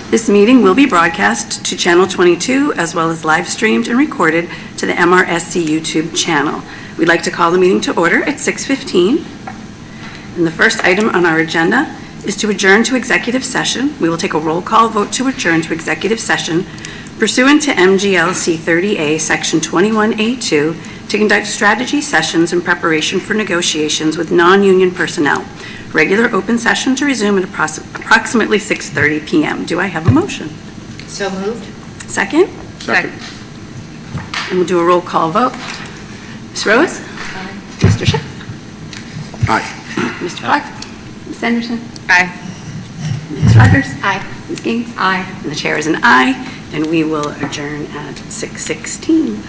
This meeting will be broadcast to Channel 22 as well as live streamed and recorded to the MRSC YouTube channel. We'd like to call the meeting to order at 6:15. And the first item on our agenda is to adjourn to executive session. We will take a roll call vote to adjourn to executive session pursuant to MGLC 30A Section 21A2 to conduct strategy sessions in preparation for negotiations with non-union personnel. Regular open session to resume at approximately 6:30 p.m. Do I have a motion? So moved. Second? Second. And we'll do a roll call vote. Ms. Rose? Aye. Mr. Schiff? Aye. Mr. Clark? Ms. Anderson? Aye. Ms. Rogers? Aye. Ms. Gaines? Aye. And the chair is an aye, and we will adjourn at 6:16.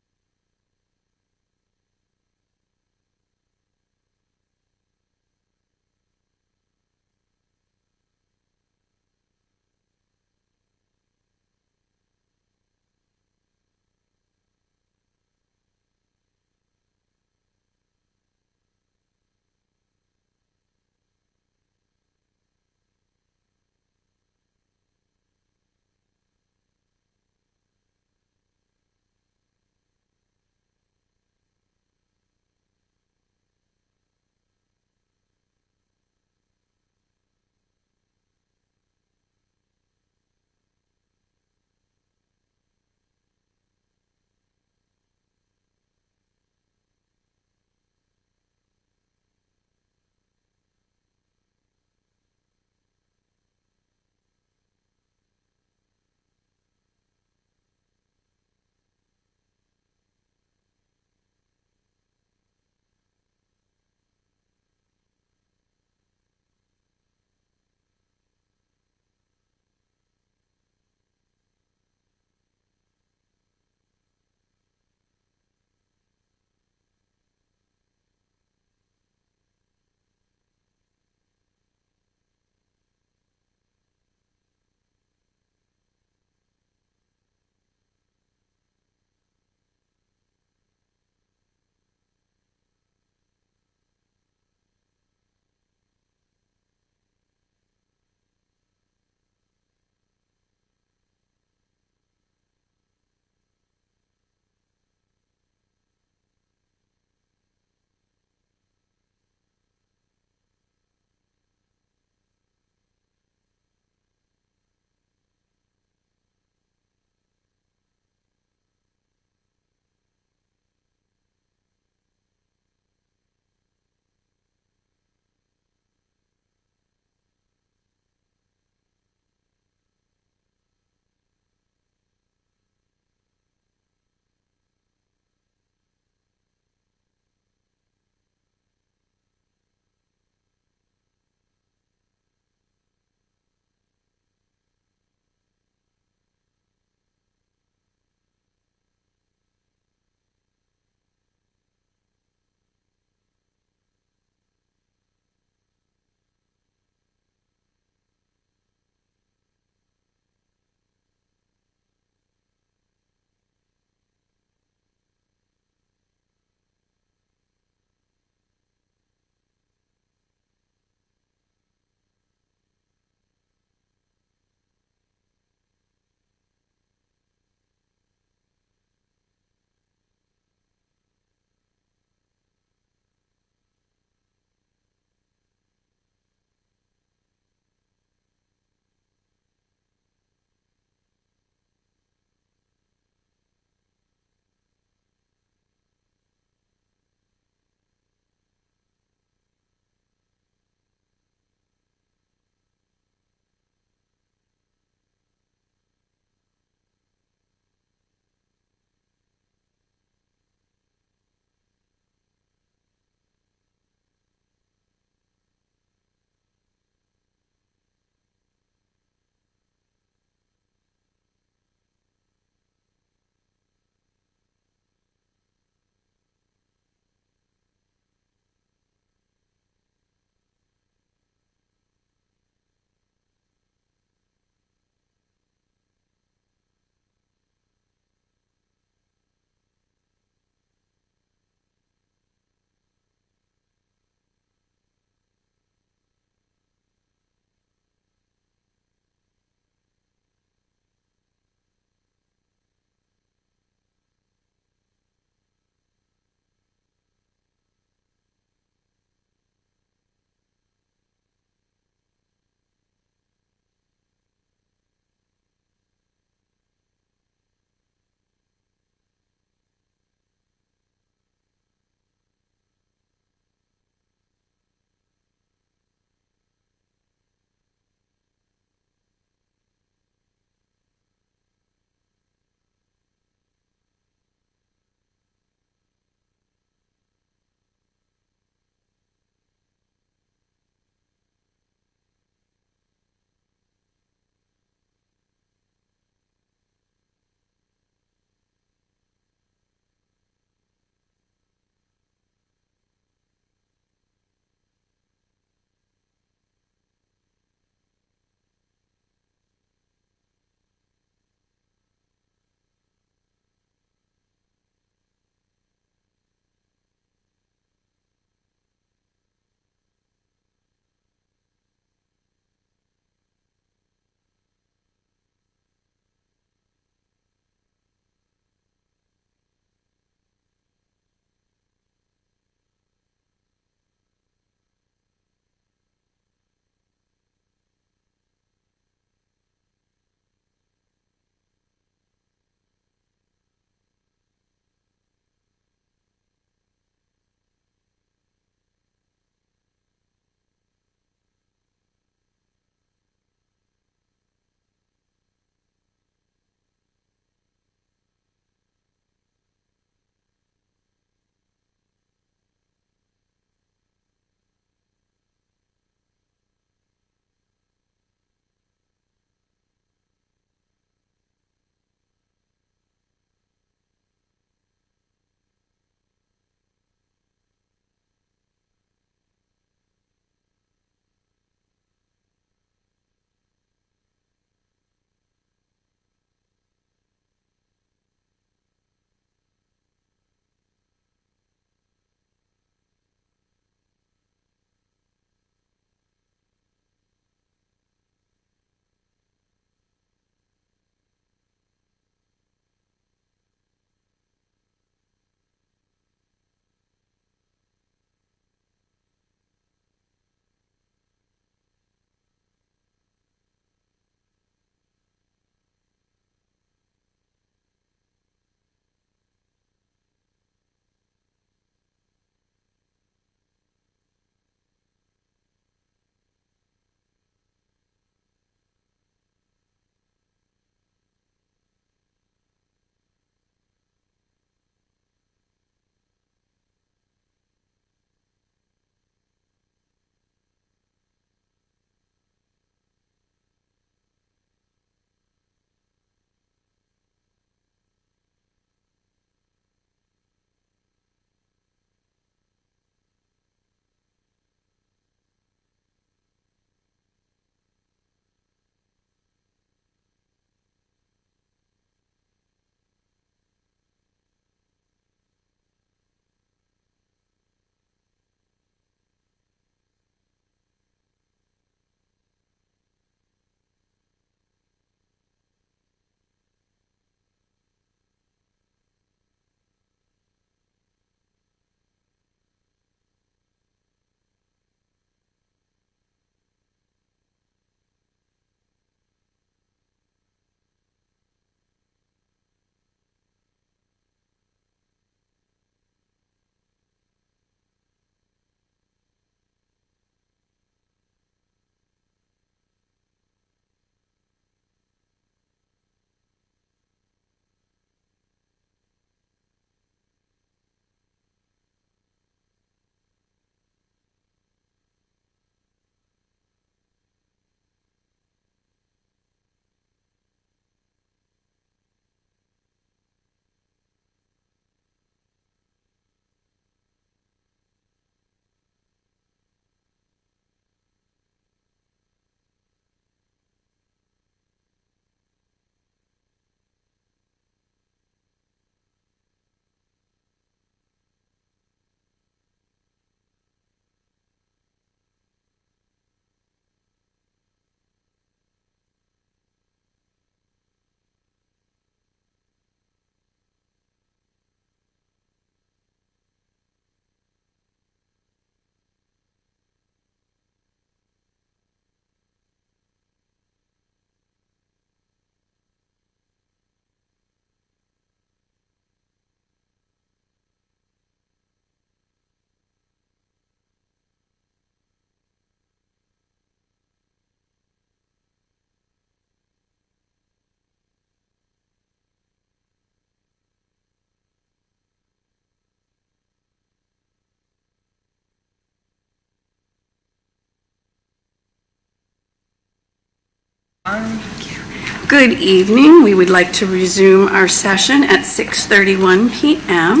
Good evening. We would like to resume our session at 6:31 p.m.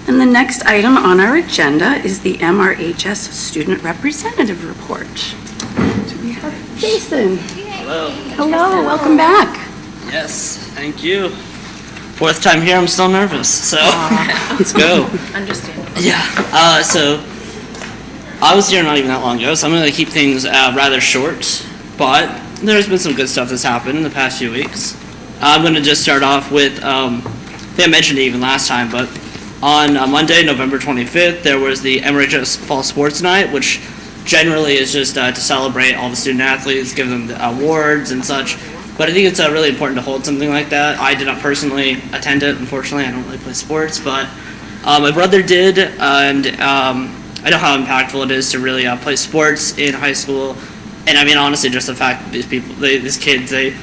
And the next item on our agenda is the MRHS Student Representative Report. Do we have Jason? Hello. Hello, welcome back. Yes, thank you. Fourth time here, I'm still nervous, so let's go. Understandable. Yeah, so I was here not even that long ago, so I'm going to keep things rather short, but there's been some good stuff that's happened in the past few weeks. I'm going to just start off with, I think I mentioned it even last time, but on Monday, November 25th, there was the MRHS Fall Sports Night, which generally is just to celebrate all the student athletes, give them the awards and such. But I think it's really important to hold something like that. I did not personally attend it, unfortunately. I don't really play sports, but my brother did, and I know how impactful it is to really play sports in high school. And I mean, honestly, just the fact that these kids, they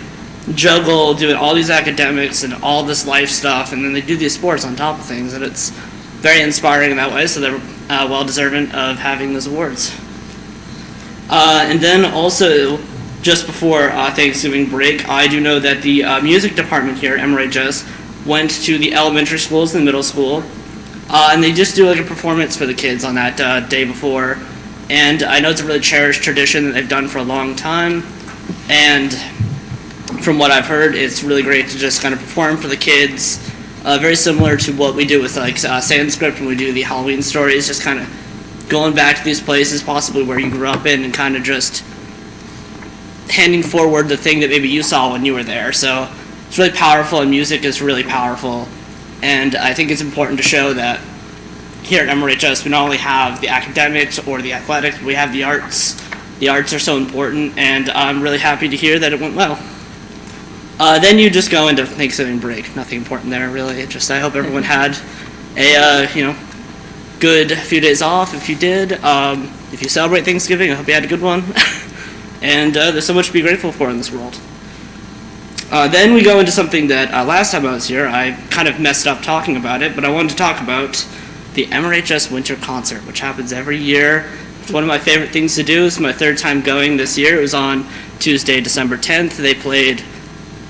juggle doing all these academics and all this life stuff, and then they do these sports on top of things, and it's very inspiring in that way, so they're well-deserving of having those awards. And then also, just before Thanksgiving break, I do know that the music department here at MRHS went to the elementary schools and the middle school, and they just do like a performance for the kids on that day before. And I know it's a really cherished tradition that they've done for a long time, and from what I've heard, it's really great to just kind of perform for the kids, very similar to what we do with like Sanskrit when we do the Halloween stories, just kind of going back to these places possibly where you grew up in and kind of just handing forward the thing that maybe you saw when you were there. So it's really powerful, and music is really powerful, and I think it's important to show that here at MRHS we not only have the academics or the athletics, but we have the arts. The arts are so important, and I'm really happy to hear that it went well. Then you just go into Thanksgiving break. Nothing important there, really. Just I hope everyone had a good few days off. If you did, if you celebrate Thanksgiving, I hope you had a good one. And there's so much to be grateful for in this world. Then we go into something that last time I was here, I kind of messed up talking about it, but I wanted to talk about the MRHS Winter Concert, which happens every year. It's one of my favorite things to do. It's my third time going this year. It was on Tuesday, December 10th. They played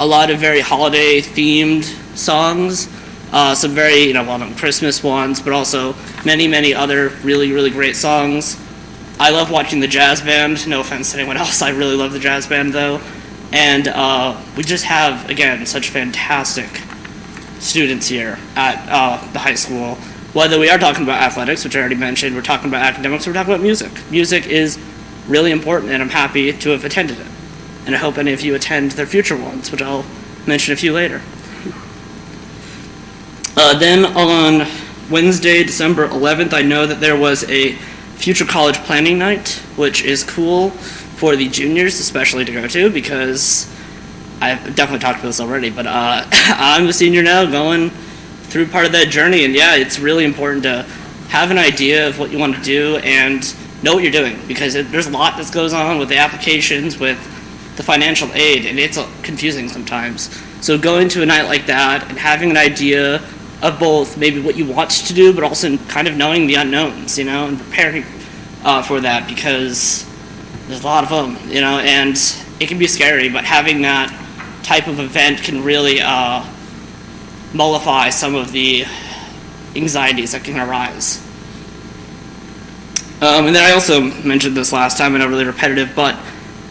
a lot of very holiday-themed songs, some very well-known Christmas ones, but also many, many other really, really great songs. I love watching the jazz band. No offense to anyone else. I really love the jazz band, though. And we just have, again, such fantastic students here at the high school. Whether we are talking about athletics, which I already mentioned, we're talking about academics, we're talking about music. Music is really important, and I'm happy to have attended it. And I hope any of you attend their future ones, which I'll mention a few later. Then on Wednesday, December 11th, I know that there was a future college planning night, which is cool for the juniors especially to go to, because I've definitely talked about this already, but I'm a senior now going through part of that journey, and yeah, it's really important to have an idea of what you want to do and know what you're doing, because there's a lot that goes on with the applications, with the financial aid, and it's confusing sometimes. So going to a night like that and having an idea of both maybe what you want to do, but also kind of knowing the unknowns, and preparing for that, because there's a lot of them, and it can be scary, but having that type of event can really mollify some of the anxieties that can arise. And then I also mentioned this last time, and I'm really repetitive, but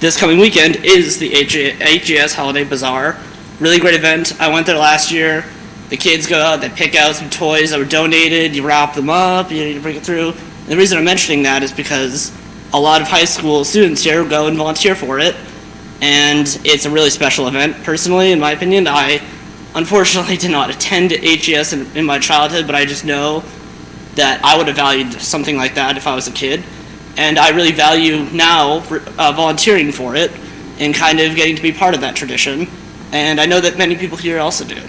this coming weekend is the HGS Holiday Bazaar. Really great event. I went there last year. The kids go out, they pick out some toys that were donated, you wrap them up, you bring it through. And the reason I'm mentioning that is because a lot of high school students here go and volunteer for it, and it's a really special event. Personally, in my opinion, I unfortunately did not attend HGS in my childhood, but I just know that I would have valued something like that if I was a kid. And I really value now volunteering for it and kind of getting to be part of that tradition. And I know that many people here also do.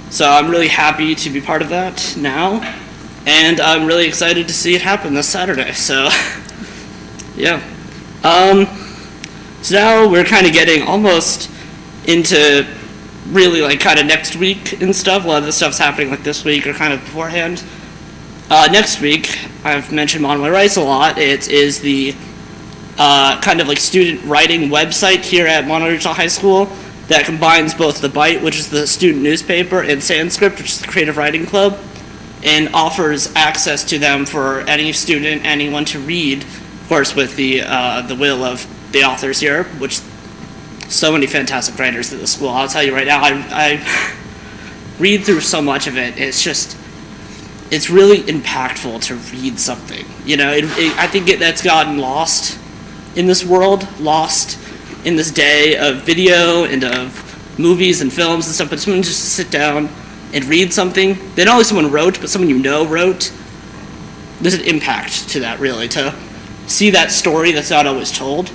So I'm really happy to be part of that now. And I'm really excited to see it happen this Saturday. So, yeah. So now we're kind of getting almost into really like kind of next week and stuff. A lot of the stuff's happening like this week or kind of beforehand. Next week, I've mentioned Monomoy Rice a lot. It is the kind of like student writing website here at Monomoy Regional High School that combines both the Bite, which is the student newspaper, and Sanskrit, which is the creative writing club, and offers access to them for any student, anyone to read, of course, with the will of the authors here, which so many fantastic writers at the school. I'll tell you right now, I read through so much of it. It's really impactful to read something. You know, I think that's gotten lost in this world, lost in this day of video and of movies and films and stuff. But someone just to sit down and read something that not only someone wrote, but someone you know wrote, there's an impact to that, really, to see that story that's not always told.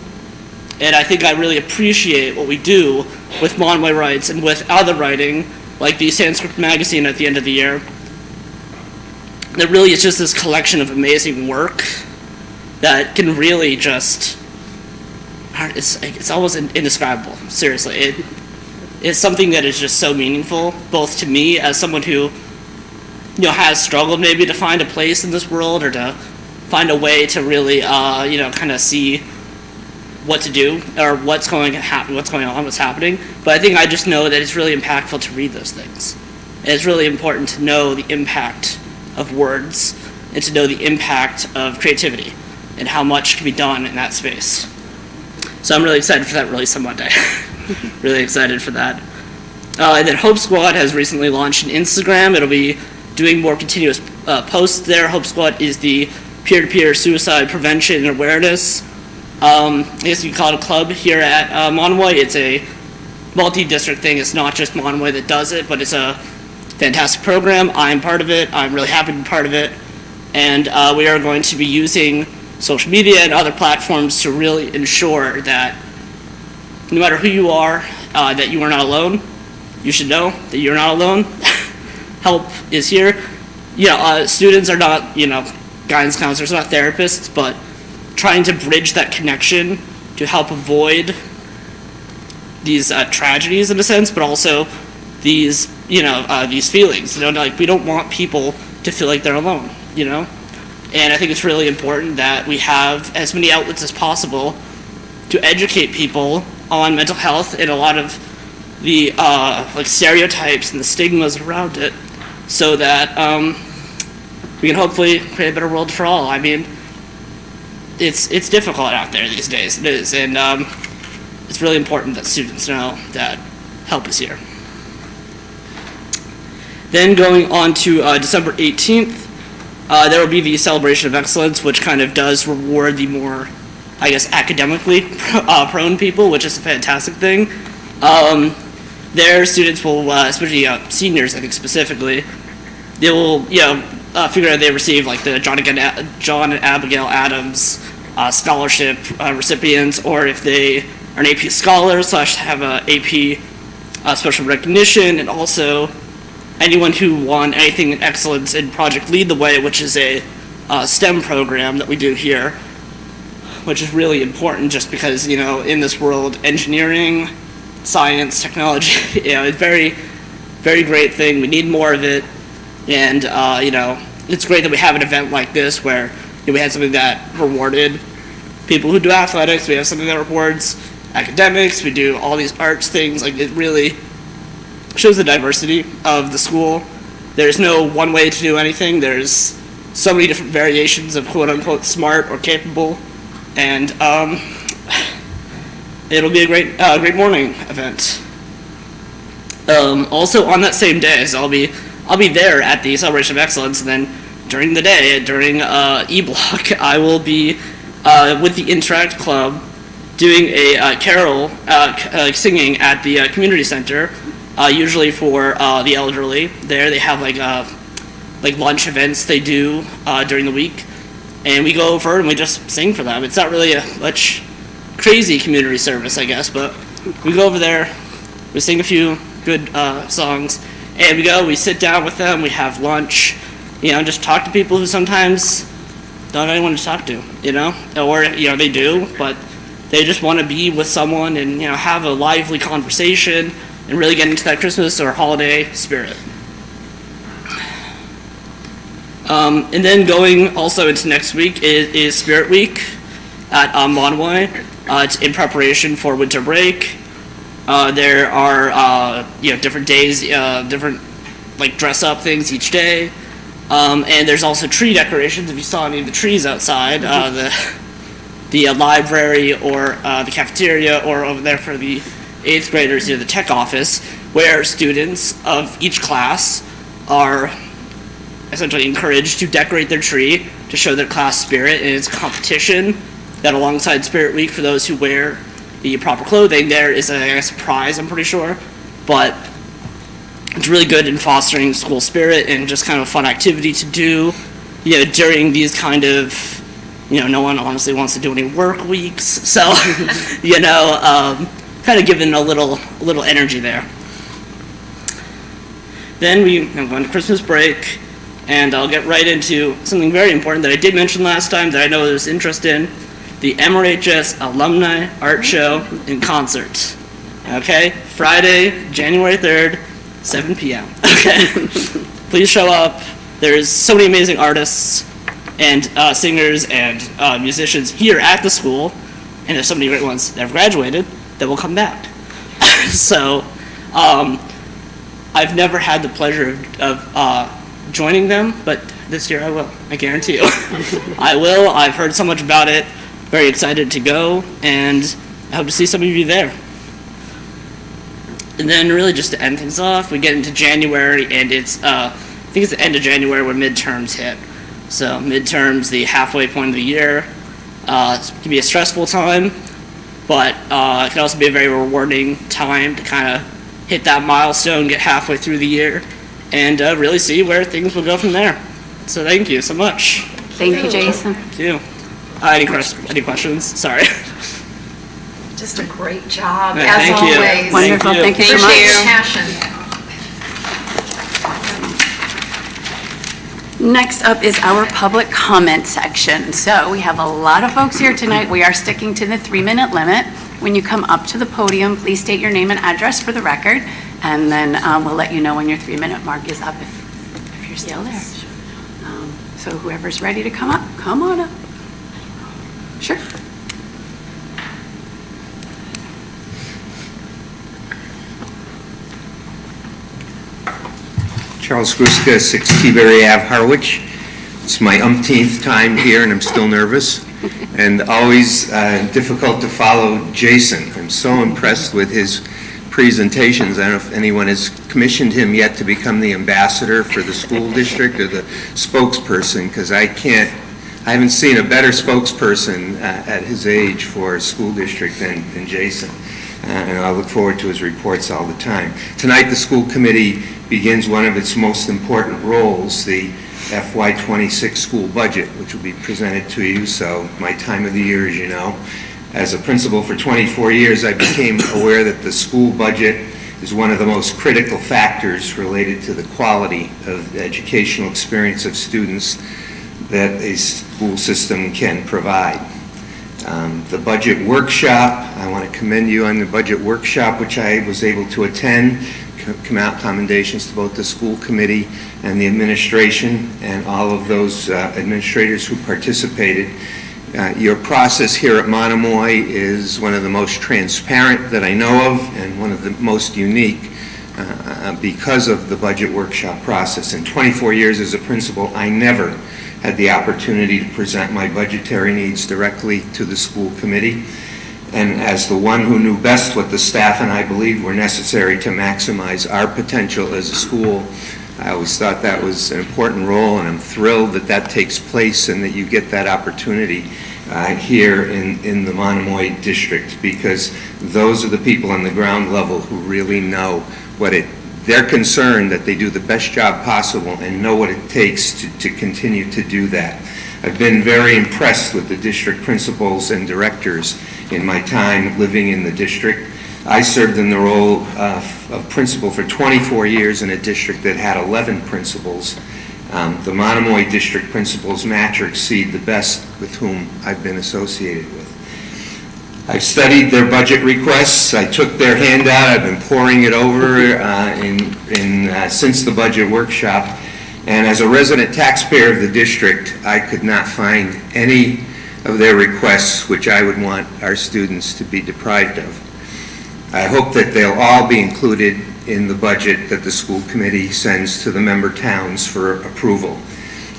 And I think I really appreciate what we do with Monomoy Writes and with other writing, like the Sanskrit magazine at the end of the year. That really is just this collection of amazing work that can really just, it's almost indescribable, seriously. It's something that is just so meaningful, both to me as someone who, has struggled maybe to find a place in this world or to find a way to really, kind of see what to do or what's going on, what's happening. But I think I just know that it's really impactful to read those things. And it's really important to know the impact of words and to know the impact of creativity and how much can be done in that space. So I'm really excited for that release on Monday. Really excited for that. And then Hope Squad has recently launched an Instagram. It'll be doing more continuous posts there. Hope Squad is the peer-to-peer suicide prevention and awareness. I guess you could call it a club here at Monomoy. It's a multi-district thing. It's not just Monomoy that does it, but it's a fantastic program. I'm part of it. I'm really happy to be part of it. And we are going to be using social media and other platforms to really ensure that no matter who you are, that you are not alone. You should know that you're not alone. Help is here. Students are not, guidance counselors, not therapists, but trying to bridge that connection to help avoid these tragedies in a sense, but also these, these feelings. Like we don't want people to feel like they're alone, And I think it's really important that we have as many outlets as possible to educate people on mental health and a lot of the stereotypes and the stigmas around it, so that we can hopefully create a better world for all. I mean, it's difficult out there these days. It is, and it's really important that students know that help is here. Then going on to December 18th, there will be the Celebration of Excellence, which kind of does reward the more, academically prone people, which is a fantastic thing. Their students will, especially seniors, I think specifically, they will, figure out they receive like the John and Abigail Adams scholarship recipients, or if they are an AP scholar / have a AP special recognition, and also anyone who won anything in excellence in Project Lead the Way, which is a STEM program that we do here, which is really important just because, in this world, engineering, science, technology, it's very, very great thing. We need more of it. And, it's great that we have an event like this where we had something that rewarded people who do athletics. We have something that rewards academics. We do all these arts things. Like, it really shows the diversity of the school. There's no one way to do anything. There's so many different variations of quote-unquote smart or capable. And it'll be a great morning event. Also on that same day, so I'll be there at the Celebration of Excellence, and then during the day, during E-Block, I will be with the Interact Club doing a carol, singing at the community center, usually for the elderly. There they have like lunch events they do during the week, and we go over and we just sing for them. It's not really a much crazy community service, I guess, but we go over there, we sing a few good songs, and we sit down with them, we have lunch, just talk to people who sometimes don't have anyone to talk to, or, they do, but they just want to be with someone and, have a lively conversation and really get into that Christmas or holiday spirit. And then going also into next week is Spirit Week, at Monomoy. It's in preparation for winter break. There are different days, different like dress up things each day, and there's also tree decorations. If you saw any of the trees outside, the library or the cafeteria, or over there for the 8th graders near the tech office, where students of each class are essentially encouraged to decorate their tree to show their class spirit, and it's a competition that alongside Spirit Week for those who wear the proper clothing, there is a prize, I'm pretty sure, but it's really good in fostering school spirit and just kind of a fun activity to do, during these kind of, no one honestly wants to do any work weeks, so, kind of giving a little energy there. Then we go into Christmas break, and I'll get right into something very important that I did mention last time that I know there's interest in, the MRHS Alumni Art Show in concert. Okay, Friday, January 3rd, 7 p.m. Okay, please show up. There's so many amazing artists and singers and musicians here at the school, and there's so many great ones that have graduated that will come back. So, I've never had the pleasure of joining them, but this year I will. I guarantee you. I will. I've heard so much about it. Very excited to go, and I hope to see some of you there. And then really just to end things off, we get into January, and it's, I think it's the end of January when midterms hit. So midterms, the halfway point of the year, it can be a stressful time, but it can also be a very rewarding time to kind of hit that milestone, get halfway through the year, and really see where things will go from there. So thank you so much. Thank you, Jason. Thank you. Any questions? Sorry. Just a great job, Yeah, as thank you. always. Wonderful. Thank you so Appreciate much. your passion. Next up is our public comment section. So we have a lot of folks here tonight. We are sticking to the 3-minute limit. When you come up to the podium, please state your name and address for the record, and then we'll let you know when your 3-minute mark is up if you're still there. So whoever's ready to come up, come on up. Sure. Charles Gruska, 6 Teaberry Ave, Harwich. It's my umpteenth time here, and I'm still nervous, and always difficult to follow Jason. I'm so impressed with his presentations. I don't know if anyone has commissioned him yet to become the ambassador for the school district or the spokesperson, because I haven't seen a better spokesperson at his age for a school district than Jason. And I look forward to his reports all the time. Tonight, the school committee begins one of its most important roles, the FY26 school budget, which will be presented to you. So my time of the year, as you know. As a principal for 24 years, I became aware that the school budget is one of the most critical factors related to the quality of the educational experience of students that a school system can provide. The budget workshop, I want to commend you on the budget workshop, which I was able to attend. Come out commendations to both the school committee and the administration and all of those administrators who participated. Your process here at Monomoy is one of the most transparent that I know of and one of the most unique because of the budget workshop process. In 24 years as a principal, I never had the opportunity to present my budgetary needs directly to the school committee. And as the one who knew best what the staff and I believed were necessary to maximize our potential as a school, I always thought that was an important role, and I'm thrilled that that takes place and that you get that opportunity here in the Monomoy district, because those are the people on the ground level who really know what they're concerned that they do the best job possible and know what it takes to continue to do that. I've been very impressed with the district principals and directors in my time living in the district. I served in the role of principal for 24 years in a district that had 11 principals. The Monomoy district principals match or exceed the best with whom I've been associated with. I've studied their budget requests. I took their handout. I've been poring it over since the budget workshop. And as a resident taxpayer of the district, I could not find any of their requests, which I would want our students to be deprived of. I hope that they'll all be included in the budget that the school committee sends to the member towns for approval.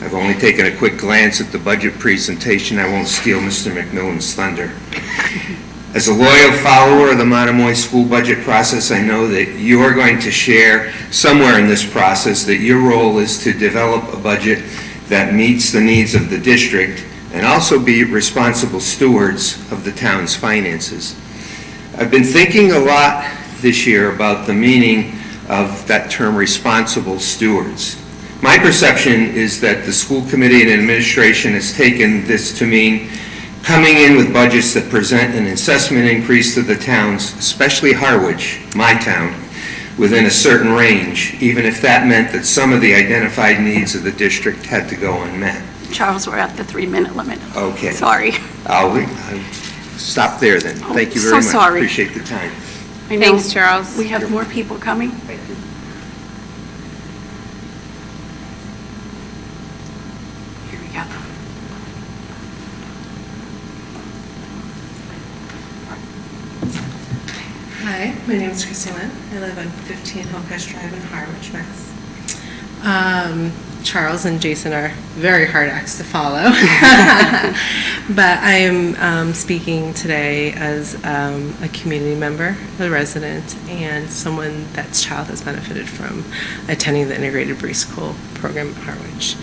I've only taken a quick glance at the budget presentation. I won't steal Mr. McMillan's thunder. As a loyal follower of the Monomoy school budget process, I know that you are going to share somewhere in this process that your role is to develop a budget that meets the needs of the district and also be responsible stewards of the town's finances. I've been thinking a lot this year about the meaning of that term, responsible stewards. My perception is that the school committee and administration has taken this to mean coming in with budgets that present an assessment increase to the towns, especially Harwich, my town, within a certain range, even if that meant that some of the identified needs of the district had to go unmet. Charles, we're at the 3-minute limit. Okay. Sorry. I'll stop there then. Thank you very much. So sorry. Appreciate the time. I know Thanks, Charles. we have more people coming. Here we go. Hi, my name is Christy Lynn. I live on 15 Hillcrest Drive in Harwich, Mass. Charles and Jason are very hard acts to follow. But I am speaking today as a community member, a resident, and someone that's child has benefited from attending the integrated preschool program at Harwich.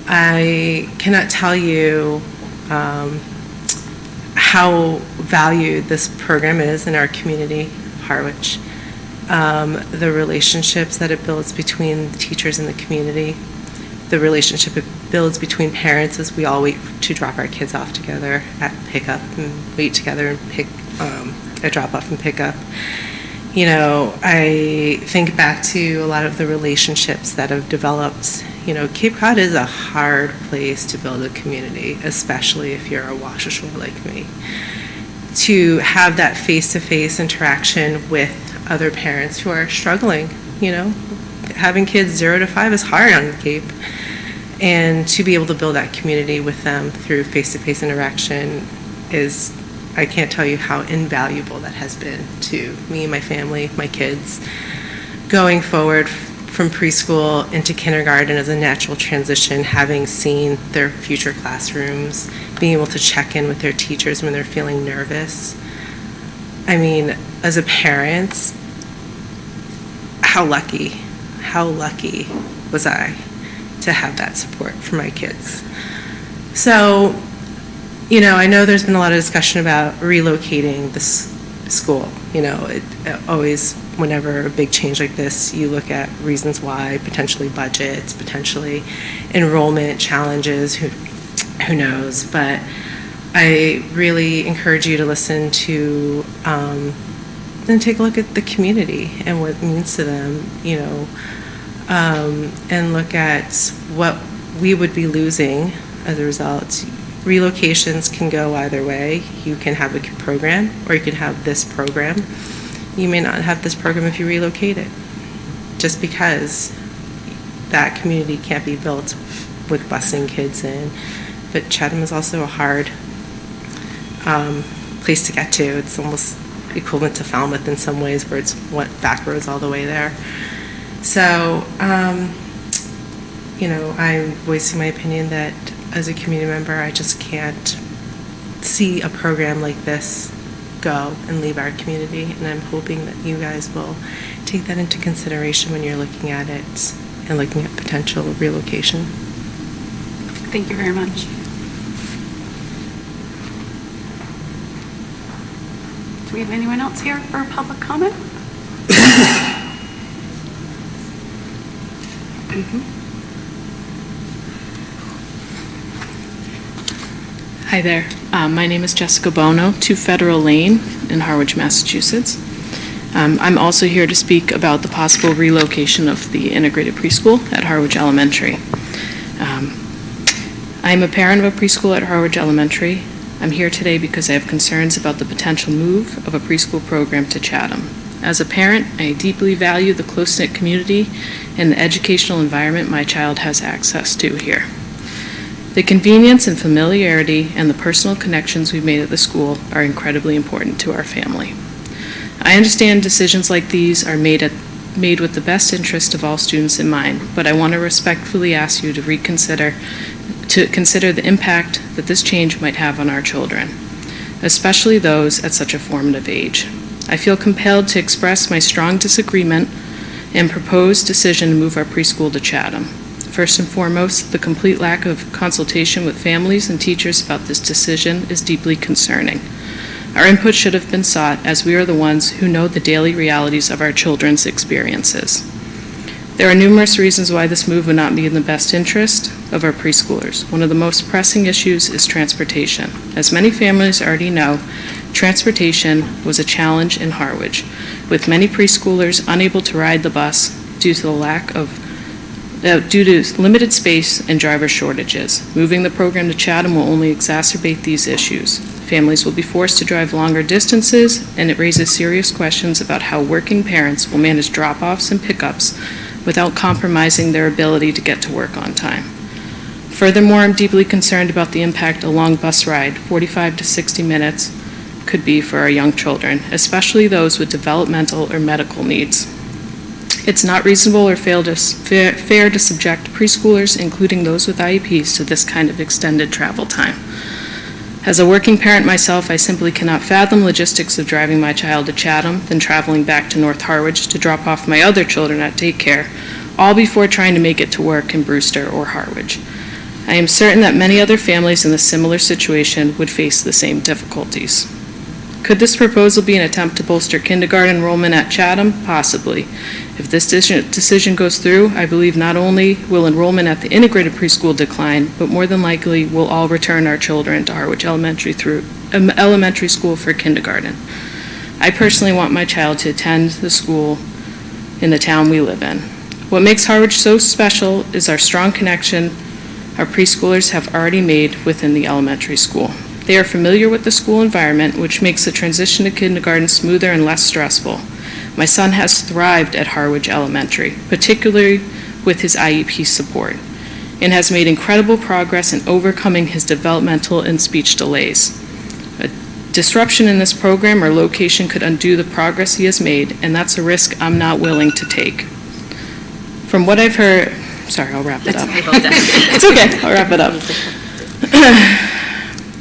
I cannot tell you how valued this program is in our community of Harwich. The relationships that it builds between the teachers and the community, the relationship it builds between parents as we all wait to drop our kids off together at pickup and wait together and pick a drop off and pick up. You know, I think back to a lot of the relationships that have developed. You know, Cape Cod is a hard place to build a community, especially if you're a washer shore like me. To have that face-to-face interaction with other parents who are struggling, you know, having kids 0 to 5 is hard on the Cape. And to be able to build that community with them through face-to-face interaction is, I can't tell you how invaluable that has been to me, my family, my kids. Going forward from preschool into kindergarten as a natural transition, having seen their future classrooms, being able to check in with their teachers when they're feeling nervous. I mean, as a parent, how lucky was I to have that support for my kids. So, you know, I know there's been a lot of discussion about relocating this school. You know, it always, whenever a big change like this, you look at reasons why, potentially budgets, potentially enrollment challenges, who knows. But I really encourage you to listen to and take a look at the community and what it means to them, you know, and look at what we would be losing as a result. Relocations can go either way. You can have a program, or you can have this program. You may not have this program if you relocate it, just because that community can't be built with busing kids in. But Chatham is also a hard place to get to. It's almost equivalent to Falmouth in some ways, where it's back roads all the way there. So, you know, I'm voicing my opinion that as a community member, I just can't see a program like this go and leave our community, and I'm hoping that you guys will take that into consideration when you're looking at it and looking at potential relocation. Thank you very much. Do we have anyone else here for public comment? Hi there. My name is Jessica Bono, 2 Federal Lane in Harwich, Massachusetts. I'm also here to speak about the possible relocation of the integrated preschool at Harwich Elementary. I'm a parent of a preschool at Harwich Elementary. I'm here today because I have concerns about the potential move of a preschool program to Chatham. As a parent, I deeply value the close-knit community and the educational environment my child has access to here. The convenience and familiarity and the personal connections we've made at the school are incredibly important to our family. I understand decisions like these are made with the best interest of all students in mind, but I want to respectfully ask you to consider the impact that this change might have on our children, especially those at such a formative age. I feel compelled to express my strong disagreement and proposed decision to move our preschool to Chatham. First and foremost, the complete lack of consultation with families and teachers about this decision is deeply concerning. Our input should have been sought, as we are the ones who know the daily realities of our children's experiences. There are numerous reasons why this move would not be in the best interest of our preschoolers. One of the most pressing issues is transportation. As many families already know, transportation was a challenge in Harwich, with many preschoolers unable to ride the bus due to limited space and driver shortages. Moving the program to Chatham will only exacerbate these issues. Families will be forced to drive longer distances, and it raises serious questions about how working parents will manage drop-offs and pickups without compromising their ability to get to work on time. Furthermore, I'm deeply concerned about the impact a long bus ride, 45 to 60 minutes, could be for our young children, especially those with developmental or medical needs. It's not reasonable or fair to subject preschoolers, including those with IEPs, to this kind of extended travel time. As a working parent myself, I simply cannot fathom logistics of driving my child to Chatham, then traveling back to North Harwich to drop off my other children at daycare, all before trying to make it to work in Brewster or Harwich. I am certain that many other families in a similar situation would face the same difficulties. Could this proposal be an attempt to bolster kindergarten enrollment at Chatham? Possibly. If this decision goes through, I believe not only will enrollment at the integrated preschool decline, but more than likely we'll all return our children to Harwich Elementary School for kindergarten. I personally want my child to attend the school in the town we live in. What makes Harwich so special is our strong connection our preschoolers have already made within the elementary school. They are familiar with the school environment, which makes the transition to kindergarten smoother and less stressful. My son has thrived at Harwich Elementary, particularly with his IEP support, and has made incredible progress in overcoming his developmental and speech delays. A disruption in this program or location could undo the progress he has made, and that's a risk I'm not willing to take. From what I've heard, I'll wrap it up. It's okay, I'll wrap it up.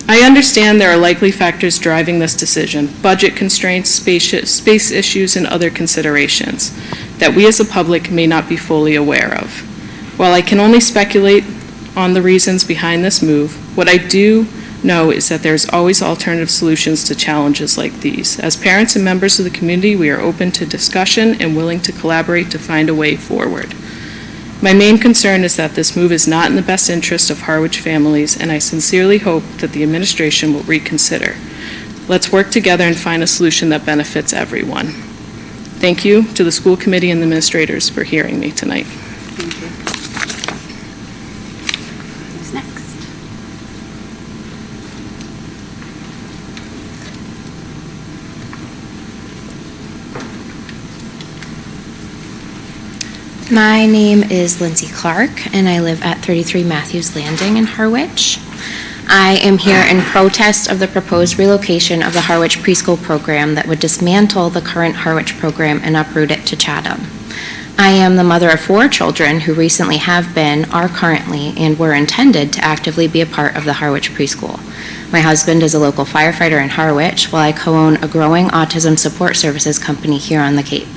I understand there are likely factors driving this decision, budget constraints, space issues, and other considerations that we as a public may not be fully aware of. While I can only speculate on the reasons behind this move, what I do know is that there's always alternative solutions to challenges like these. As parents and members of the community, we are open to discussion and willing to collaborate to find a way forward. My main concern is that this move is not in the best interest of Harwich families, and I sincerely hope that the administration will reconsider. Let's work together and find a solution that benefits everyone. Thank you to the school committee and the administrators for hearing me tonight. Thank you. Who's next? My name is Lindsay Clark, and I live at 33 Matthews Landing in Harwich. I am here in protest of the proposed relocation of the Harwich Preschool program that would dismantle the current Harwich program and uproot it to Chatham. I am the mother of 4 children who recently have been, are currently, and were intended to actively be a part of the Harwich Preschool. My husband is a local firefighter in Harwich, while I co-own a growing autism support services company here on the Cape.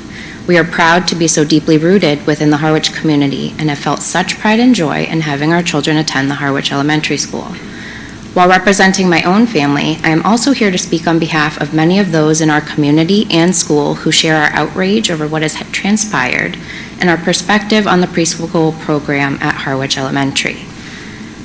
We are proud to be so deeply rooted within the Harwich community and have felt such pride and joy in having our children attend the Harwich Elementary School. While representing my own family, I am also here to speak on behalf of many of those in our community and school who share our outrage over what has transpired and our perspective on the preschool program at Harwich Elementary.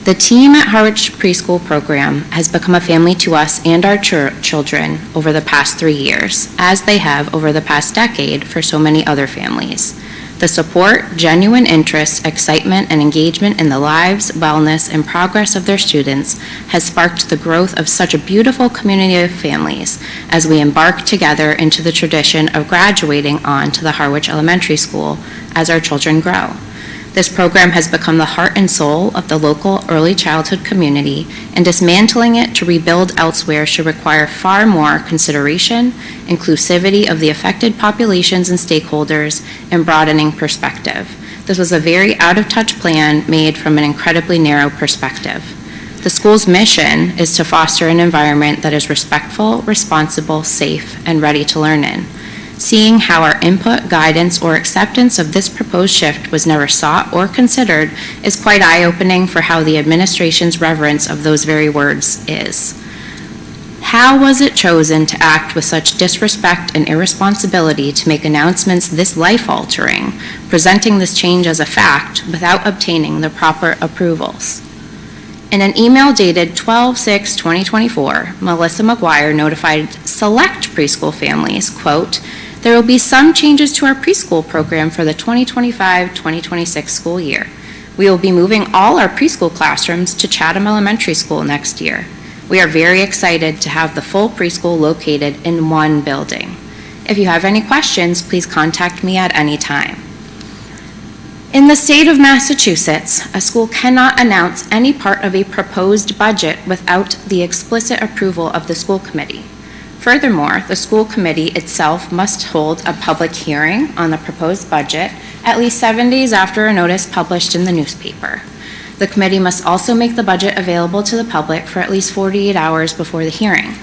The team at Harwich Preschool program has become a family to us and our children over the past 3 years, as they have over the past decade for so many other families. The support, genuine interest, excitement, and engagement in the lives, wellness, and progress of their students has sparked the growth of such a beautiful community of families as we embark together into the tradition of graduating on to the Harwich Elementary School as our children grow. This program has become the heart and soul of the local early childhood community, and dismantling it to rebuild elsewhere should require far more consideration, inclusivity of the affected populations and stakeholders, and broadening perspective. This was a very out-of-touch plan made from an incredibly narrow perspective. The school's mission is to foster an environment that is respectful, responsible, safe, and ready to learn in. Seeing how our input, guidance, or acceptance of this proposed shift was never sought or considered is quite eye-opening for how the administration's reverence of those very words is. How was it chosen to act with such disrespect and irresponsibility to make announcements this life-altering, presenting this change as a fact without obtaining the proper approvals? In an email dated 12/6/2024, Melissa McGuire notified select preschool families, quote, "There will be some changes to our preschool program for the 2025-2026 school year. We will be moving all our preschool classrooms to Chatham Elementary School next year. We are very excited to have the full preschool located in one building. If you have any questions, please contact me at any time." In the state of Massachusetts, a school cannot announce any part of a proposed budget without the explicit approval of the school committee. Furthermore, the school committee itself must hold a public hearing on the proposed budget at least 7 days after a notice published in the newspaper. The committee must also make the budget available to the public for at least 48 hours before the hearing.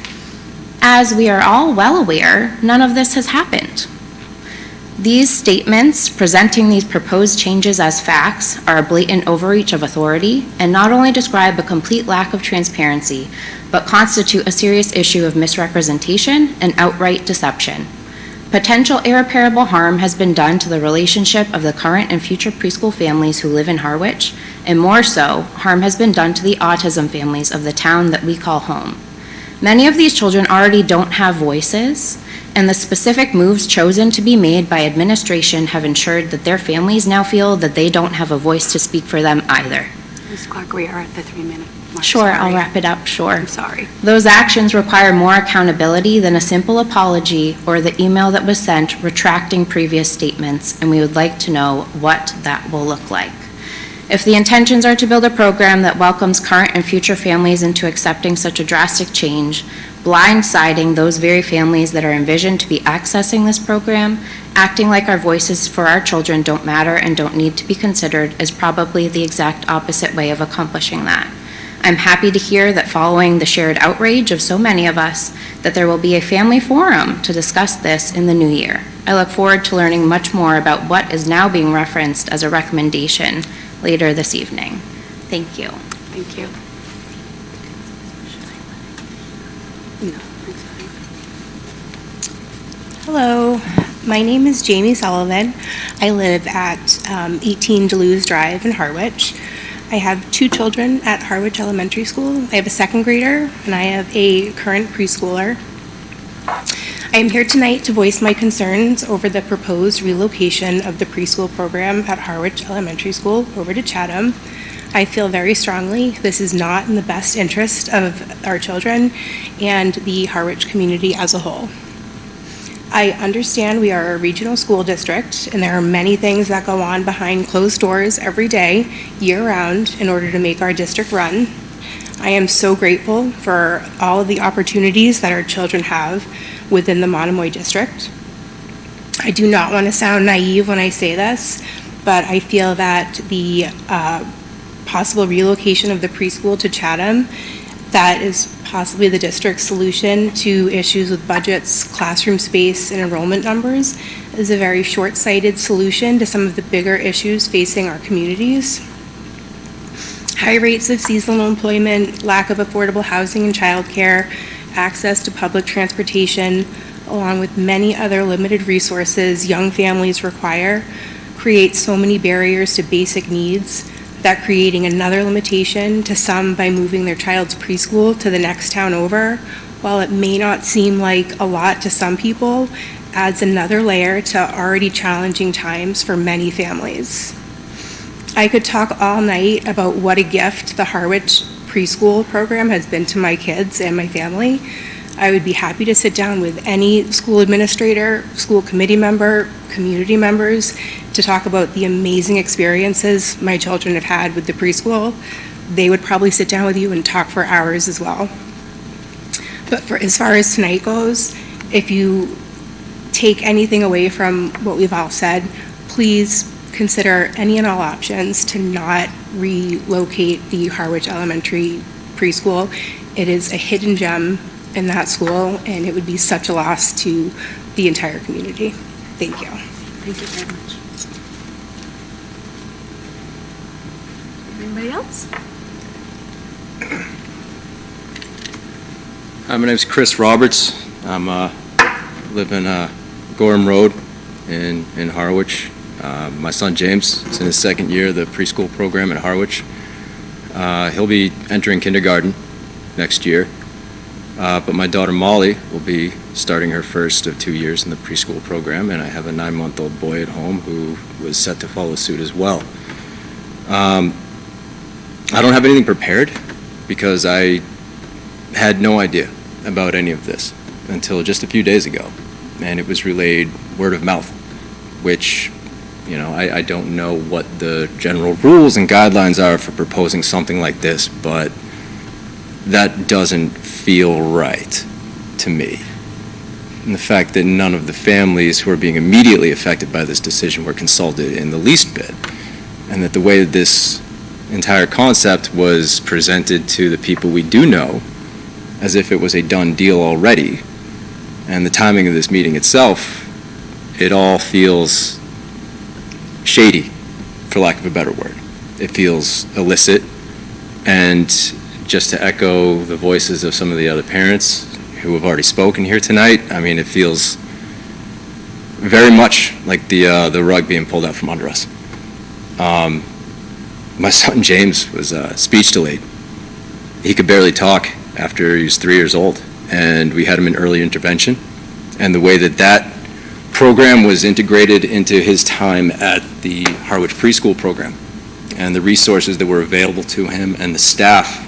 As we are all well aware, none of this has happened. These statements presenting these proposed changes as facts are a blatant overreach of authority and not only describe a complete lack of transparency, but constitute a serious issue of misrepresentation and outright deception. Potential irreparable harm has been done to the relationship of the current and future preschool families who live in Harwich, and more so, harm has been done to the autism families of the town that we call home. Many of these children already don't have voices, and the specific moves chosen to be made by administration have ensured that their families now feel that they don't have a voice to speak for them either. Ms. Clark, we are at the 3-minute mark. Sure, I'll Sorry. wrap it up, sure. I'm sorry. Those actions require more accountability than a simple apology or the email that was sent retracting previous statements, and we would like to know what that will look like. If the intentions are to build a program that welcomes current and future families into accepting such a drastic change, blindsiding those very families that are envisioned to be accessing this program, acting like our voices for our children don't matter and don't need to be considered is probably the exact opposite way of accomplishing that. I'm happy to hear that following the shared outrage of so many of us, that there will be a family forum to discuss this in the new year. I look forward to learning much more about what is now being referenced as a recommendation later this evening. Thank you. Thank you. No, it's fine. Hello, my name is Jamie Sullivan. I live at 18 Deleuze Drive in Harwich. I have 2 children at Harwich Elementary School. I have a 2nd grader and I have a current preschooler. I am here tonight to voice my concerns over the proposed relocation of the preschool program at Harwich Elementary School over to Chatham. I feel very strongly this is not in the best interest of our children and the Harwich community as a whole. I understand we are a regional school district and there are many things that go on behind closed doors every day, year-round, in order to make our district run. I am so grateful for all of the opportunities that our children have within the Monomoy district. I do not want to sound naive when I say this, but I feel that the possible relocation of the preschool to Chatham, that is possibly the district's solution to issues with budgets, classroom space, and enrollment numbers, is a very short-sighted solution to some of the bigger issues facing our communities. High rates of seasonal employment, lack of affordable housing and childcare, access to public transportation, along with many other limited resources young families require, create so many barriers to basic needs that creating another limitation to some by moving their child's preschool to the next town over, while it may not seem like a lot to some people, adds another layer to already challenging times for many families. I could talk all night about what a gift the Harwich preschool program has been to my kids and my family. I would be happy to sit down with any school administrator, school committee member, community members to talk about the amazing experiences my children have had with the preschool. They would probably sit down with you and talk for hours as well. But as far as tonight goes, if you take anything away from what we've all said, please consider any and all options to not relocate the Harwich Elementary Preschool. It is a hidden gem in that school, and it would be such a loss to the entire community. Thank you. Thank you very much. Anybody else? Hi, my name's Chris Roberts. I'm live in Gorham Road in Harwich. My son James is in his second year of the preschool program at Harwich. He'll be entering kindergarten next year, but my daughter Molly will be starting her first of 2 years in the preschool program, and I have a 9-month-old boy at home who was set to follow suit as well. I don't have anything prepared because I had no idea about any of this until just a few days ago, and it was relayed word of mouth, which, you know, I don't know what the general rules and guidelines are for proposing something like this, but that doesn't feel right to me. And the fact that none of the families who are being immediately affected by this decision were consulted in the least bit, and that the way that this entire concept was presented to the people we do know as if it was a done deal already, and the timing of this meeting itself, it all feels shady, for lack of a better word. It feels illicit, and just to echo the voices of some of the other parents who have already spoken here tonight, I mean, it feels very much like the rug being pulled out from under us. My son James was speech delayed. He could barely talk after he was 3 years old, and we had him in early intervention. And the way that program was integrated into his time at the Harwich Preschool program, and the resources that were available to him and the staff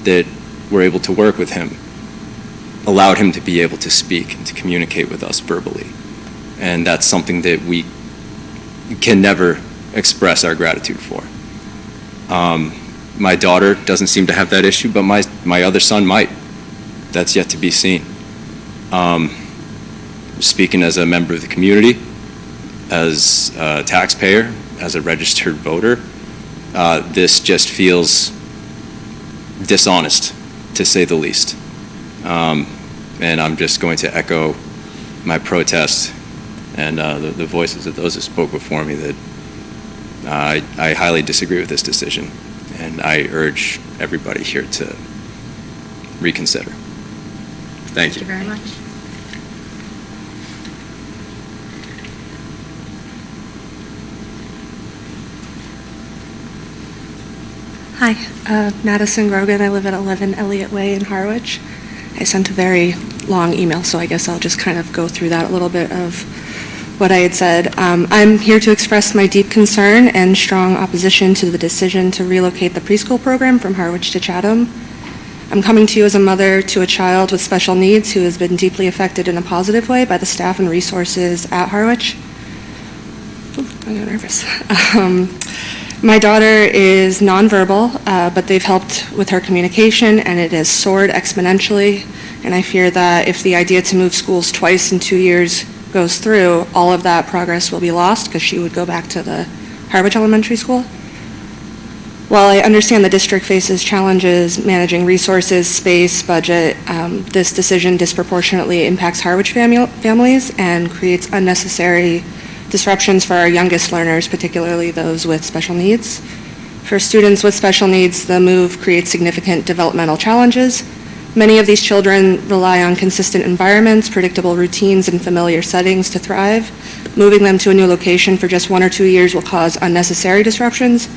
that were able to work with him allowed him to be able to speak and to communicate with us verbally. And that's something that we can never express our gratitude for. My daughter doesn't seem to have that issue, but my other son might. That's yet to be seen. Speaking as a member of the community, as a taxpayer, as a registered voter, this just feels dishonest, to say the least. And I'm just going to echo my protest and the voices of those who spoke before me that I highly disagree with this decision, and I urge everybody here to reconsider. Thank you. Thank you very much. Hi, Madison Grogan. I live at 11 Elliott Way in Harwich. I sent a very long email, so I guess I'll just kind of go through that a little bit of what I had said. I'm here to express my deep concern and strong opposition to the decision to relocate the preschool program from Harwich to Chatham. I'm coming to you as a mother to a child with special needs who has been deeply affected in a positive way by the staff and resources at Harwich. Ooh, I got nervous. My daughter is nonverbal, but they've helped with her communication, and it has soared exponentially. And I fear that if the idea to move schools twice in 2 years goes through, all of that progress will be lost because she would go back to the Harwich Elementary School. While I understand the district faces challenges managing resources, space, budget, this decision disproportionately impacts Harwich families and creates unnecessary disruptions for our youngest learners, particularly those with special needs. For students with special needs, the move creates significant developmental challenges. Many of these children rely on consistent environments, predictable routines, and familiar settings to thrive. Moving them to a new location for just 1 or 2 years will cause unnecessary disruptions,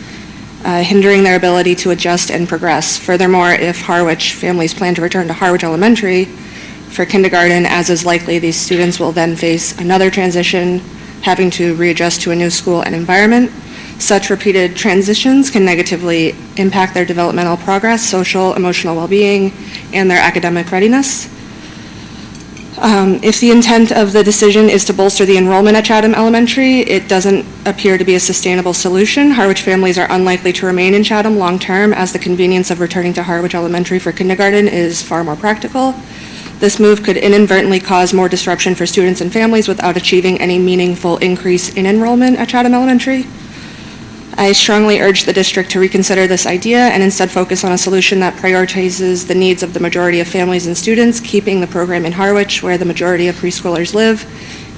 hindering their ability to adjust and progress. Furthermore, if Harwich families plan to return to Harwich Elementary for kindergarten, as is likely, these students will then face another transition, having to readjust to a new school and environment. Such repeated transitions can negatively impact their developmental progress, social, emotional well-being, and their academic readiness. If the intent of the decision is to bolster the enrollment at Chatham Elementary, it doesn't appear to be a sustainable solution. Harwich families are unlikely to remain in Chatham long-term, as the convenience of returning to Harwich Elementary for kindergarten is far more practical. This move could inadvertently cause more disruption for students and families without achieving any meaningful increase in enrollment at Chatham Elementary. I strongly urge the district to reconsider this idea and instead focus on a solution that prioritizes the needs of the majority of families and students, keeping the program in Harwich, where the majority of preschoolers live,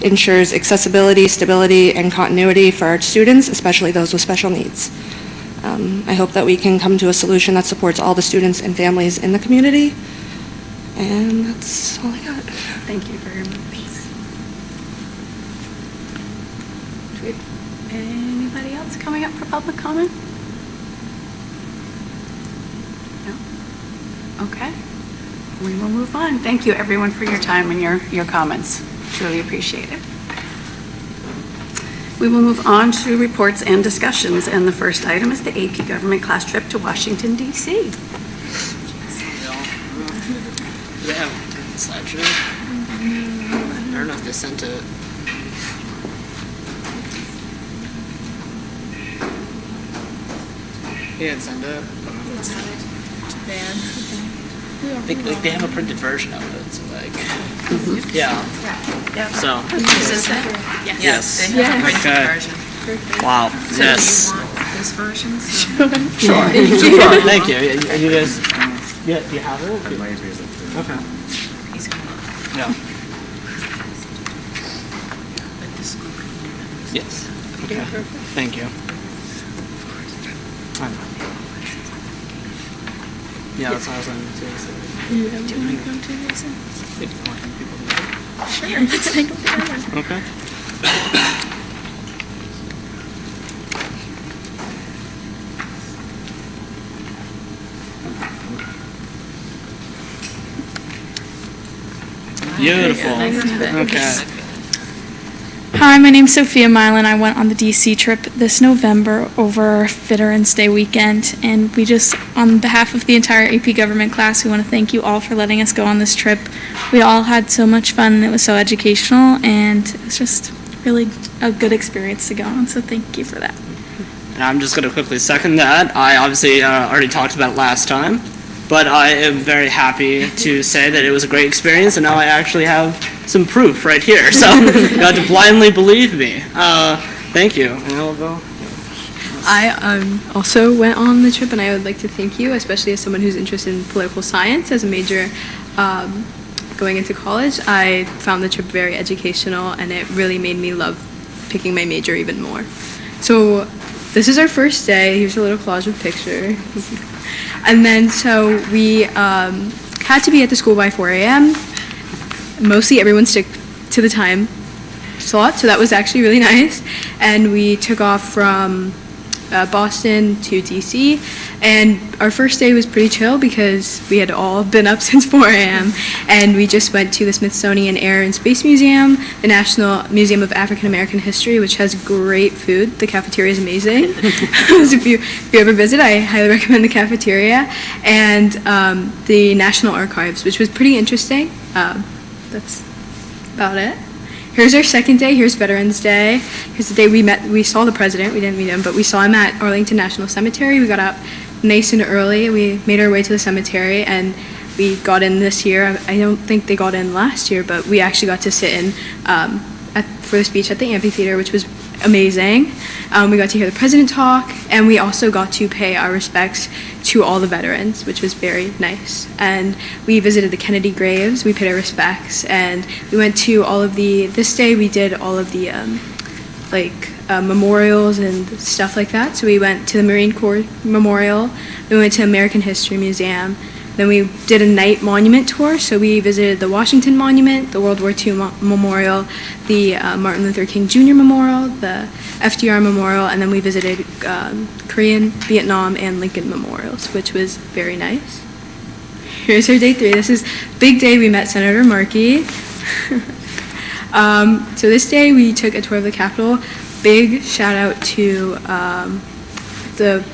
ensures accessibility, stability, and continuity for our students, especially those with special needs. I hope that we can come to a solution that supports all the students and families in the community. And that's all I got. Thank you very much. Do we have anybody else coming up for public comment? No? Okay. We will move on. Thank you, everyone, for your time and your comments. Truly appreciate it. We will move on to reports and discussions, and the first item is the AP Government class trip to Washington, D.C. Do they have the slideshow? I don't know if they sent it. He didn't send it. They have a printed version of it, so yeah. So. Yes. Okay. Wow. Yes. This version? Sure. Thank you. And you guys, do you have it? Okay. Yeah. Yes. Okay. Thank you. Yeah, that's what I was going to say. Do you want to go to Mason? Sure, let's take a look. Okay. Beautiful. Okay. Hi, my name's Sophia Mylan. I went on the DC trip this November over Veterans Day weekend, and we just, on behalf of the entire AP Government class, we want to thank you all for letting us go on this trip. We all had so much fun, and it was so educational, and it was just really a good experience to go on, so thank you for that. And I'm just going to quickly second that. I obviously already talked about it last time, but I am very happy to say that it was a great experience, and now I actually have some proof right here. So you have to blindly believe me. Thank you. And I'll go. I also went on the trip, and I would like to thank you, especially as someone who's interested in political science as a major going into college. I found the trip very educational, and it really made me love picking my major even more. So this is our first day. Here's a little collage of picture. And then so we had to be at the school by 4 a.m. Mostly everyone stuck to the time slot, so that was actually really nice. And we took off from Boston to DC, and our first day was pretty chill because we had all been up since 4 a.m. and we just went to the Smithsonian Air and Space Museum, the National Museum of African American History, which has great food. The cafeteria is amazing. So if you ever visit, I highly recommend the cafeteria, and the National Archives, which was pretty interesting. That's about it. Here's our second day. Here's Veterans Day. Here's the day we saw the president. We didn't meet him, but we saw him at Arlington National Cemetery. We got up nice and early. We made our way to the cemetery, and we got in this year. I don't think they got in last year, but we actually got to sit in for the speech at the amphitheater, which was amazing. We got to hear the president talk, and we also got to pay our respects to all the veterans, which was very nice. And we visited the Kennedy graves, we paid our respects, and we went to this day we did all of the memorials and stuff like that. So we went to the Marine Corps Memorial, we went to American History Museum, then we did a night monument tour, so we visited the Washington Monument, the World War II Memorial, the Martin Luther King Jr. Memorial, the FDR Memorial, and then we visited Korean, Vietnam, and Lincoln Memorials, which was very nice. Here's our day 3. This is big day. We met Senator Markey. So this day we took a tour of the Capitol. Big shout out to the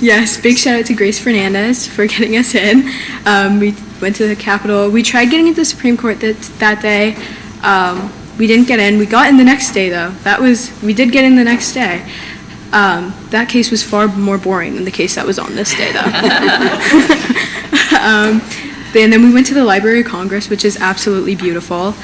Yes, big shout out to Grace Fernandez for getting us in. We went to the Capitol. We tried getting into the Supreme Court that day. We didn't get in. We got in the next day, though. We did get in the next day. That case was far more boring than the case that was on this day, though. And then we went to the Library of Congress, which is absolutely beautiful.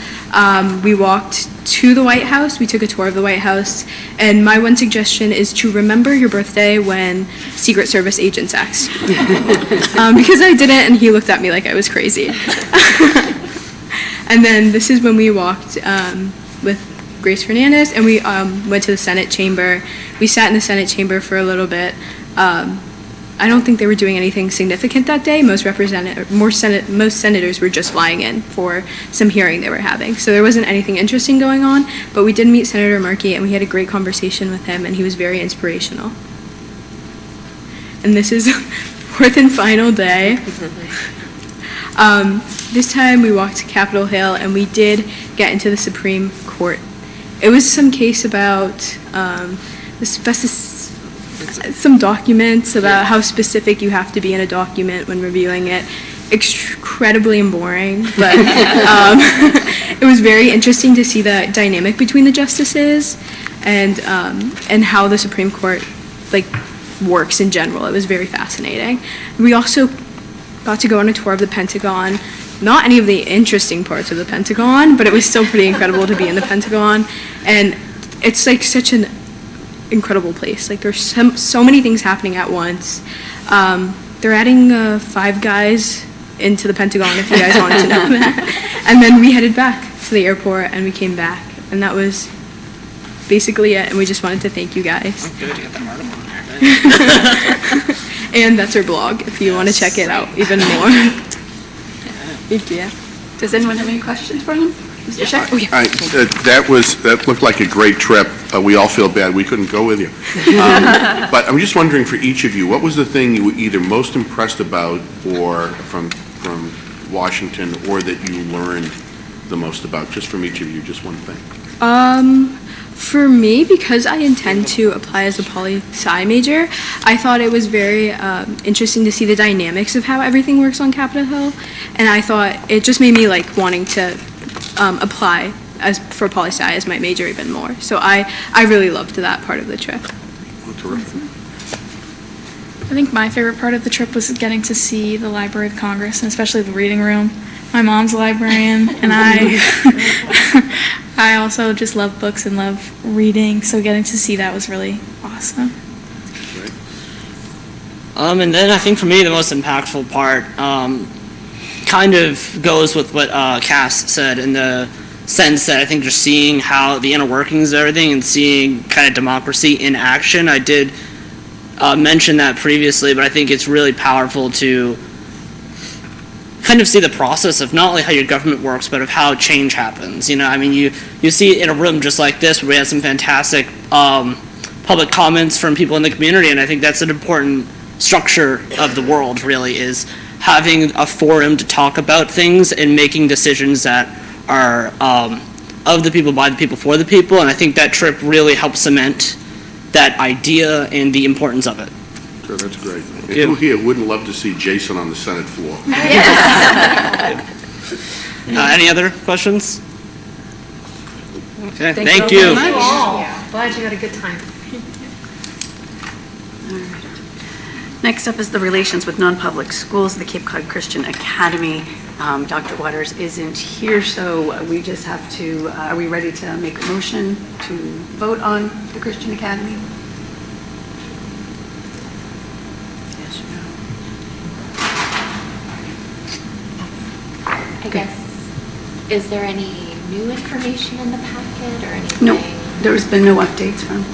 We walked to the White House. We took a tour of the White House. And my one suggestion is to remember your birthday when Secret Service agents asked. Because I didn't, and he looked at me like I was crazy. And then this is when we walked with Grace Fernandez, and we went to the Senate chamber. We sat in the Senate chamber for a little bit. I don't think they were doing anything significant that day. Most senators were just flying in for some hearing they were having. So there wasn't anything interesting going on, but we did meet Senator Markey, and we had a great conversation with him, and he was very inspirational. And this is fourth and final day. This time we walked to Capitol Hill, and we did get into the Supreme Court. It was some case about some documents about how specific you have to be in a document when reviewing it. Incredibly boring, but it was very interesting to see the dynamic between the justices and how the Supreme Court works in general. It was very fascinating. We also got to go on a tour of the Pentagon. Not any of the interesting parts of the Pentagon, but it was still pretty incredible to be in the Pentagon. And it's such an incredible place. There's so many things happening at once. They're adding 5 guys into the Pentagon, if you guys wanted to know that. And then we headed back to the airport, and we came back. And that was basically it. And we just wanted to thank you guys. Oh, good, you got the article on there. And that's our blog, if you want to check it out even more. Thank you. Does anyone have any questions for him? Mr. Scheck? Oh, yeah. That looked like a great trip. We all feel bad we couldn't go with you. But I'm just wondering, for each of you, what was the thing you were either most impressed about or from Washington, or that you learned the most about? Just from each of you, just one thing. For me, because I intend to apply as a poli-sci major, I thought it was very interesting to see the dynamics of how everything works on Capitol Hill, and I thought it just made me wanting to apply for poli-sci as my major even more. So I really loved that part of the trip. Oh, terrific. I think my favorite part of the trip was getting to see the Library of Congress, and especially the reading room. My mom's a librarian, and I also just love books and love reading, so getting to see that was really awesome. And then I think for me the most impactful part kind of goes with what Cass said, in the sense that I think just seeing how the inner workings of everything and seeing kind of democracy in action. I did mention that previously, but I think it's really powerful to kind of see the process of not only how your government works, but of how change happens. You see it in a room just like this, where we had some fantastic public comments from people in the community, and I think that's an important structure of the world, really, is having a forum to talk about things and making decisions that are of the people, by the people, for the people, and I think that trip really helped cement that idea and the importance of it. Sure, that's great. And who here wouldn't love to see Jason on the Senate floor? Any other questions? Okay, thank you you. very much. Glad you had a good time. Next up is the relations with non-public schools, the Cape Cod Christian Academy. Dr. Waters isn't here, so we just have to, are we ready to make a motion to vote on the Christian Academy? Yes or no? I guess, is there any new information in the packet or anything? No, there's been no updates from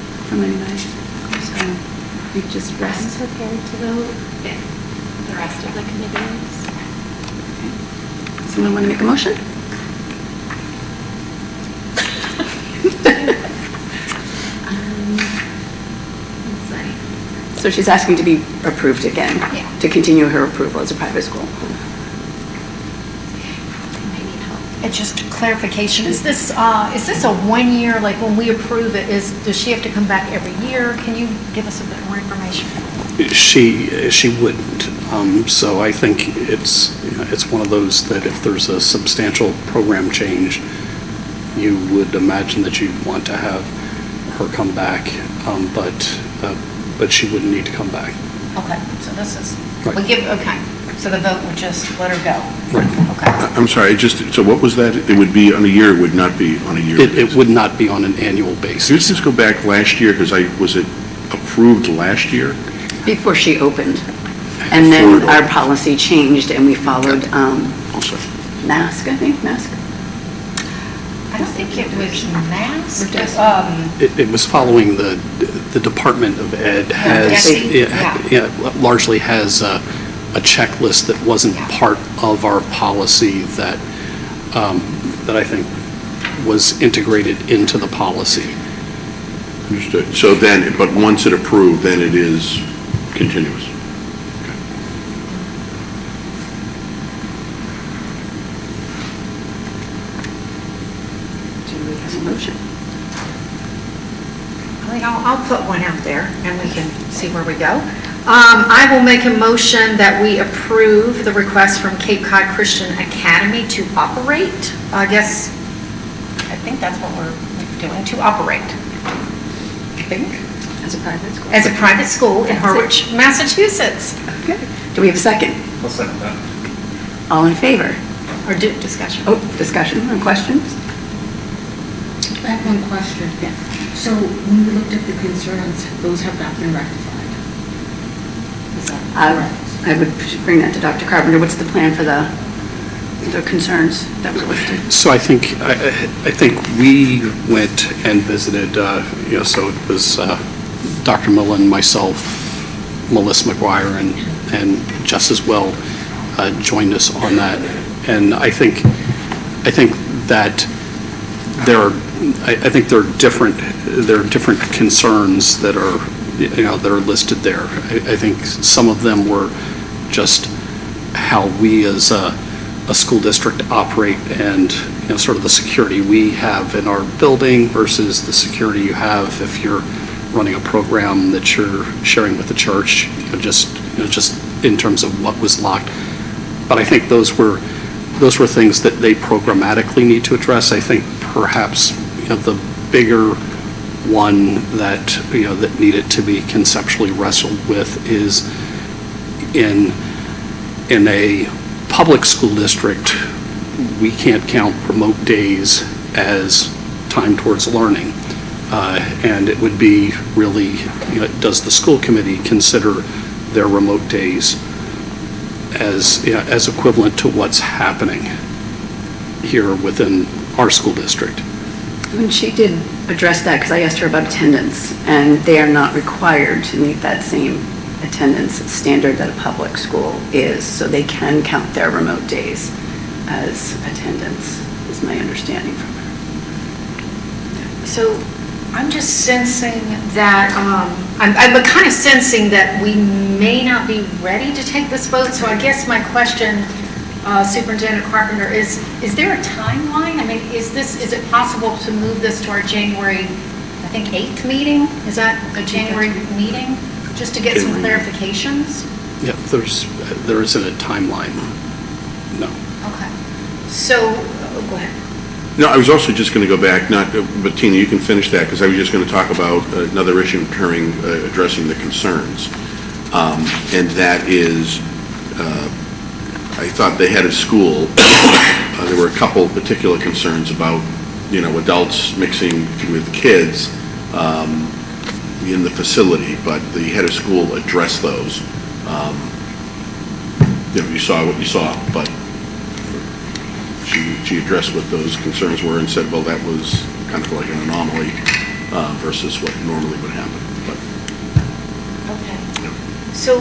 anybody, so we just rest. I'm prepared to vote if the rest of the committee is. Someone want to make a motion? Let's see. So she's asking to be approved again, to continue her approval as a private school. I might need help. It's just clarification. Is this a 1 year, like when we approve it, does she have to come back every year? Can you give us a bit more information? She wouldn't. So I think it's one of those that if there's a substantial program change, you would imagine that you'd want to have her come back, but she wouldn't need to come back. Okay, so this is, Right. okay, so the vote would just let her go? Right. Okay. I'm sorry, so what was that? It would be on a year, it would not be on a year? It would not be on an annual basis. Let's just go back last year, because was it approved last year? Before she opened. And then our policy changed and we followed Also. mask, I think, mask. I don't think it was masked. It was following the Department of Ed largely has a checklist that wasn't part of our policy that I think was integrated into the policy. Understood. So then, but once it approved, then it is continuous. Do we have a motion? I think I'll put one out there and we can see where we go. I will make a motion that we approve the request from Cape Cod Christian Academy to operate. I think that's what we're doing, to operate. I think. As a private school. As a private school in Harwich, Massachusetts. Okay. Do we have a second? I'll second that. All in favor? Or discussion. Oh, discussion or questions? I have one question. Yeah. So when we looked at the concerns, those have not been rectified? Is that correct? I would bring that to Dr. Carpenter. What's the plan for the concerns that were listed? So I think we went and visited, so it was Dr. Millen, myself, Melissa McGuire, and Jess as well joined us on that. And I think that there are different concerns that are listed there. I think some of them were just how we as a school district operate and sort of the security we have in our building versus the security you have if you're running a program that you're sharing with the church, just in terms of what was locked. But I think those were things that they programmatically need to address. I think perhaps the bigger one that that needed to be conceptually wrestled with is in a public school district, we can't count remote days as time towards learning. And it would be really, does the school committee consider their remote days as equivalent to what's happening here within our school district? And she did address that because I asked her about attendance, and they are not required to meet that same attendance standard that a public school is, so they can count their remote days as attendance, is my understanding from her. So I'm just sensing that, I'm kind of sensing that we may not be ready to take this vote. So I guess my question, Superintendent Carpenter, is there a timeline? I mean, is it possible to move this to our January, I think, 8th meeting? Is that a January meeting? Just to get some clarifications? Yeah, there isn't a timeline, no. Okay. So, go ahead. No, I was also just going to go back, but Tina, you can finish that, because I was just going to talk about another issue during addressing the concerns. And that is, I thought the head of school, there were a couple particular concerns about, adults mixing with kids in the facility, but the head of school addressed those. You saw what you saw, but she addressed what those concerns were and said, well, that was kind of like an anomaly versus what normally would happen. But, okay. So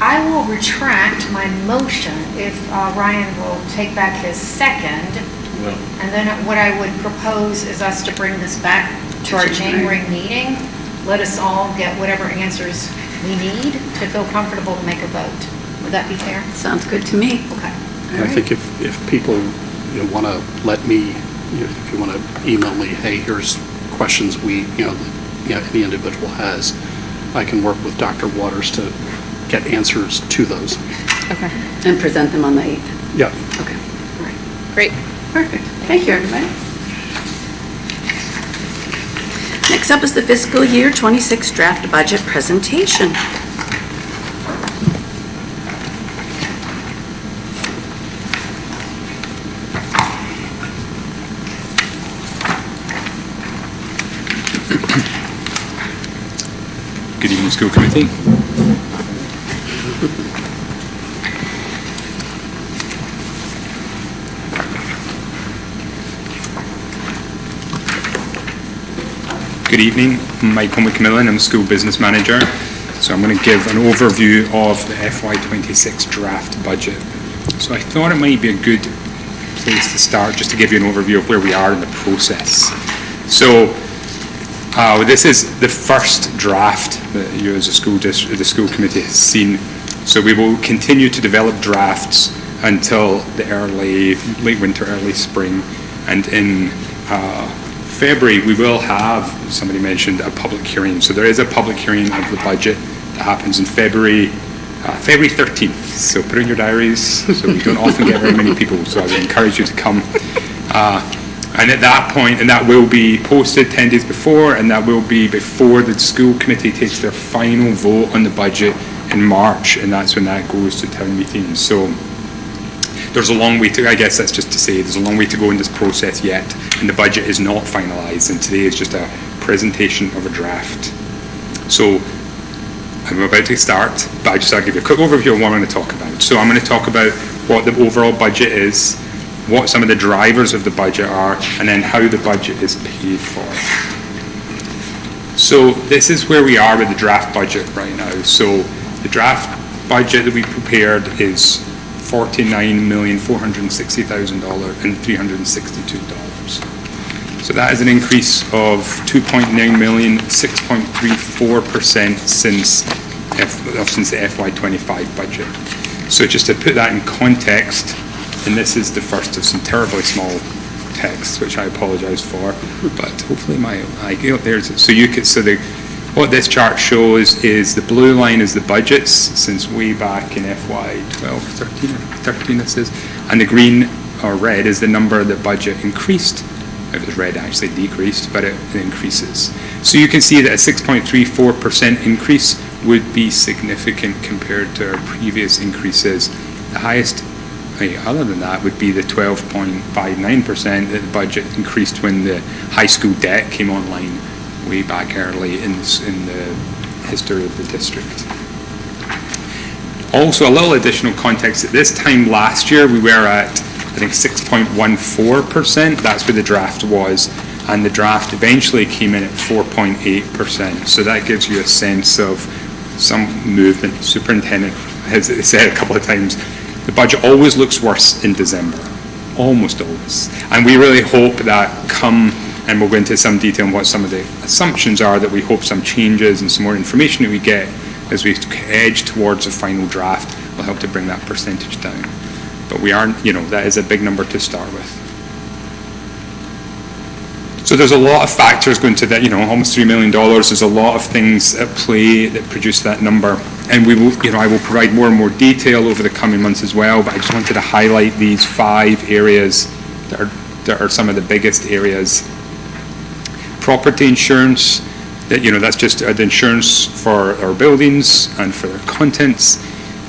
I will retract my motion if Ryan will take back his second. Well. And then what I would propose is us to bring this back to our January meeting. Let us all get whatever answers we need to feel comfortable to make a vote. Would that be fair? Sounds good to me. Okay. I think if people want to let me, if you want to email me, hey, here's questions any individual has, I can work with Dr. Waters to get answers to those. Okay. And present them on the 8th? Yeah. Okay, all right. Great. Perfect. Thank you, everybody. Next up is the fiscal year 26 draft budget presentation. Good evening, school committee. Good evening, I'm Michael McMillan, I'm school business manager. So I'm going to give an overview of the FY26 draft budget. So I thought it might be a good place to start just to give you an overview of where we are in the process. So this is the first draft that you as a school district, the school committee has seen. So we will continue to develop drafts until the late winter, early spring. And in February, we will have, somebody mentioned, a public hearing. So there is a public hearing of the budget that happens in February 13th. So put in your diaries. So we don't often get very many people. So I would encourage you to come. And at that point, and that will be posted 10 days before, and that will be before the school committee takes their final vote on the budget in March, and that's when that goes to town meeting. So there's a long way to, I guess that's just to say, there's a long way to go in this process yet, and the budget is not finalised, and today is just a presentation of a draft. So I'm about to start, but I'll give you a quick overview of what I'm going to talk about. So I'm going to talk about what the overall budget is, what some of the drivers of the budget are, and then how the budget is paid for. So this is where we are with the draft budget right now. So the draft budget that we prepared is $49,460,000 and $362. So that is an increase of $2.9 million, 6.34% since the FY25 budget. So just to put that in context, and this is the first of some terribly small text, which I apologize for, but hopefully what this chart shows is the blue line is the budgets since way back in FY12, 13 this is, and the green or red is the number that budget increased. It was red actually decreased, but it increases. So you can see that a 6.34% increase would be significant compared to our previous increases. The highest other than that would be the 12.59% that the budget increased when the high school debt came online way back early in the history of the district. Also, a little additional context, at this time last year we were at, I think, 6.14%, that's where the draft was, and the draft eventually came in at 4.8%, so that gives you a sense of some movement. Superintendent has said a couple of times, the budget always looks worse in December, almost always. And we really hope that and we'll go into some detail on what some of the assumptions are, that we hope some changes and some more information that we get as we edge towards a final draft will help to bring that percentage down. But we are, that is a big number to start with. So there's a lot of factors going to that, almost $3 million. There's a lot of things at play that produce that number. And we will, I will provide more and more detail over the coming months as well, but I just wanted to highlight these 5 areas that are some of the biggest areas. Property insurance, that's just the insurance for our buildings and for their contents.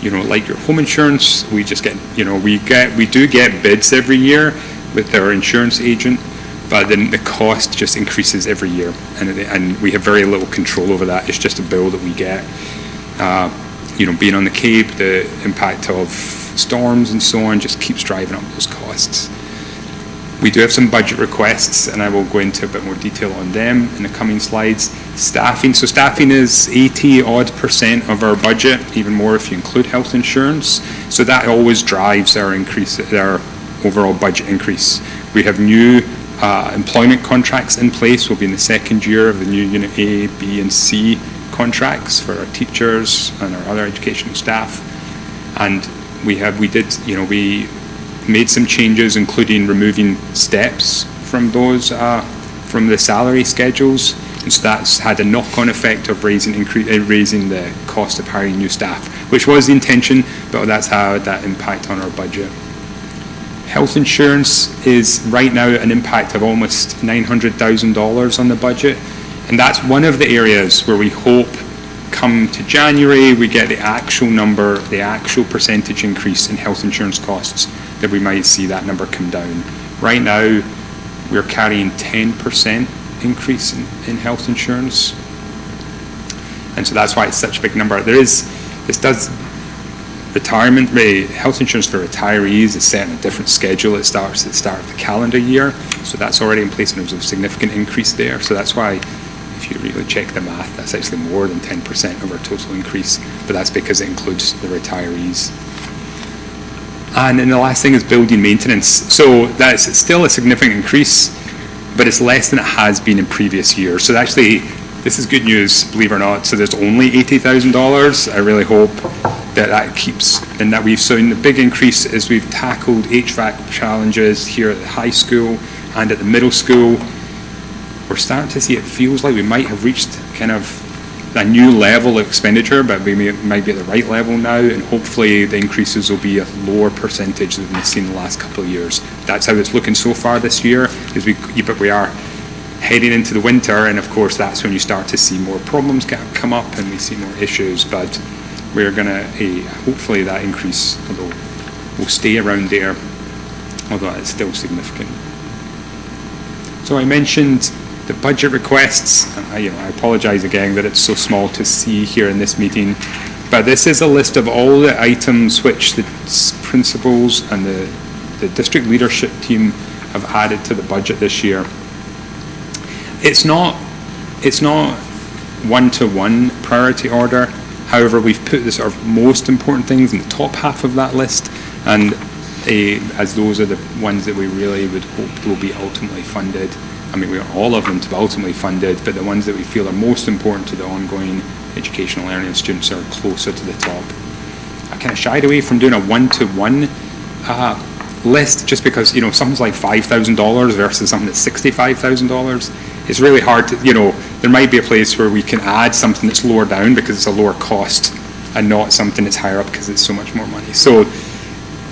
Like your home insurance, we just get, we do get bids every year with our insurance agent, but then the cost just increases every year, and we have very little control over that. It's just a bill that we get. Being on the Cape, the impact of storms and so on just keeps driving up those costs. We do have some budget requests, and I will go into a bit more detail on them in the coming slides. Staffing, so staffing is 80% of our budget, even more if you include health insurance. So that always drives our overall budget increase. We have new employment contracts in place. We'll be in the second year of the new Unit A, B, and C contracts for our teachers and our other educational staff. And we made some changes, including removing steps from those, from the salary schedules. And so that's had a knock-on effect of raising the cost of hiring new staff, which was the intention, but that's had that impact on our budget. Health insurance is right now an impact of almost $900,000 on the budget, and that's one of the areas where we hope come to January we get the actual number, the actual percentage increase in health insurance costs, that we might see that number come down. Right now we're carrying 10% increase in health insurance, and so that's why it's such a big number. Retirement rate, health insurance for retirees is set on a different schedule. It starts at the start of the calendar year, so that's already in place, and there's a significant increase there. So that's why, if you really check the math, that's actually more than 10% of our total increase, but that's because it includes the retirees. And then the last thing is building maintenance. So that's still a significant increase, but it's less than it has been in previous years. So actually, this is good news, believe it or not. So there's only $80,000. I really hope that keeps, and that we've seen the big increase as we've tackled HVAC challenges here at the high school and at the middle school. We're starting to see, it feels like we might have reached kind of a new level of expenditure, but we might be at the right level now, and hopefully the increases will be a lower percentage than we've seen in the last couple of years. That's how it's looking so far this year, but we are heading into the winter, and of course that's when you start to see more problems come up and we see more issues, but we're going to, hopefully that increase will stay around there, although it's still significant. So I mentioned the budget requests, and I apologize again that it's so small to see here in this meeting, but this is a list of all the items which the principals and the district leadership team have added to the budget this year. It's not one-to-one priority order. However, we've put the sort of most important things in the top half of that list, and as those are the ones that we really would hope will be ultimately funded. I mean, we want all of them to be ultimately funded, but the ones that we feel are most important to the ongoing educational learning of students are closer to the top. I kind of shied away from doing a one-to-one list just because, something's like $5,000 versus something that's $65,000. It's really hard to, there might be a place where we can add something that's lower down because it's a lower cost and not something that's higher up because it's so much more money. So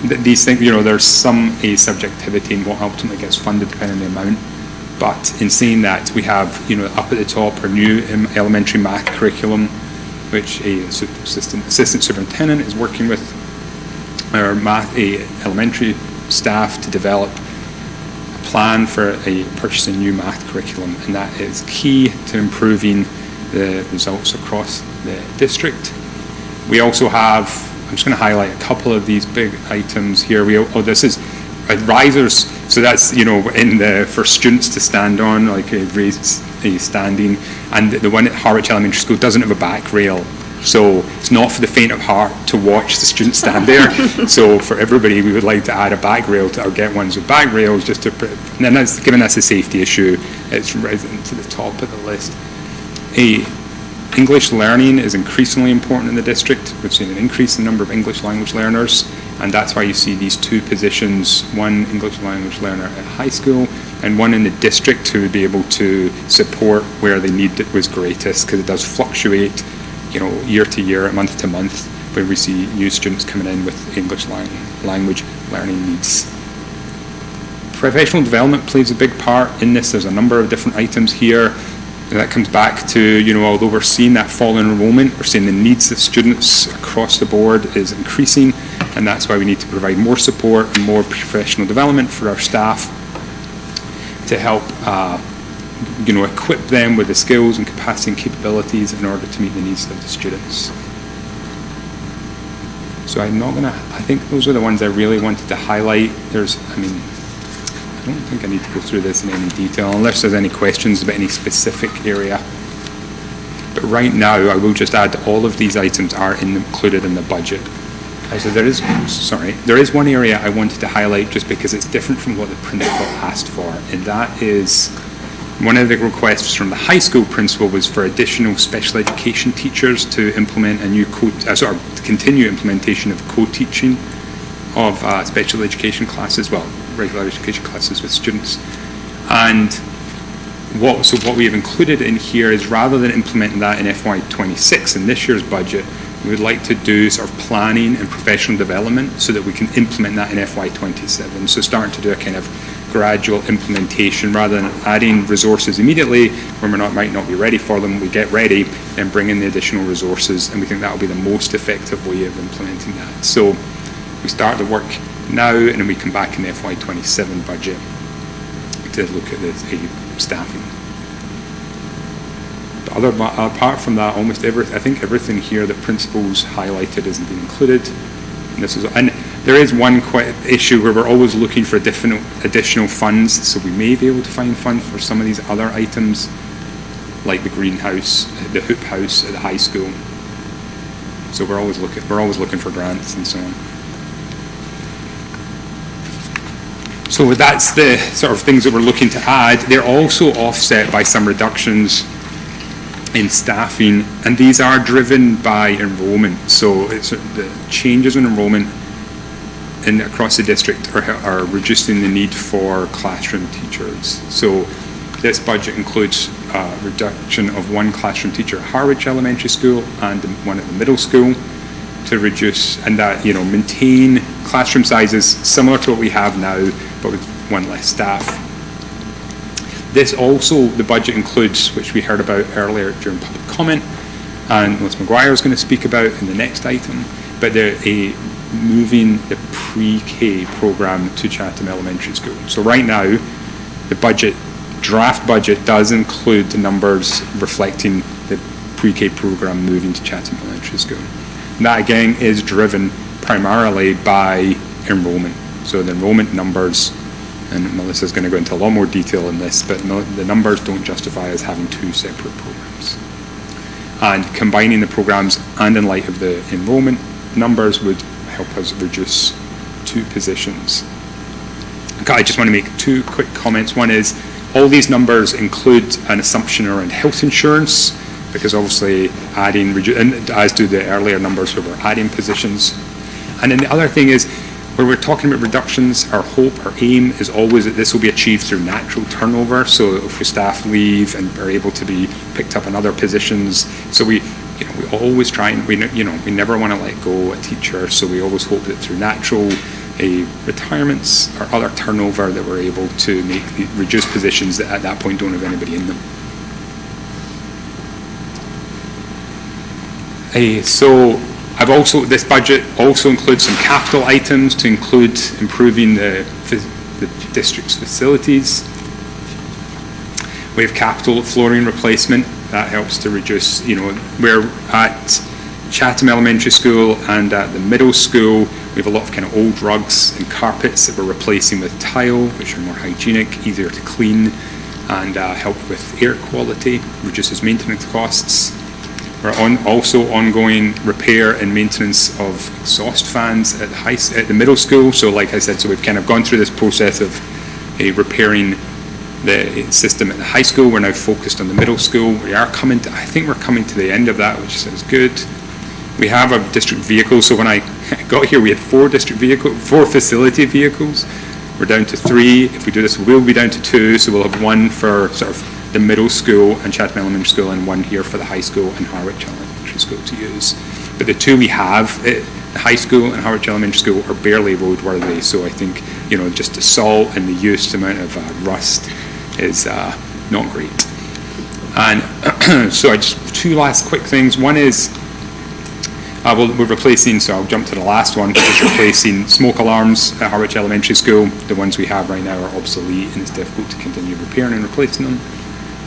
these things, there's some subjectivity in what ultimately gets funded depending on the amount. But in saying that, we have, up at the top our new elementary math curriculum, which a assistant superintendent is working with our elementary staff to develop a plan for purchasing new math curriculum, and that is key to improving the results across the district. We also have, I'm just going to highlight a couple of these big items here. This is risers, so that's for students to stand on, like standing, and the one at Harwich Elementary School doesn't have a back rail, so it's not for the faint of heart to watch the students stand there. So for everybody, we would like to add a back rail or get ones with back rails, just to, and then given that's a safety issue, it's risen to the top of the list. English learning is increasingly important in the district. We've seen an increase in the number of English language learners, and that's why you see these two positions, one English language learner at high school and one in the district who would be able to support where the need was greatest, because it does fluctuate, year to year, month to month, where we see new students coming in with English language learning needs. Professional development plays a big part in this. There's a number of different items here. And that comes back to, although we're seeing that fall in enrollment, we're seeing the needs of students across the board is increasing, and that's why we need to provide more support and more professional development for our staff to help, equip them with the skills and capacity and capabilities in order to meet the needs of the students. So I think those are the ones I really wanted to highlight. I don't think I need to go through this in any detail unless there's any questions about any specific area. But right now, I will just add all of these items are included in the budget. So there is one area I wanted to highlight just because it's different from what the principal asked for, and that is one of the requests from the high school principal was for additional special education teachers to implement a new to continue implementation of co-teaching of special education classes, well, regular education classes with students. And what we have included in here is, rather than implementing that in FY26 in this year's budget, we would like to do sort of planning and professional development so that we can implement that in FY27. So starting to do a kind of gradual implementation rather than adding resources immediately when might not be ready for them. We get ready, then bring in the additional resources, and we think that will be the most effective way of implementing that. So we start the work now, and then we come back in the FY27 budget to look at the staffing. Apart from that, I think everything here that principals highlighted has been included. And there is one issue where we're always looking for additional funds, so we may be able to find funds for some of these other items, like the greenhouse, the hoop house at the high school. So we're always looking for grants and so on. So that's the sort of things that we're looking to add. They're also offset by some reductions in staffing, and these are driven by enrollment. So it's the changes in enrollment across the district are reducing the need for classroom teachers. So this budget includes a reduction of one classroom teacher at Harwich Elementary School and one at the middle school to reduce and maintain classroom sizes similar to what we have now, but with one less staff. This also, the budget includes, which we heard about earlier during public comment, and Ms. McGuire is going to speak about in the next item, but they're moving the pre-K program to Chatham Elementary School. So right now, the draft budget does include the numbers reflecting the pre-K program moving to Chatham Elementary School. And that again is driven primarily by enrollment. So the enrollment numbers, and Melissa's going to go into a lot more detail in this, but the numbers don't justify us having two separate programs. And combining the programs and in light of the enrollment numbers would help us reduce 2 positions. Okay, I just want to make 2 quick comments. One is, all these numbers include an assumption around health insurance, because obviously and as do the earlier numbers where we're adding positions. And then the other thing is, where we're talking about reductions, our hope, our aim is always that this will be achieved through natural turnover. So if staff leave and are able to be picked up in other positions, so we always try and we never want to let go a teacher. So we always hope that through natural retirements or other turnover that we're able to reduce positions that at that point don't have anybody in them. So this budget also includes some capital items to include improving the district's facilities. We have capital flooring replacement that helps to reduce, we're at Chatham Elementary School and at the middle school, we have a lot of kind of old rugs and carpets that we're replacing with tile, which are more hygienic, easier to clean, and help with air quality, reduces maintenance costs. We're also ongoing repair and maintenance of exhaust fans at the middle school. So like I said, so we've kind of gone through this process of repairing the system at the high school. We're now focused on the middle school. I think we're coming to the end of that, which sounds good. We have a district vehicle. So when I got here, we had 4 facility vehicles. We're down to 3. If we do this, we'll be down to 2. So we'll have 1 for sort of the middle school and Chatham Elementary School, and 1 here for the high school and Harwich Elementary School to use. But the 2 we have, the high school and Harwich Elementary School, are barely roadworthy. So I think, just the salt and the use amount of rust is not great. And so just 2 last quick things. One is, we're replacing, so I'll jump to the last one, which is replacing smoke alarms at Harwich Elementary School. The ones we have right now are obsolete, and it's difficult to continue repairing and replacing them.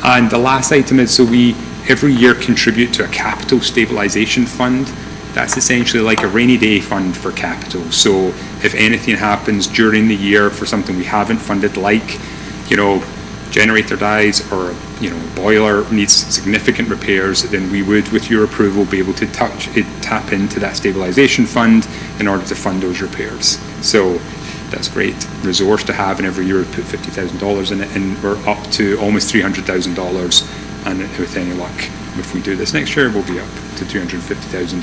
And the last item is, so we every year contribute to a capital stabilization fund. That's essentially like a rainy day fund for capital. So if anything happens during the year for something we haven't funded, like, generator dies or, boiler needs significant repairs, then we would, with your approval, be able to tap into that stabilization fund in order to fund those repairs. So that's a great resource to have, and every year we put $50,000 in it, and we're up to almost $300,000, and with any luck, if we do this next year, we'll be up to $350,000.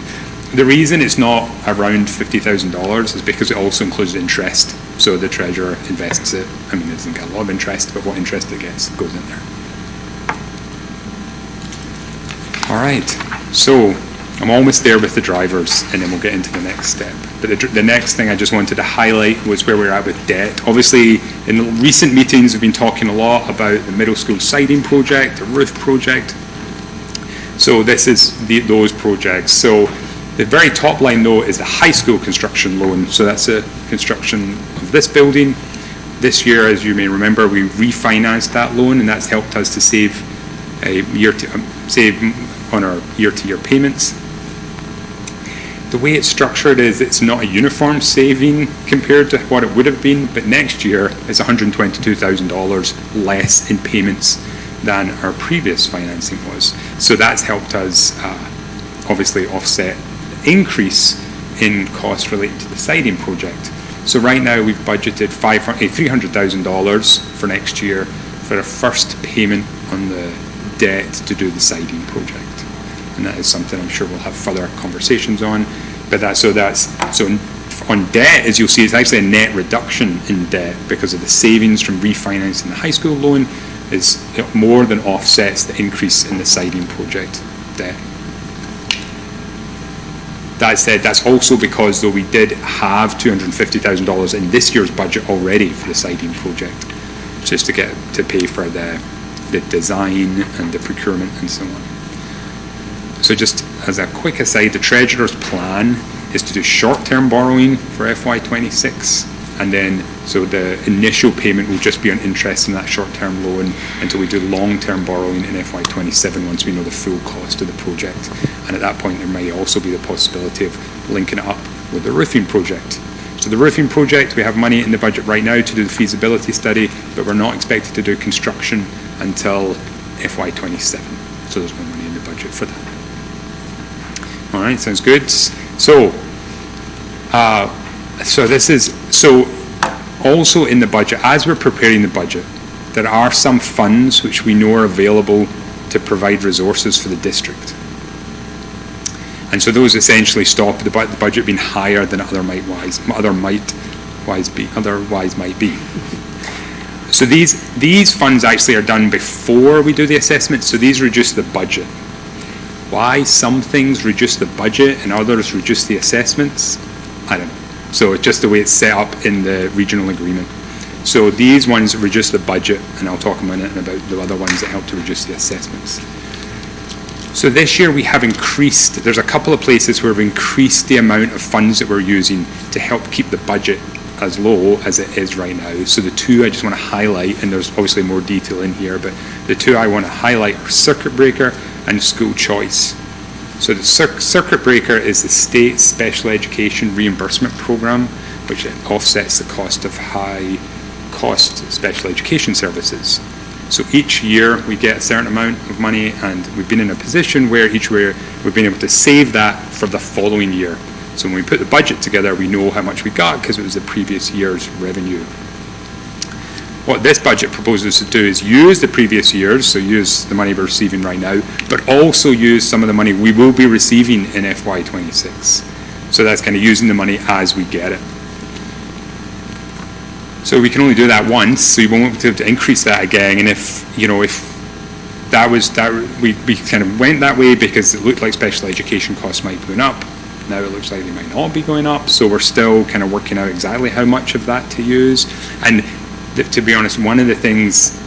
The reason it's not around $50,000 is because it also includes interest. So the treasurer invests it. I mean, it doesn't get a lot of interest, but what interest it gets goes in there. All right, so I'm almost there with the drivers, and then we'll get into the next step. But the next thing I just wanted to highlight was where we're at with debt. Obviously, in the recent meetings, we've been talking a lot about the middle school siding project, the roof project. So this is those projects. So the very top line, though, is the high school construction loan. So that's the construction of this building. This year, as you may remember, we refinanced that loan, and that's helped us to save on our year-to-year payments. The way it's structured is it's not a uniform saving compared to what it would have been, but next year it's $122,000 less in payments than our previous financing was. So that's helped us obviously offset the increase in costs related to the siding project. So right now we've budgeted $300,000 for next year for a first payment on the debt to do the siding project. And that is something I'm sure we'll have further conversations on. But so on debt, as you'll see, it's actually a net reduction in debt because of the savings from refinancing the high school loan is more than offsets the increase in the siding project debt. That said, that's also because though we did have $250,000 in this year's budget already for the siding project, just to pay for the design and the procurement and so on. So just as a quick aside, the Treasurer's plan is to do short-term borrowing for FY26, and then so the initial payment will just be on interest in that short-term loan until we do long-term borrowing in FY27 once we know the full cost of the project. And at that point there may also be the possibility of linking it up with the roofing project. So the roofing project, we have money in the budget right now to do the feasibility study, but we're not expected to do construction until FY27. So there's no money in the budget for that. All right, sounds good. So also in the budget, as we're preparing the budget, there are some funds which we know are available to provide resources for the district. And so those essentially stop the budget being higher than otherwise might be. So these funds actually are done before we do the assessment, so these reduce the budget. Why some things reduce the budget and others reduce the assessments, I don't know. So it's just the way it's set up in the regional agreement. So these ones reduce the budget, and I'll talk a minute about the other ones that help to reduce the assessments. So this year we have increased, there's a couple of places where we've increased the amount of funds that we're using to help keep the budget as low as it is right now. So the two I just want to highlight, and there's obviously more detail in here, but the two I want to highlight are circuit breaker and school choice. So the circuit breaker is the state special education reimbursement program, which offsets the cost of high cost special education services. So each year we get a certain amount of money, and we've been in a position where each year we've been able to save that for the following year. So when we put the budget together, we know how much we got because it was the previous year's revenue. What this budget proposes to do is use the previous years, so use the money we're receiving right now, but also use some of the money we will be receiving in FY26. So that's kind of using the money as we get it. So we can only do that once, so you won't be able to increase that again. And if that was we kind of went that way because it looked like special education costs might be going up. Now it looks like they might not be going up. So we're still kind of working out exactly how much of that to use. And to be honest, one of the things,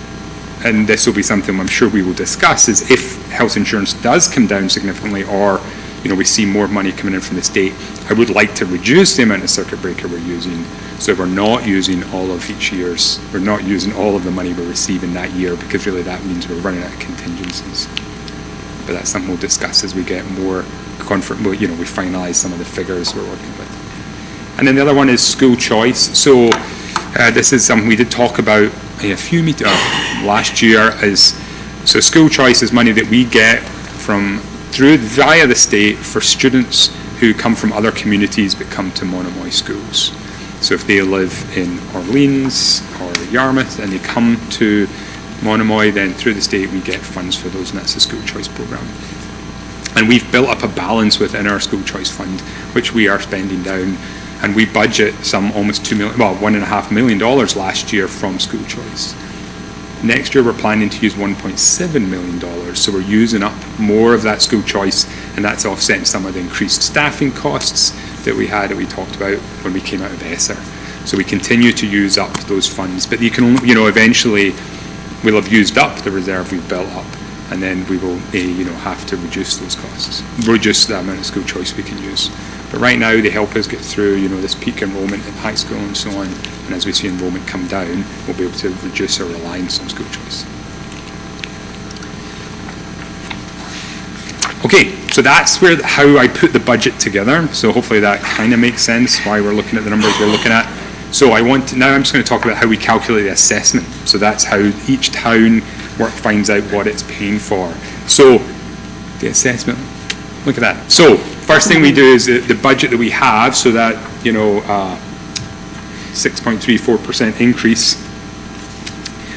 and this will be something I'm sure we will discuss, is if health insurance does come down significantly, or we see more money coming in from the state, I would like to reduce the amount of circuit breaker we're using, so we're not using all of we're not using all of the money we're receiving that year, because really that means we're running out of contingencies. But that's something we'll discuss as we get more confident, we finalize some of the figures we're working with. And then the other one is school choice. So this is something we did talk about in a few meetings last year. So school choice is money that we get via the state for students who come from other communities but come to Monomoy schools. So if they live in Orleans or Yarmouth and they come to Monomoy, then through the state we get funds for those, and that's the school choice program. And we've built up a balance within our school choice fund, which we are spending down. And we budget some almost $1.5 million last year from school choice. Next year, we're planning to use $1.7 million. So we're using up more of that school choice, and that's offsetting some of the increased staffing costs that we talked about when we came out of ESSER. So we continue to use up those funds, but you can only, eventually we'll have used up the reserve we've built up, and then we will, have to reduce those costs, reduce the amount of school choice we can use. But right now, they help us get through, this peak enrollment in high school and so on. And as we see enrollment come down, we'll be able to reduce our reliance on school choice. Okay, so that's how I put the budget together. So hopefully that kind of makes sense why we're looking at the numbers we're looking at. So I'm just going to talk about how we calculate the assessment. So that's how each town finds out what it's paying for. So the assessment, look at that. So first thing we do is the budget that we have, so that 6.34% increase.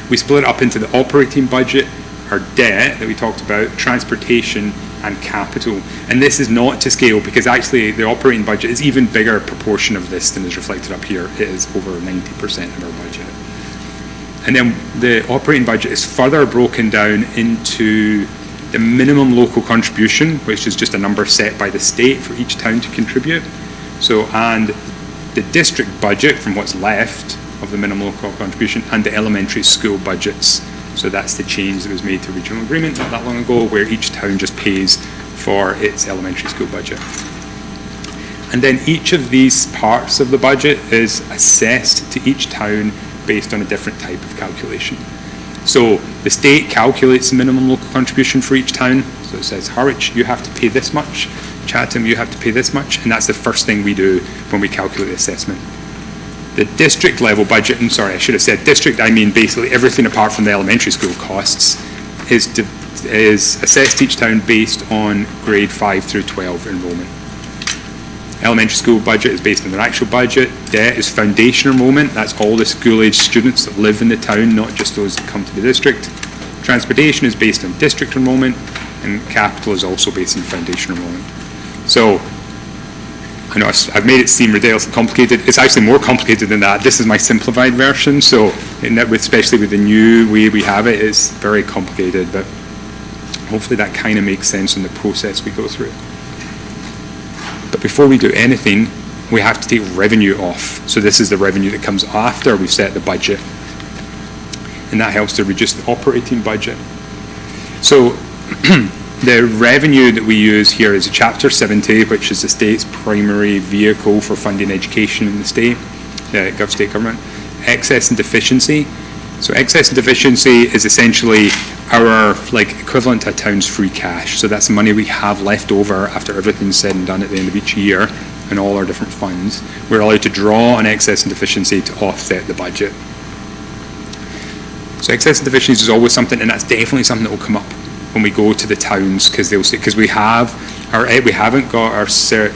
We split it up into the operating budget, our debt that we talked about, transportation, and capital. And this is not to scale, because actually the operating budget is even bigger proportion of this than is reflected up here. It is over 90% of our budget. And then the operating budget is further broken down into the minimum local contribution, which is just a number set by the state for each town to contribute. So, and the district budget from what's left of the minimum local contribution, and the elementary school budgets. So that's the change that was made to regional agreement not that long ago, where each town just pays for its elementary school budget. And then each of these parts of the budget is assessed to each town based on a different type of calculation. So the state calculates the minimum local contribution for each town. So it says, Harwich, you have to pay this much. Chatham, you have to pay this much. And that's the first thing we do when we calculate the assessment. The district level budget, and sorry, I should have said district, I mean basically everything apart from the elementary school costs, is assessed each town based on grade 5 through 12 enrollment. Elementary school budget is based on their actual budget. Debt is foundation enrollment. That's all the school-age students that live in the town, not just those that come to the district. Transportation is based on district enrollment, and capital is also based on foundation enrollment. So, I know I've made it seem ridiculously complicated. It's actually more complicated than that. This is my simplified version, so especially with the new way we have it, it's very complicated, but hopefully that kind of makes sense in the process we go through. But before we do anything, we have to take revenue off. So this is the revenue that comes after we've set the budget. And that helps to reduce the operating budget. So the revenue that we use here is Chapter 70, which is the state's primary vehicle for funding education in the state, the state government. Excess and deficiency. So excess and deficiency is essentially our equivalent to a town's free cash. So that's the money we have left over after everything's said and done at the end of each year in all our different funds. We're allowed to draw on excess and deficiency to offset the budget. So excess and deficiency is always something, and that's definitely something that will come up when we go to the towns, because they'll say, because we haven't got our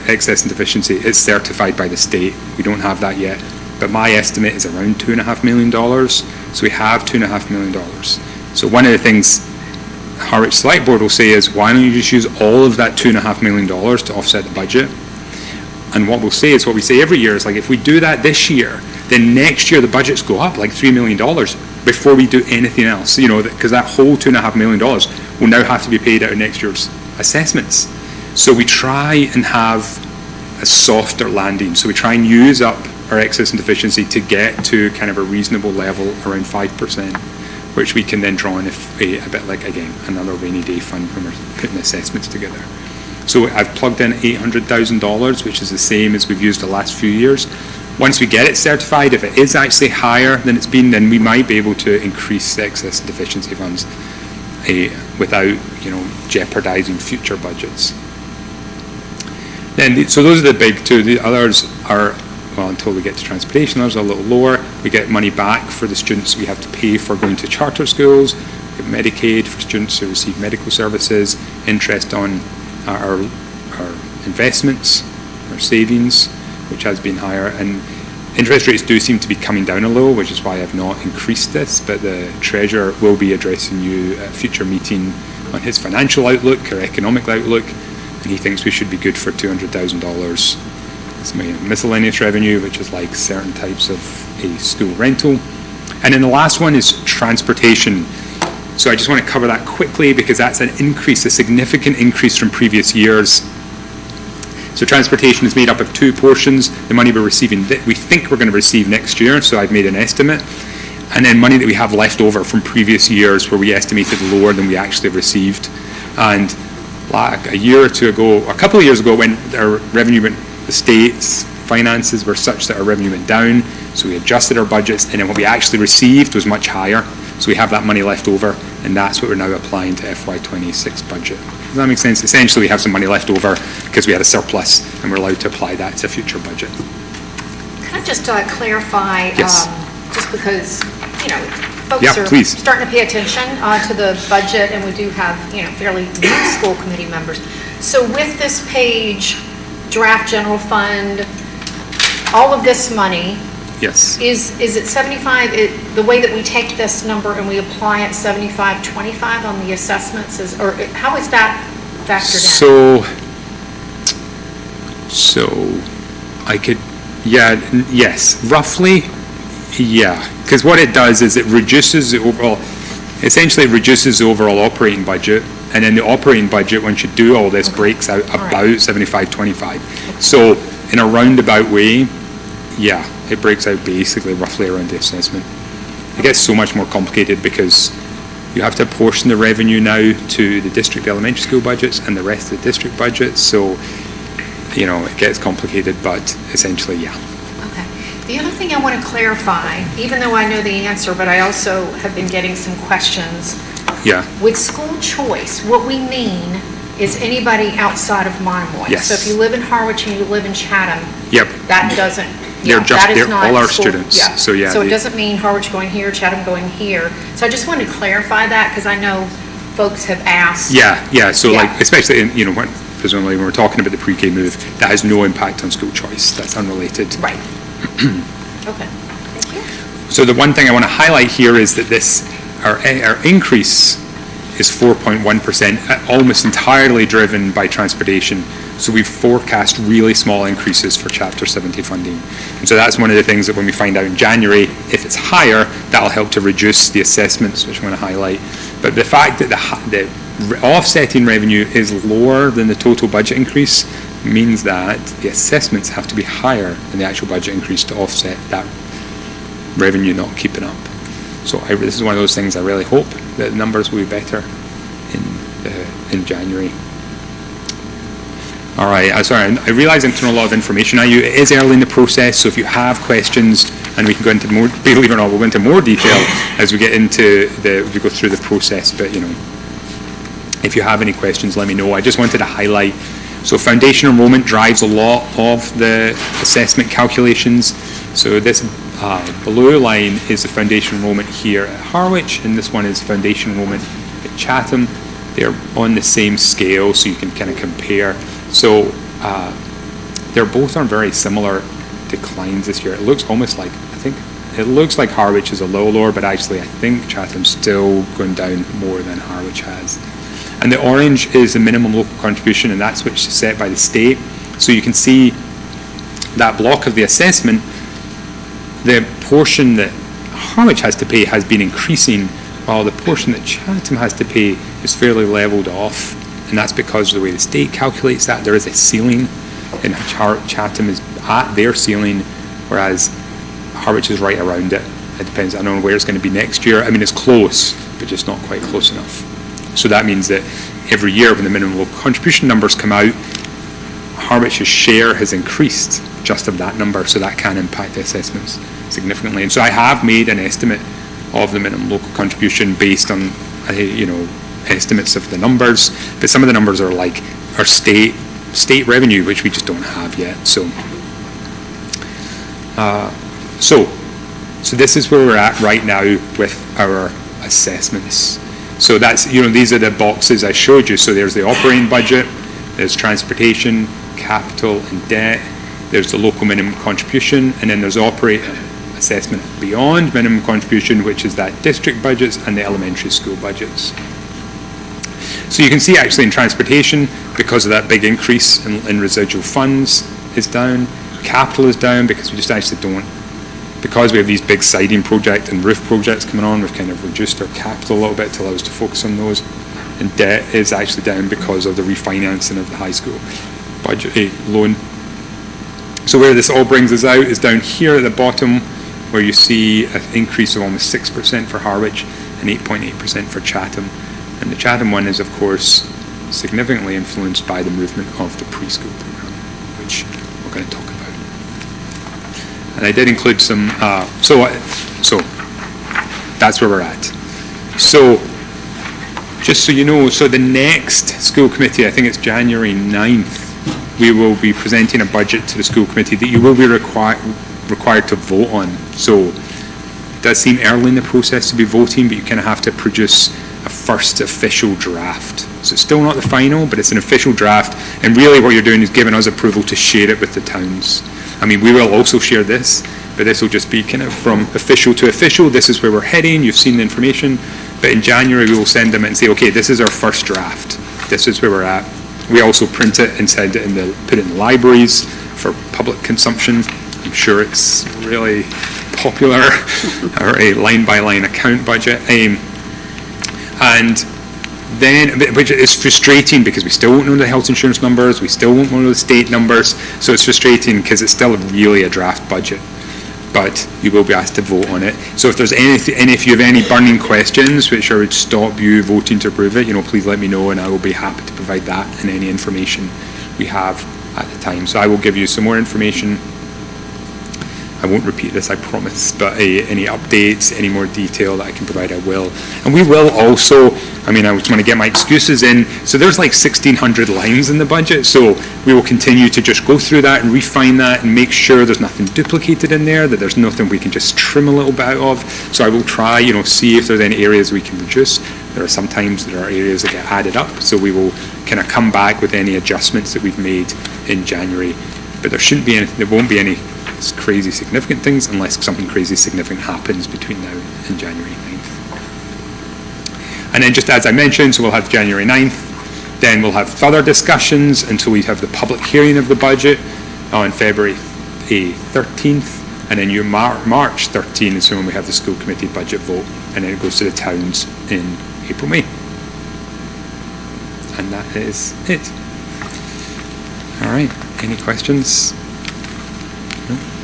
excess and deficiency. It's certified by the state. We don't have that yet, but my estimate is around $2.5 million. So we have $2.5 million. So one of the things Harwich Select Board will say is, why don't you just use all of that $2.5 million to offset the budget? And what we'll say is, what we say every year is, if we do that this year, then next year the budgets go up $3 million before we do anything else, because that whole $2.5 million will now have to be paid out of next year's assessments. So we try and have a softer landing. So we try and use up our excess and deficiency to get to kind of a reasonable level around 5%, which we can then draw on a bit like, again, another rainy day fund when we're putting assessments together. So I've plugged in $800,000, which is the same as we've used the last few years. Once we get it certified, if it is actually higher than it's been, then we might be able to increase the excess and deficiency funds without, jeopardizing future budgets. Then, so those are the big two. The others are, well, until we get to transportation, others are a little lower. We get money back for the students we have to pay for going to charter schools. We get Medicaid for students who receive medical services, interest on our investments, our savings, which has been higher, and interest rates do seem to be coming down a little, which is why I've not increased this, but the Treasurer will be addressing you at a future meeting on his financial outlook or economic outlook, and he thinks we should be good for $200,000. It's my miscellaneous revenue, which is like certain types of a school rental. And then the last one is transportation. So I just want to cover that quickly because that's an increase, a significant increase from previous years. So transportation is made up of two portions. The money we're receiving, we think we're going to receive next year, so I've made an estimate. And then money that we have left over from previous years where we estimated lower than we actually received. And like a year or two ago, a couple of years ago, when our revenue went, the state's finances were such that our revenue went down, so we adjusted our budgets, and then what we actually received was much higher. So we have that money left over, and that's what we're now applying to FY26 budget. Does that make sense? Essentially, we have some money left over because we had a surplus, and we're allowed to apply that to a future budget. Can I just clarify? Yes. Just because, folks Yeah, are please. starting to pay attention to the budget, and we do have, fairly new school committee members. So with this page, draft general fund, all of this money, Yes. is it 75, the way that we take this number and we apply it 75-25 on the assessments, or how is that factored in? So I could, yes, roughly, yeah. Because what it does is it reduces the overall, essentially it reduces the overall operating budget, and then the operating budget, once you do all this, breaks out about 75-25. So in a roundabout way, yeah, it breaks out basically roughly around the assessment. It gets so much more complicated because you have to apportion the revenue now to the district elementary school budgets and the rest of the district budgets. So, it gets complicated, but essentially, yeah. Okay. The other thing I want to clarify, even though I know the answer, but I also have been getting some questions. Yeah. With school choice, what we mean is anybody outside of Monomoy. Yes. So if you live in Harwich and you live in Chatham, Yep. that doesn't, They're not all our school- students. Yeah. So, yeah. So it doesn't mean Harwich going here, Chatham going here. So I just wanted to clarify that because I know folks have asked. Yeah. So, Yeah. like, especially in, presumably when we're talking about the pre-K move, that has no impact on school choice. That's unrelated. Right. Okay. Thank you. So the one thing I want to highlight here is that our increase is 4.1%, almost entirely driven by transportation. So we've forecast really small increases for Chapter 70 funding. And so that's one of the things that when we find out in January, if it's higher, that'll help to reduce the assessments, which I want to highlight. But the fact that the offsetting revenue is lower than the total budget increase means that the assessments have to be higher than the actual budget increase to offset that revenue not keeping up. So this is one of those things I really hope that the numbers will be better in January. All right, I realize I'm throwing a lot of information at you. It is early in the process, so if you have questions, and we can go into more, believe it or not, we'll go into more detail as we get into we go through the process, but if you have any questions, let me know. I just wanted to highlight, so foundation enrollment drives a lot of the assessment calculations. So this blue line is the foundation enrollment here at Harwich, and this one is foundation enrollment at Chatham. They're on the same scale, so you can kind of compare. So they're both on very similar declines this year. It looks almost like, it looks like Harwich is a little lower, but actually I think Chatham's still going down more than Harwich has. And the orange is the minimum local contribution, and that's which is set by the state. So you can see that block of the assessment, the portion that Harwich has to pay has been increasing, while the portion that Chatham has to pay is fairly leveled off. And that's because of the way the state calculates that. There is a ceiling, and Chatham is at their ceiling, whereas Harwich is right around it. It depends, I don't know where it's going to be next year. I mean, it's close, but just not quite close enough. So that means that every year when the minimum local contribution numbers come out, Harwich's share has increased just of that number, so that can impact the assessments significantly. And so I have made an estimate of the minimum local contribution based on, estimates of the numbers, but some of the numbers are state revenue, which we just don't have yet. So this is where we're at right now with our assessments. So that's, these are the boxes I showed you. So there's the operating budget, there's transportation, capital, and debt. There's the local minimum contribution, and then there's assessment beyond minimum contribution, which is that district budgets and the elementary school budgets. So you can see actually in transportation, because of that big increase in residual funds is down, capital is down because we just actually don't, because we have these big siding project and roof projects coming on, we've kind of reduced our capital a little bit to allow us to focus on those. And debt is actually down because of the refinancing of the high school budget loan. So where this all brings us out is down here at the bottom, where you see an increase of almost 6% for Harwich and 8.8% for Chatham. And the Chatham one is, of course, significantly influenced by the movement of the preschool program, which we're going to talk about. And I did include some, so that's where we're at. So, just so you know, so the next school committee, I think it's January 9th, we will be presenting a budget to the school committee that you will be required to vote on. So it does seem early in the process to be voting, but you kind of have to produce a first official draft. So it's still not the final, but it's an official draft. And really what you're doing is giving us approval to share it with the towns. I mean, we will also share this, but this will just be kind of from official to official. This is where we're heading. You've seen the information. But in January, we will send them and say, okay, this is our first draft. This is where we're at. We also print it and send it put it in the libraries for public consumption. I'm sure it's really popular, or a line-by-line account budget. And then, which is frustrating because we still won't know the health insurance numbers, we still won't know the state numbers, so it's frustrating because it's still really a draft budget. But you will be asked to vote on it. So if there's anything, and if you have any burning questions which would stop you voting to approve it, please let me know, and I will be happy to provide that and any information we have at the time. So I will give you some more information. I won't repeat this, I promise, but any updates, any more detail that I can provide, I will. And we will also, I just want to get my excuses in, so there's like 1,600 lines in the budget, so we will continue to just go through that and refine that and make sure there's nothing duplicated in there, that there's nothing we can just trim a little bit out of. So I will try, see if there's any areas we can reduce. There are sometimes there are areas that get added up, so we will kind of come back with any adjustments that we've made in January. But there won't be any crazy significant things unless something crazy significant happens between now and January 9th. And then just as I mentioned, so we'll have January 9th, then we'll have further discussions until we have the public hearing of the budget on February 13th, and then March 13th is when we have the school committee budget vote, and then it goes to the towns in April, May. And that is it. All right, any questions?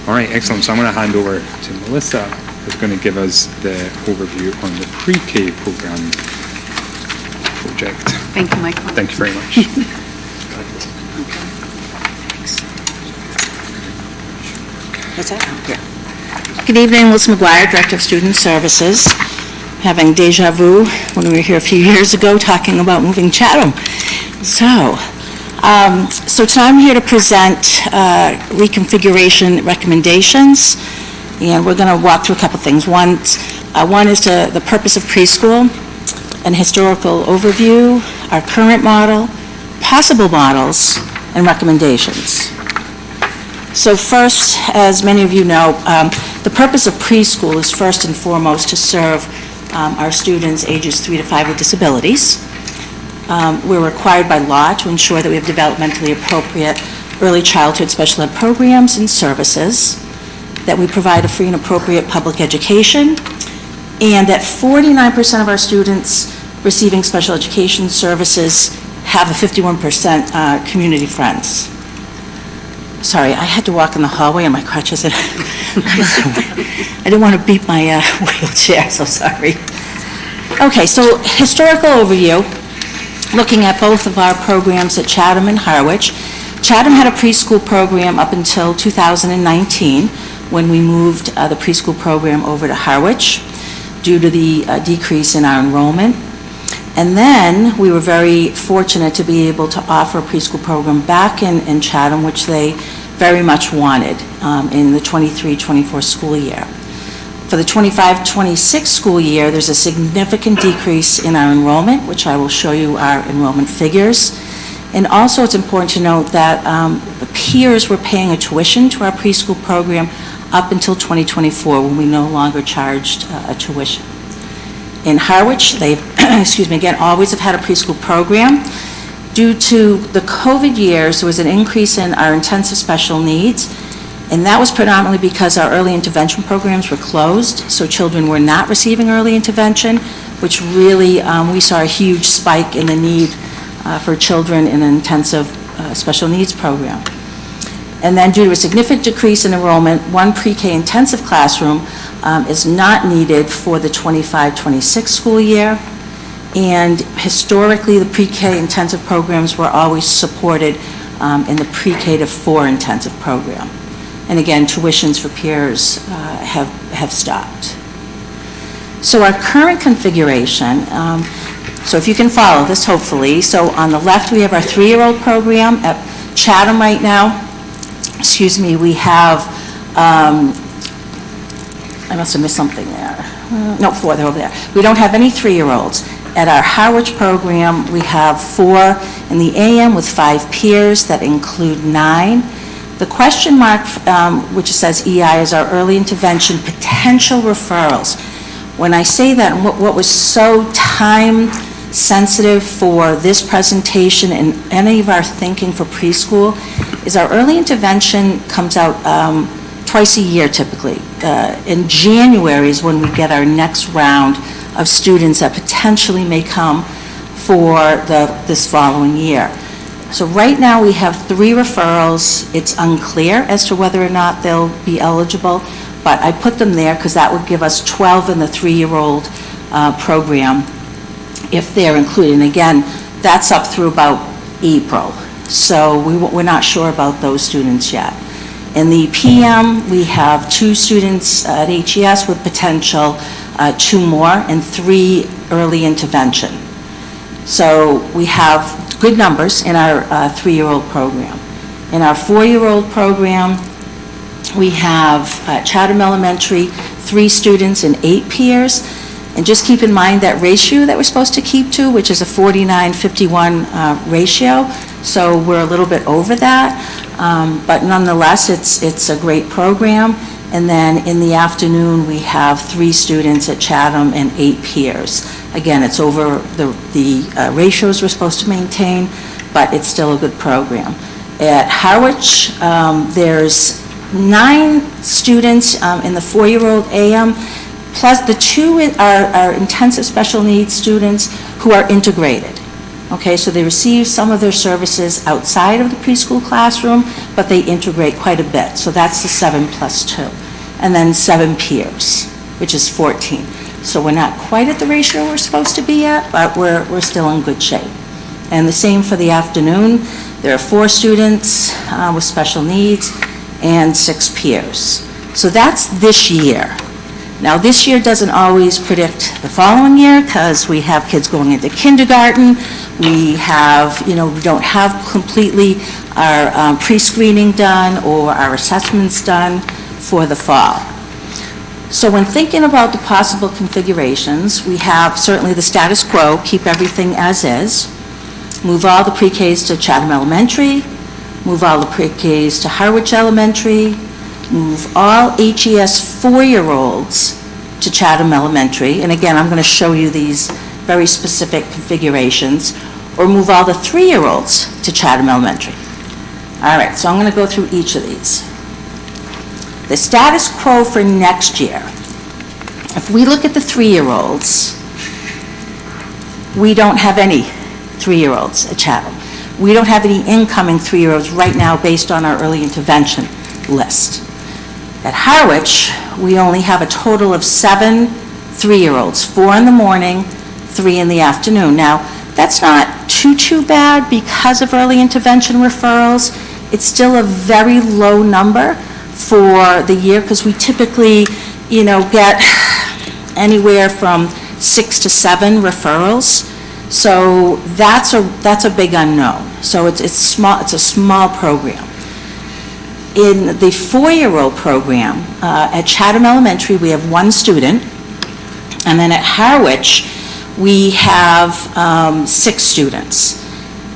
All right, excellent. So I'm going to hand over to Melissa, who's going to give us the overview on the pre-K program project. Thank you, Michael. Thank you very much. What's that? Yeah. Good evening, Melissa McGuire, Director of Student Services. Having deja vu when we were here a few years ago talking about moving Chatham. So tonight I'm here to present reconfiguration recommendations, and we're going to walk through a couple things. One is the purpose of preschool, an historical overview, our current model, possible models, and recommendations. So first, as many of you know, the purpose of preschool is first and foremost to serve our students ages 3 to 5 with disabilities. We're required by law to ensure that we have developmentally appropriate early childhood special ed programs and services, that we provide a free and appropriate public education, and that 49% of our students receiving special education services have a 51% community friends. Sorry, I had to walk in the hallway on my crutches, and I didn't want to beat my wheelchair, so sorry. Okay, so historical overview. Looking at both of our programs at Chatham and Harwich. Chatham had a preschool program up until 2019 when we moved the preschool program over to Harwich due to the decrease in our enrollment. And then we were very fortunate to be able to offer a preschool program back in Chatham, which they very much wanted in the 23-24 school year. For the 25-26 school year, there's a significant decrease in our enrollment, which I will show you our enrollment figures. And also it's important to note that the peers were paying a tuition to our preschool program up until 2024 when we no longer charged a tuition. In Harwich, they've, excuse me, again, always have had a preschool program. Due to the COVID years, there was an increase in our intensive special needs, and that was predominantly because our early intervention programs were closed, so children were not receiving early intervention, which really, we saw a huge spike in the need for children in an intensive special needs program. And then due to a significant decrease in enrollment, one pre-K intensive classroom is not needed for the 25-26 school year. And historically, the pre-K intensive programs were always supported in the pre-K to 4 intensive program. And again, tuitions for peers have stopped. So our current configuration, so if you can follow this, hopefully. So on the left, we have our 3-year-old program. At Chatham right now, excuse me, we have, I must have missed something there. No, 4, they're over there. We don't have any 3-year-olds. At our Harwich program, we have 4 in the AM with 5 peers that include 9. The question mark, which says EI, is our early intervention potential referrals. When I say that, and what was so time sensitive for this presentation and any of our thinking for preschool is our early intervention comes out twice a year typically. In January is when we get our next round of students that potentially may come for this following year. So right now we have 3 referrals. It's unclear as to whether or not they'll be eligible, but I put them there because that would give us 12 in the 3-year-old program if they're included. And again, that's up through about April. So we're not sure about those students yet. In the PM, we have 2 students at HES with potential 2 more and 3 early intervention. So we have good numbers in our 3-year-old program. In our 4-year-old program, we have Chatham Elementary, 3 students and 8 peers. And just keep in mind that ratio that we're supposed to keep to, which is a 49-51 ratio. So we're a little bit over that. But nonetheless, it's a great program. And then in the afternoon, we have 3 students at Chatham and 8 peers. Again, it's over the ratios we're supposed to maintain, but it's still a good program. At Harwich, there's 9 students in the 4-year-old AM, plus the 2 are intensive special needs students who are integrated. Okay, so they receive some of their services outside of the preschool classroom, but they integrate quite a bit. So that's the 7 plus 2. And then 7 peers, which is 14. So we're not quite at the ratio we're supposed to be at, but we're still in good shape. And the same for the afternoon. There are 4 students with special needs and 6 peers. So that's this year. Now, this year doesn't always predict the following year because we have kids going into kindergarten. We have, we don't have completely our pre-screening done or our assessments done for the fall. So when thinking about the possible configurations, we have certainly the status quo, keep everything as is, move all the pre-Ks to Chatham Elementary, move all the pre-Ks to Harwich Elementary, move all HES 4-year-olds to Chatham Elementary, and again, I'm going to show you these very specific configurations, or move all the 3-year-olds to Chatham Elementary. All right, so I'm going to go through each of these. The status quo for next year, if we look at the 3-year-olds, we don't have any 3-year-olds at Chatham. We don't have any incoming 3-year-olds right now based on our early intervention list. At Harwich, we only have a total of 7 3-year-olds, 4 in the morning, 3 in the afternoon. Now, that's not too bad because of early intervention referrals. It's still a very low number for the year because we typically, get anywhere from 6 to 7 referrals. So that's a big unknown. So it's small. It's a small program. In the 4-year-old program at Chatham Elementary, we have 1 student, and then at Harwich, we have 6 students.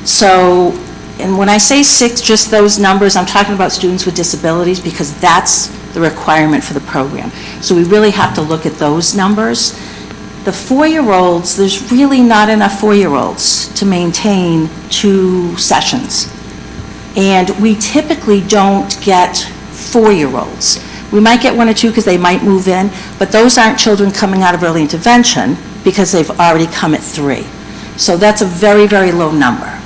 So, and when I say 6, just those numbers, I'm talking about students with disabilities because that's the requirement for the program. So we really have to look at those numbers. The 4-year-olds, there's really not enough 4-year-olds to maintain 2 sessions. And we typically don't get 4-year-olds. We might get 1 or 2 because they might move in, but those aren't children coming out of early intervention because they've already come at 3. So that's a very, very low number.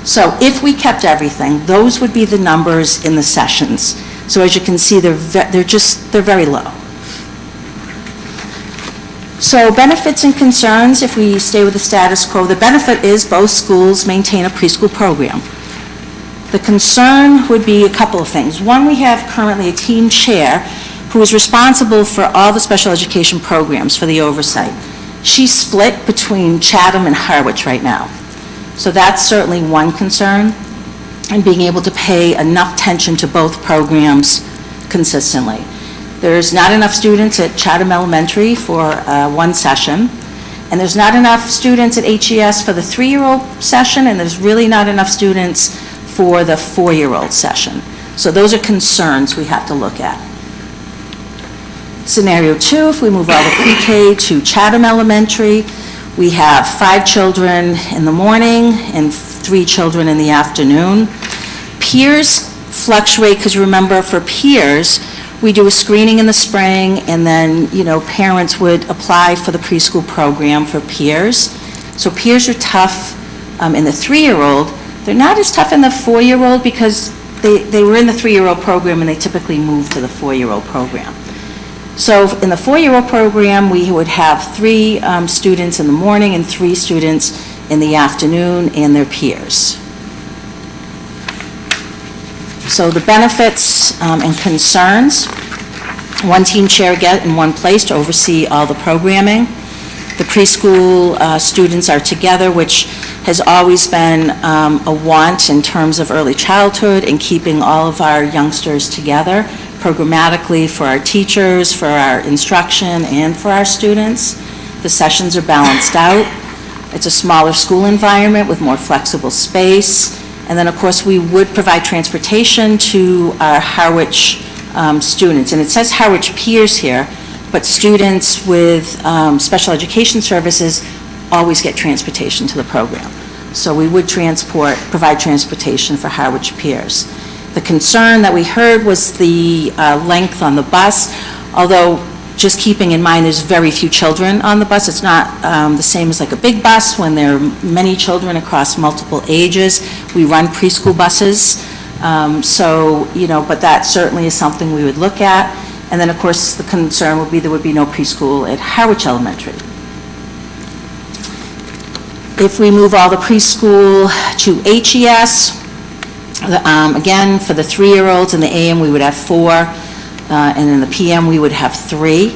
So if we kept everything, those would be the numbers in the sessions. So as you can see, they're very low. So benefits and concerns, if we stay with the status quo, the benefit is both schools maintain a preschool program. The concern would be a couple of things. One, we have currently a team chair who is responsible for all the special education programs for the oversight. She's split between Chatham and Harwich right now. So that's certainly one concern, and being able to pay enough attention to both programs consistently. There's not enough students at Chatham Elementary for 1 session, and there's not enough students at HES for the 3-year-old session, and there's really not enough students for the 4-year-old session. So those are concerns we have to look at. Scenario 2, if we move all the pre-K to Chatham Elementary, we have 5 children in the morning and 3 children in the afternoon. Peers fluctuate, because remember, for peers, we do a screening in the spring, and then, parents would apply for the preschool program for peers. So peers are tough in the 3-year-old. They're not as tough in the 4-year-old because they were in the 3-year-old program and they typically move to the 4-year-old program. So in the 4-year-old program, we would have 3 students in the morning and 3 students in the afternoon and their peers. So the benefits and concerns, 1 team chair in 1 place to oversee all the programming. The preschool students are together, which has always been a want in terms of early childhood and keeping all of our youngsters together programmatically for our teachers, for our instruction, and for our students. The sessions are balanced out. It's a smaller school environment with more flexible space. And then, of course, we would provide transportation to our Harwich students. And it says Harwich peers here, but students with special education services always get transportation to the program. So we would provide transportation for Harwich peers. The concern that we heard was the length on the bus, although just keeping in mind there's very few children on the bus. It's not the same as like a big bus when there are many children across multiple ages. We run preschool buses, but that certainly is something we would look at. And then, of course, the concern would be there would be no preschool at Harwich Elementary. If we move all the preschool to HES, again, for the 3-year-olds in the AM, we would have 4, and in the PM, we would have 3.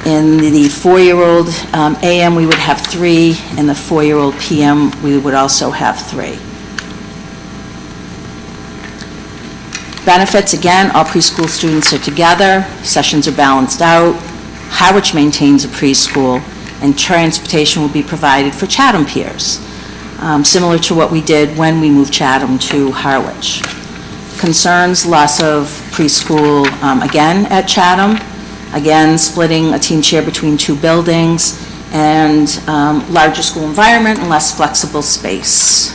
In the 4-year-old AM, we would have 3, and the 4-year-old PM, we would also have 3. Benefits, again, all preschool students are together, sessions are balanced out, Harwich maintains a preschool, and transportation will be provided for Chatham peers, similar to what we did when we moved Chatham to Harwich. Concerns, loss of preschool, again, at Chatham, again, splitting a team chair between 2 buildings, and larger school environment and less flexible space.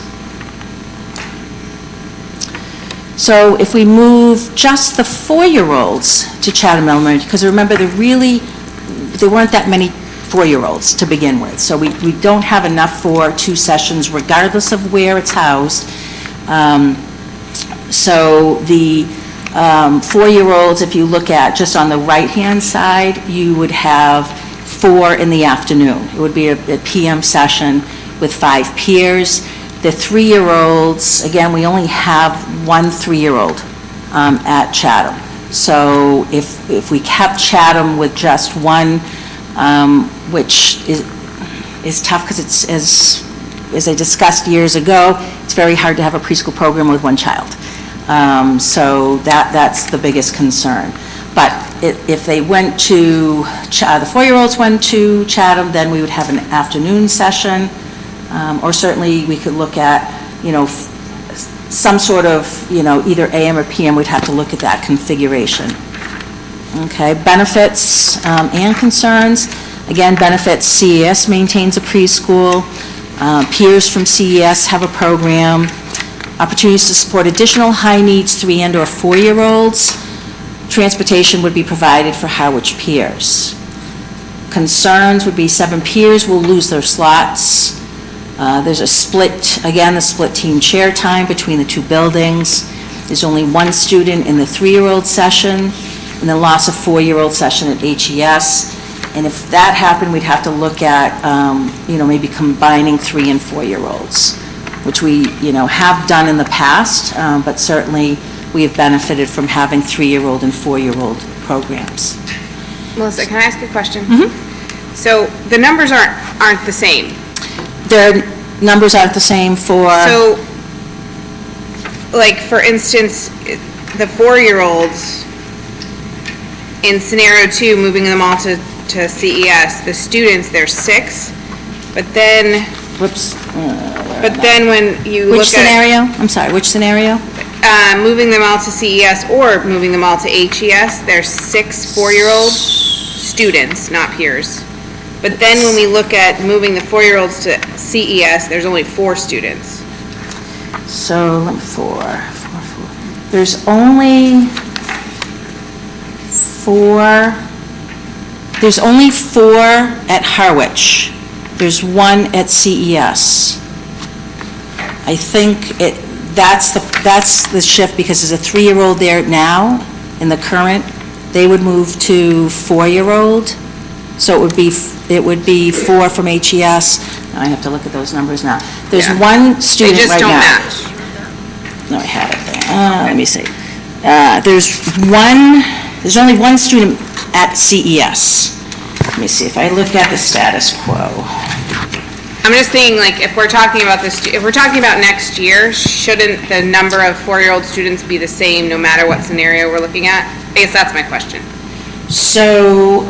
So if we move just the 4-year-olds to Chatham Elementary, because remember, there weren't that many 4-year-olds to begin with, so we don't have enough for 2 sessions regardless of where it's housed. So the 4-year-olds, if you look at just on the right-hand side, you would have 4 in the afternoon. It would be a PM session with 5 peers. The 3-year-olds, again, we only have 1 3-year-old at Chatham. So if we kept Chatham with just 1, which is tough because it's, as I discussed years ago, it's very hard to have a preschool program with 1 child. So that's the biggest concern. But if they went to, the 4-year-olds went to Chatham, then we would have an afternoon session. Or certainly we could look at, some sort of, either AM or PM, we'd have to look at that configuration. Okay, benefits and concerns. Again, benefits, CES maintains a preschool. Peers from CES have a program. Opportunities to support additional high-needs 3 and or 4-year-olds. Transportation would be provided for Harwich peers. Concerns would be 7 peers will lose their slots. There's a split, again, the split team chair time between the 2 buildings. There's only 1 student in the 3-year-old session, and then loss of 4-year-old session at HES. And if that happened, we'd have to look at, maybe combining 3 and 4-year-olds, which we, have done in the past, but certainly we have benefited from having 3-year-old and 4-year-old programs. Melissa, can I ask a question? So the numbers aren't the same. Their numbers aren't the same for... So, like, for instance, the 4-year-olds, in scenario 2, moving them all to CES, the students, there's 6, but then... Whoops. But then when you look at... Which scenario? I'm sorry, which scenario? Moving them all to CES or moving them all to HES, there's 6 4-year-old students, not peers. But then when we look at moving the 4-year-olds to CES, there's only 4 students. So, 4. There's only 4. There's only 4 at Harwich. There's 1 at CES. I think that's the shift, because there's a 3-year-old there now in the current. They would move to 4-year-old. So it would be 4 from HES. Now I have to look at those numbers now. There's 1 student right now. They just don't match. No, I have it there. Let me see. There's only 1 student at CES. Let me see if I look at the status quo. I'm just thinking, like, if we're talking about next year, shouldn't the number of 4-year-old students be the same no matter what scenario we're looking at? I guess that's my question. So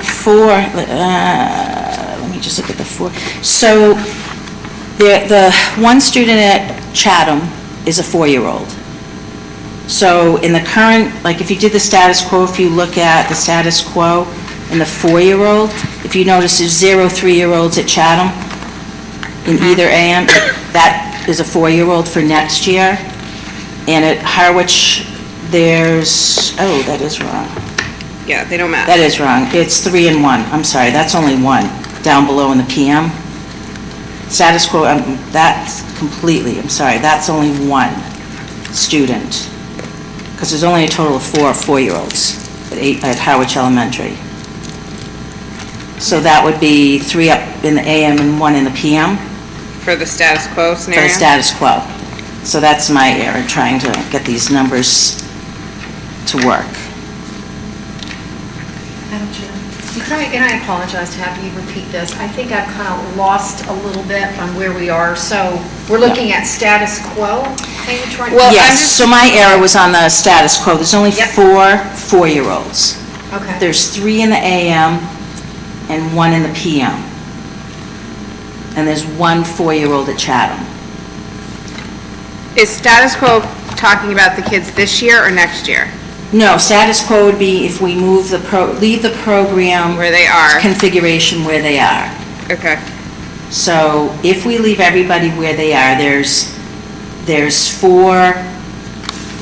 let me just look at the 4. So the 1 student at Chatham is a 4-year-old. So in the current, like if you did the status quo, if you look at the status quo in the 4-year-old, if you notice there's 0 3-year-olds at Chatham in either AM, that is a 4-year-old for next year. And at Harwich, there's, that is wrong. Yeah, they don't match. That is wrong. It's 3 and 1. I'm sorry, that's only 1 down below in the PM. Status quo, that's completely, I'm sorry, that's only 1 student. Because there's only a total of 4 4-year-olds at Harwich Elementary. So that would be 3 up in the AM and 1 in the PM. For the status quo scenario? For the status quo. So that's my error, trying to get these numbers to work. Madam Chair, and I apologize to have you repeat this. I think I've kind of lost a little bit on where we are. So we're looking at status quo page right now? Well, yes, so my error was on the status quo. There's only 4 4-year-olds. Okay. There's 3 in the AM and 1 in the PM. And there's 1 4-year-old at Chatham. Is status quo talking about the kids this year or next year? No, status quo would be if we move leave the program where they are, configuration where they are. Okay. So if we leave everybody where they are, there's 4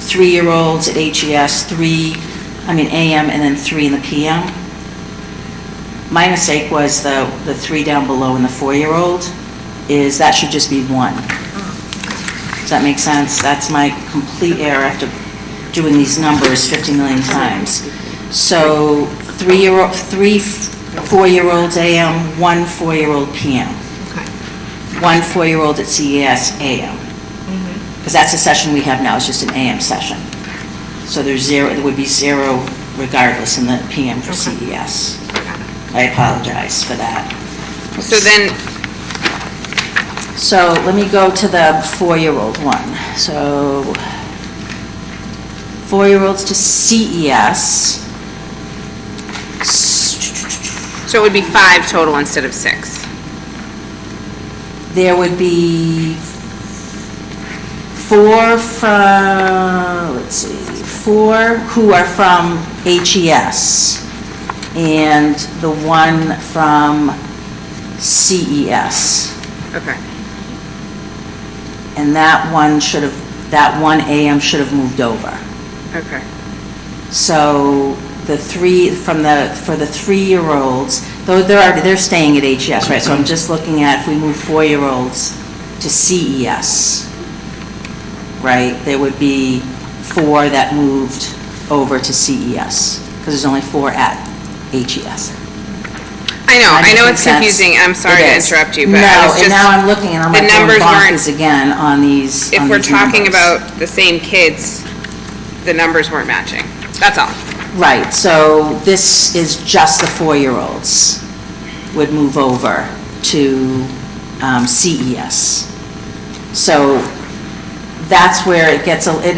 3-year-olds at HES, AM, and then 3 in the PM. My mistake was the 3 down below in the 4-year-old is that should just be 1. Does that make sense? That's my complete error after doing these numbers 50 million times. So 3 4-year-olds AM, 1 4-year-old PM. Okay. 1 4-year-old at CES AM. Because that's the session we have now, it's just an AM session. So there would be 0 regardless in the PM for CES. I apologize for that. So let me go to the 4-year-old one. So 4-year-olds to CES. So it would be 5 total instead of 6. There would be 4 from, 4 who are from HES. and the one from CES. Okay. And that one AM should have moved over. Okay. So for the 3-year-olds, though they're staying at HES, right? So I'm just looking at if we move 4-year-olds to CES, right? There would be 4 that moved over to CES, because there's only 4 at HES. I know it's confusing, I'm sorry to interrupt you, but No, I was and just, now I'm looking and I'm the like going numbers weren't, bonkers again on these if on we're these talking numbers. about the same kids, the numbers weren't matching. That's all. Right, so this is just the 4-year-olds would move over to CES. So that's where it gets a little,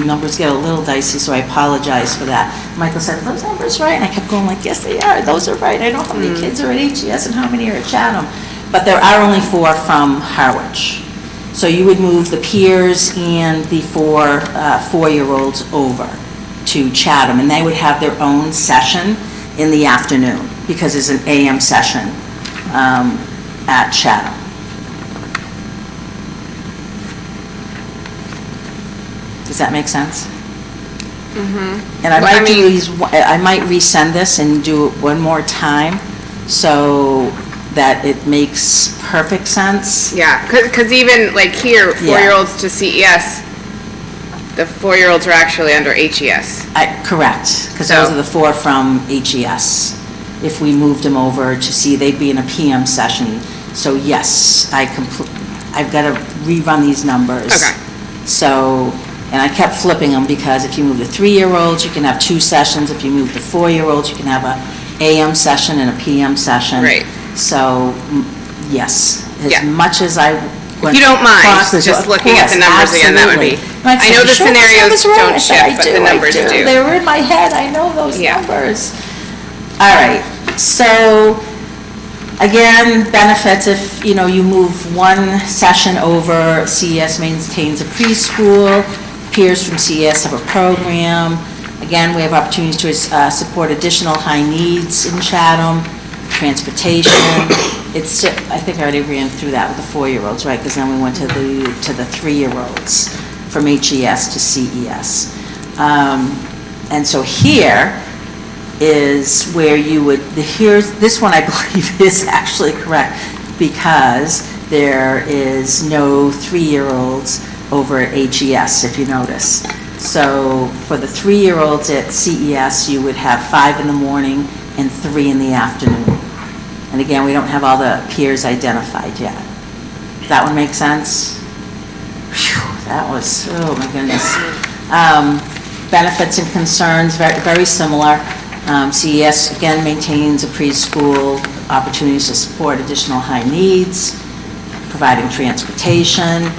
numbers get a little dicey, so I apologize for that. Michael said, "Are those numbers right?" And I kept going like, "Yes, they are, those are right. I know how many kids are at HES and how many are at Chatham." But there are only 4 from Harwich. So you would move the peers and the 4-year-olds over to Chatham, and they would have their own session in the afternoon, because it's an AM session at Chatham. Does that make sense? Mm-hmm. And I might resend this and do it one more time, so that it makes perfect sense. Yeah, because even like here, 4-year-olds to CES, the 4-year-olds are actually under HES. Correct, because those are the 4 from HES. If we moved them over to C, they'd be in a PM session. So yes, I've got to rerun these numbers. Okay. So, and I kept flipping them, because if you move the 3-year-olds, you can have 2 sessions. If you move the 4-year-olds, you can have a AM session and a PM session. Right. So, yes, as much as I If you don't mind, just looking at the numbers again, that would be, I know the scenarios don't shift, but the numbers do. They were in my head, I know those numbers. All right, so, again, benefits, if, you move one session over, CES maintains a preschool, peers from CES have a program. Again, we have opportunities to support additional high needs in Chatham, transportation. I think I already ran through that with the 4-year-olds, right? Because then we went to the 3-year-olds from HES to CES. And so here is where you would, this one I believe is actually correct, because there is no 3-year-olds over at HES, if you notice. So for the 3-year-olds at CES, you would have 5 in the morning and 3 in the afternoon. And again, we don't have all the peers identified yet. That one make sense? Phew, that was, oh my goodness. Benefits and concerns, very, very similar. CES, again, maintains a preschool, opportunities to support additional high needs, providing transportation.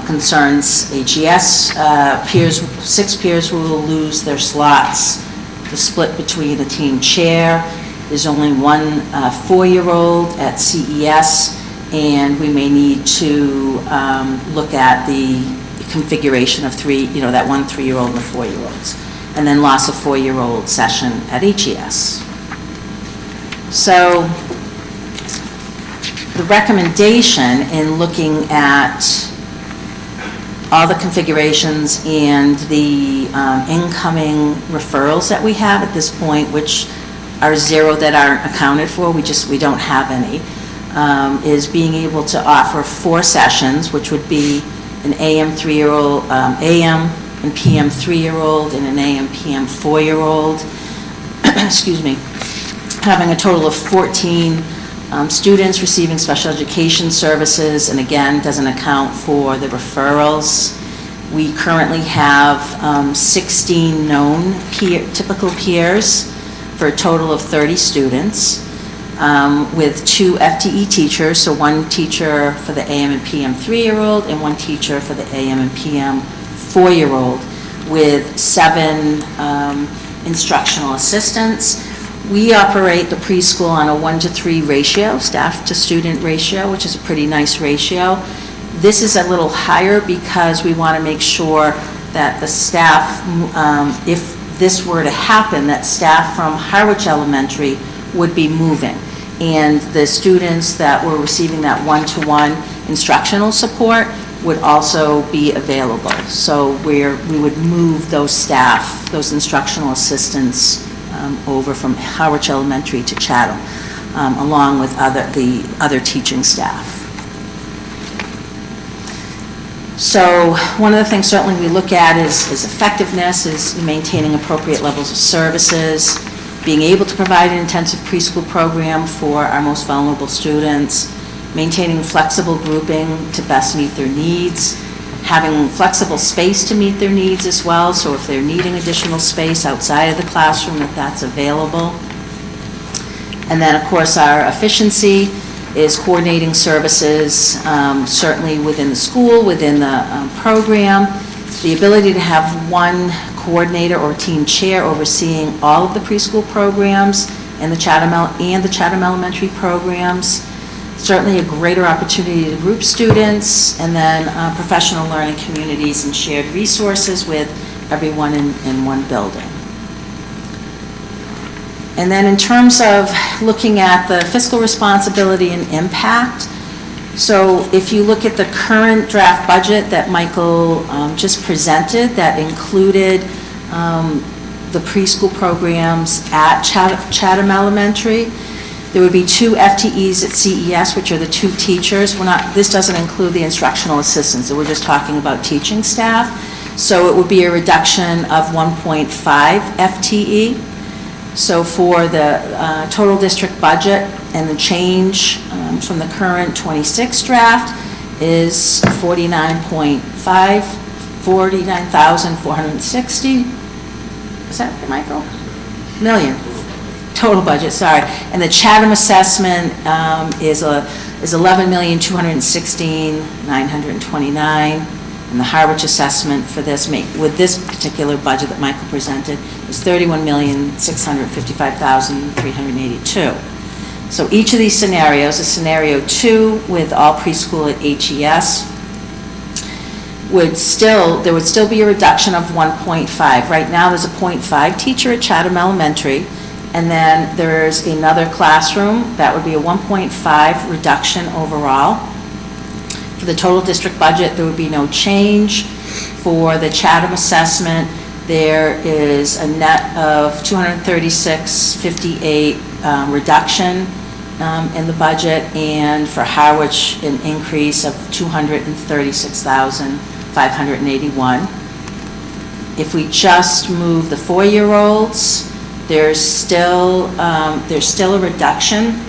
Concerns HES, 6 peers will lose their slots. The split between a team chair. There's only one 4-year-old at CES, and we may need to look at the configuration of that one 3-year-old and the 4-year-olds. And then loss of 4-year-old session at HES. So the recommendation in looking at all the configurations and the incoming referrals that we have at this point, which are 0 that aren't accounted for, we don't have any, is being able to offer 4 sessions, which would be an AM 3-year-old, AM and PM 3-year-old, and an AM PM 4-year-old. Excuse me. Having a total of 14 students receiving special education services, and again, doesn't account for the referrals. We currently have 16 known typical peers for a total of 30 students, with 2 FTE teachers, so 1 teacher for the AM and PM 3-year-old and 1 teacher for the AM and PM 4-year-old, with 7 instructional assistants. We operate the preschool on a 1-to-3 ratio, staff to student ratio, which is a pretty nice ratio. This is a little higher because we want to make sure that the staff, if this were to happen, that staff from Harwich Elementary would be moving. And the students that were receiving that one-to-one instructional support would also be available. So we would move those staff, those instructional assistants, over from Harwich Elementary to Chatham, along with the other teaching staff. So one of the things certainly we look at is effectiveness, is maintaining appropriate levels of services, being able to provide an intensive preschool program for our most vulnerable students, maintaining flexible grouping to best meet their needs, having flexible space to meet their needs as well, so if they're needing additional space outside of the classroom, that's available. And then, of course, our efficiency is coordinating services, certainly within the school, within the program, the ability to have one coordinator or team chair overseeing all of the preschool programs and the Chatham Elementary programs, certainly a greater opportunity to group students, and then professional learning communities and shared resources with everyone in one building. And then in terms of looking at the fiscal responsibility and impact, so if you look at the current draft budget that Michael just presented, that included the preschool programs at Chatham Elementary, there would be 2 FTEs at CES, which are the 2 teachers. This doesn't include the instructional assistants, so we're just talking about teaching staff. So it would be a reduction of 1.5 FTE. So for the total district budget, and the change from the current 26 draft is 49,460. Is that right, Michael? Million. Total budget, sorry. And the Chatham assessment is 11,216,929. And the Harwich assessment for this, with this particular budget that Michael presented, is 31,655,382. So each of these scenarios, a scenario 2 with all preschool at HES, there would still be a reduction of 1.5. Right now, there's a 0.5 teacher at Chatham Elementary, and then there's another classroom. That would be a 1.5 reduction overall. For the total district budget, there would be no change. For the Chatham assessment, there is a net of 236.58 reduction in the budget, and for Harwich, an increase of 236,581. If we just move the 4-year-olds, there's still a reduction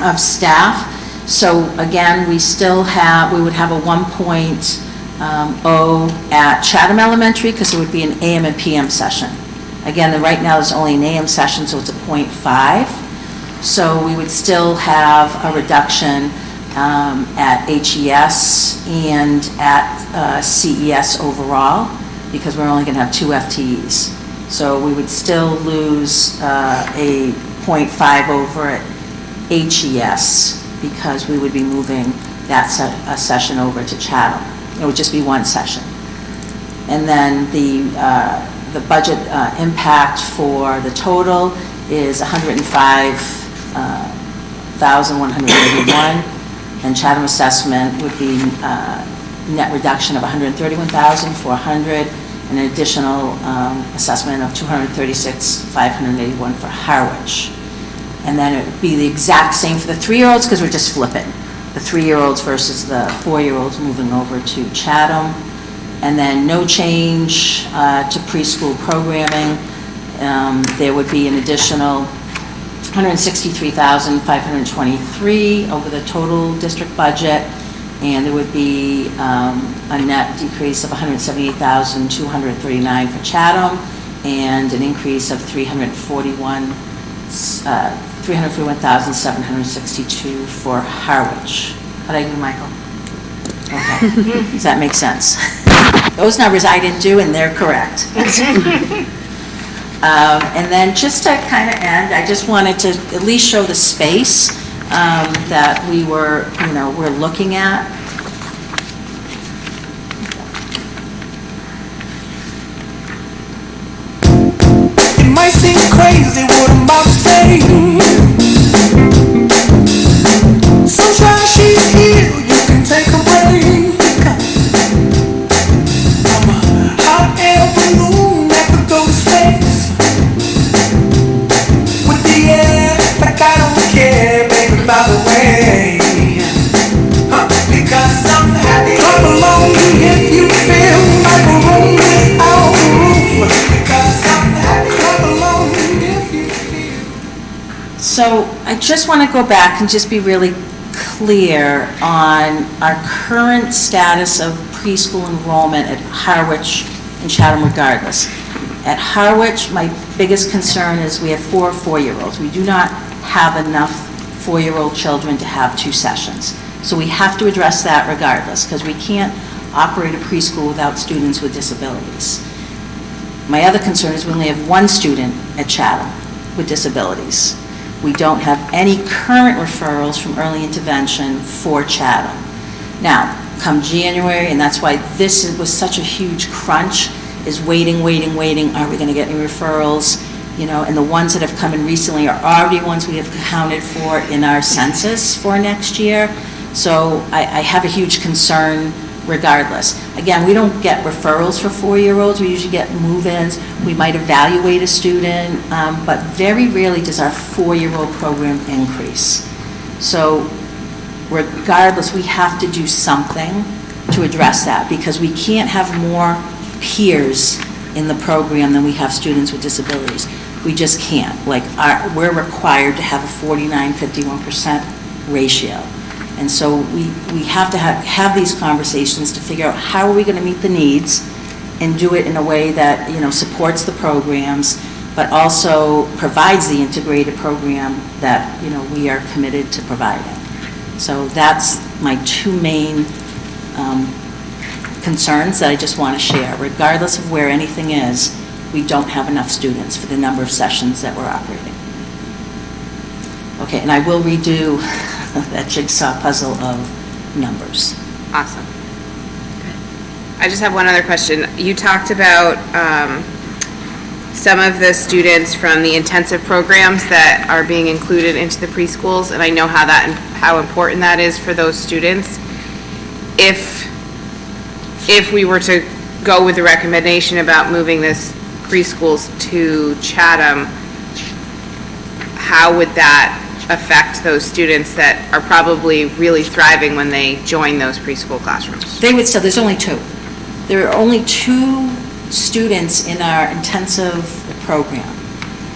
of staff. So again, we would have a 1.0 at Chatham Elementary, because it would be an AM and PM session. Again, right now there's only an AM session, so it's a 0.5. So we would still have a reduction at HES and at CES overall, because we're only going to have 2 FTEs. So we would still lose a 0.5 over at HES, because we would be moving that session over to Chatham. It would just be one session. And then the budget impact for the total is 105,181, and Chatham assessment would be net reduction of 131,400, and an additional assessment of 236,581 for Harwich. And then it would be the exact same for the 3-year-olds, because we're just flipping the 3-year-olds versus the 4-year-olds moving over to Chatham. And then no change to preschool programming. There would be an additional 163,523 over the total district budget, and there would be a net decrease of 178,239 for Chatham, and an increase of 341,762 for Harwich. How did I do, Michael? Okay. Does that make sense? Those numbers I didn't do, and they're correct. And then just to kind of end, I just wanted to at least show the space that we're looking at. might seem crazy what I'm about to say. Sunshine, she's here, you can take a break. I'm a hot air balloon that could go to space. With the air, like I don't care, baby, by the way. Because I'm happy. Clap along if you feel like a room without a roof. Because I'm happy. Clap along if you feel. So I just want to go back and just be really clear on our current status of preschool enrollment at Harwich and Chatham regardless. At Harwich, my biggest concern is we have 4 4-year-olds. We do not have enough 4-year-old children to have 2 sessions. So we have to address that regardless, because we can't operate a preschool without students with disabilities. My other concern is we only have 1 student at Chatham with disabilities. We don't have any current referrals from early intervention for Chatham. Now, come January, and that's why this was such a huge crunch, is waiting. Are we going to get any referrals? And the ones that have come in recently are already ones we have accounted for in our census for next year. So I have a huge concern regardless. Again, we don't get referrals for 4-year-olds. We usually get move-ins. We might evaluate a student, but very rarely does our 4-year-old program increase. So regardless, we have to do something to address that, because we can't have more peers in the program than we have students with disabilities. We just can't. We're required to have a 49-51% ratio. And so we have to have these conversations to figure out how are we going to meet the needs and do it in a way that, supports the programs, but also provides the integrated program that, we are committed to providing. So that's my 2 main concerns that I just want to share. Regardless of where anything is, we don't have enough students for the number of sessions that we're operating. Okay, and I will redo that jigsaw puzzle of numbers. Awesome. I just have one other question. You talked about some of the students from the intensive programs that are being included into the preschools, and I know how important that is for those students. If we were to go with the recommendation about moving this preschools to Chatham, how would that affect those students that are probably really thriving when they join those preschool classrooms? They would still, there's only 2. There are only 2 students in our intensive program.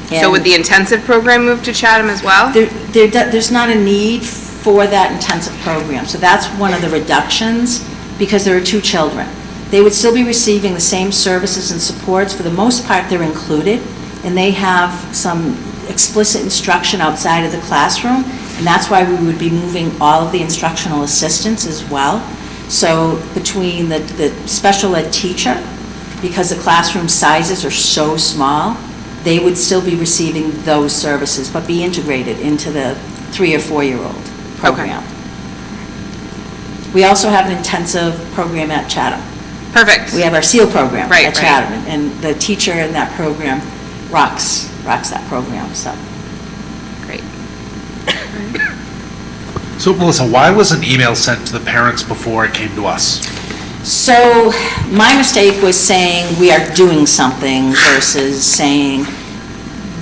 So would the intensive program move to Chatham as well? There's not a need for that intensive program. So that's one of the reductions, because there are 2 children. They would still be receiving the same services and supports. For the most part, they're included, and they have some explicit instruction outside of the classroom, and that's why we would be moving all of the instructional assistants as well. So between the special ed teacher, because the classroom sizes are so small, they would still be receiving those services, but be integrated into the 3 or 4-year-old program. Okay. We also have an intensive program at Chatham. Perfect. We have our SEAL program at Chatham, and the teacher in that program rocks that program, so. Great. So, Melissa, why was an email sent to the parents before it came to us? So, my mistake was saying we are doing something versus saying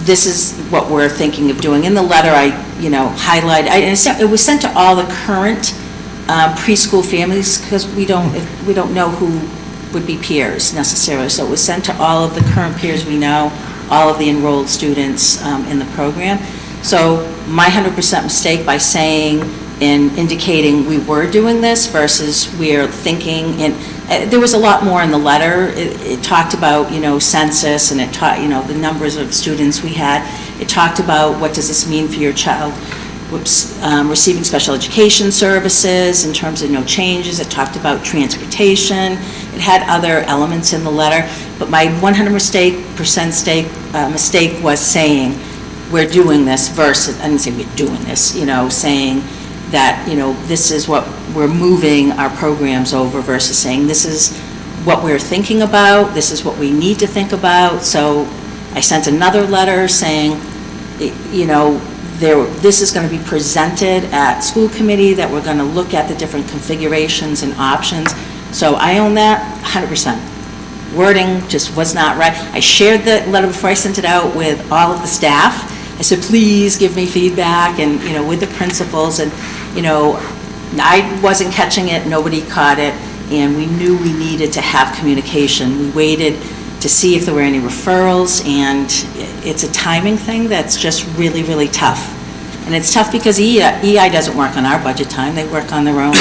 this is what we're thinking of doing. In the letter, I highlighted, and it was sent to all the current preschool families, because we don't know who would be peers necessarily. So it was sent to all of the current peers we know, all of the enrolled students in the program. So my 100% mistake by saying and indicating we were doing this versus we're thinking, and there was a lot more in the letter. It talked about, census, and it taught, the numbers of students we had. It talked about what does this mean for your child receiving special education services in terms of no changes. It talked about transportation. It had other elements in the letter, but my 100% mistake was saying we're doing this versus, I didn't say we're doing this, saying that, this is what we're moving our programs over versus saying this is what we're thinking about, this is what we need to think about. So I sent another letter saying, you know, this is going to be presented at school committee, that we're going to look at the different configurations and options. So I own that 100%. Wording just was not right. I shared the letter before I sent it out with all of the staff. I said, please give me feedback, and, you know, with the principals, and, you know, I wasn't catching it, nobody caught it, and we knew we needed to have communication. We waited to see if there were any referrals, and it's a timing thing that's just really, really tough. And it's tough because EI doesn't work on our budget time, they work on their own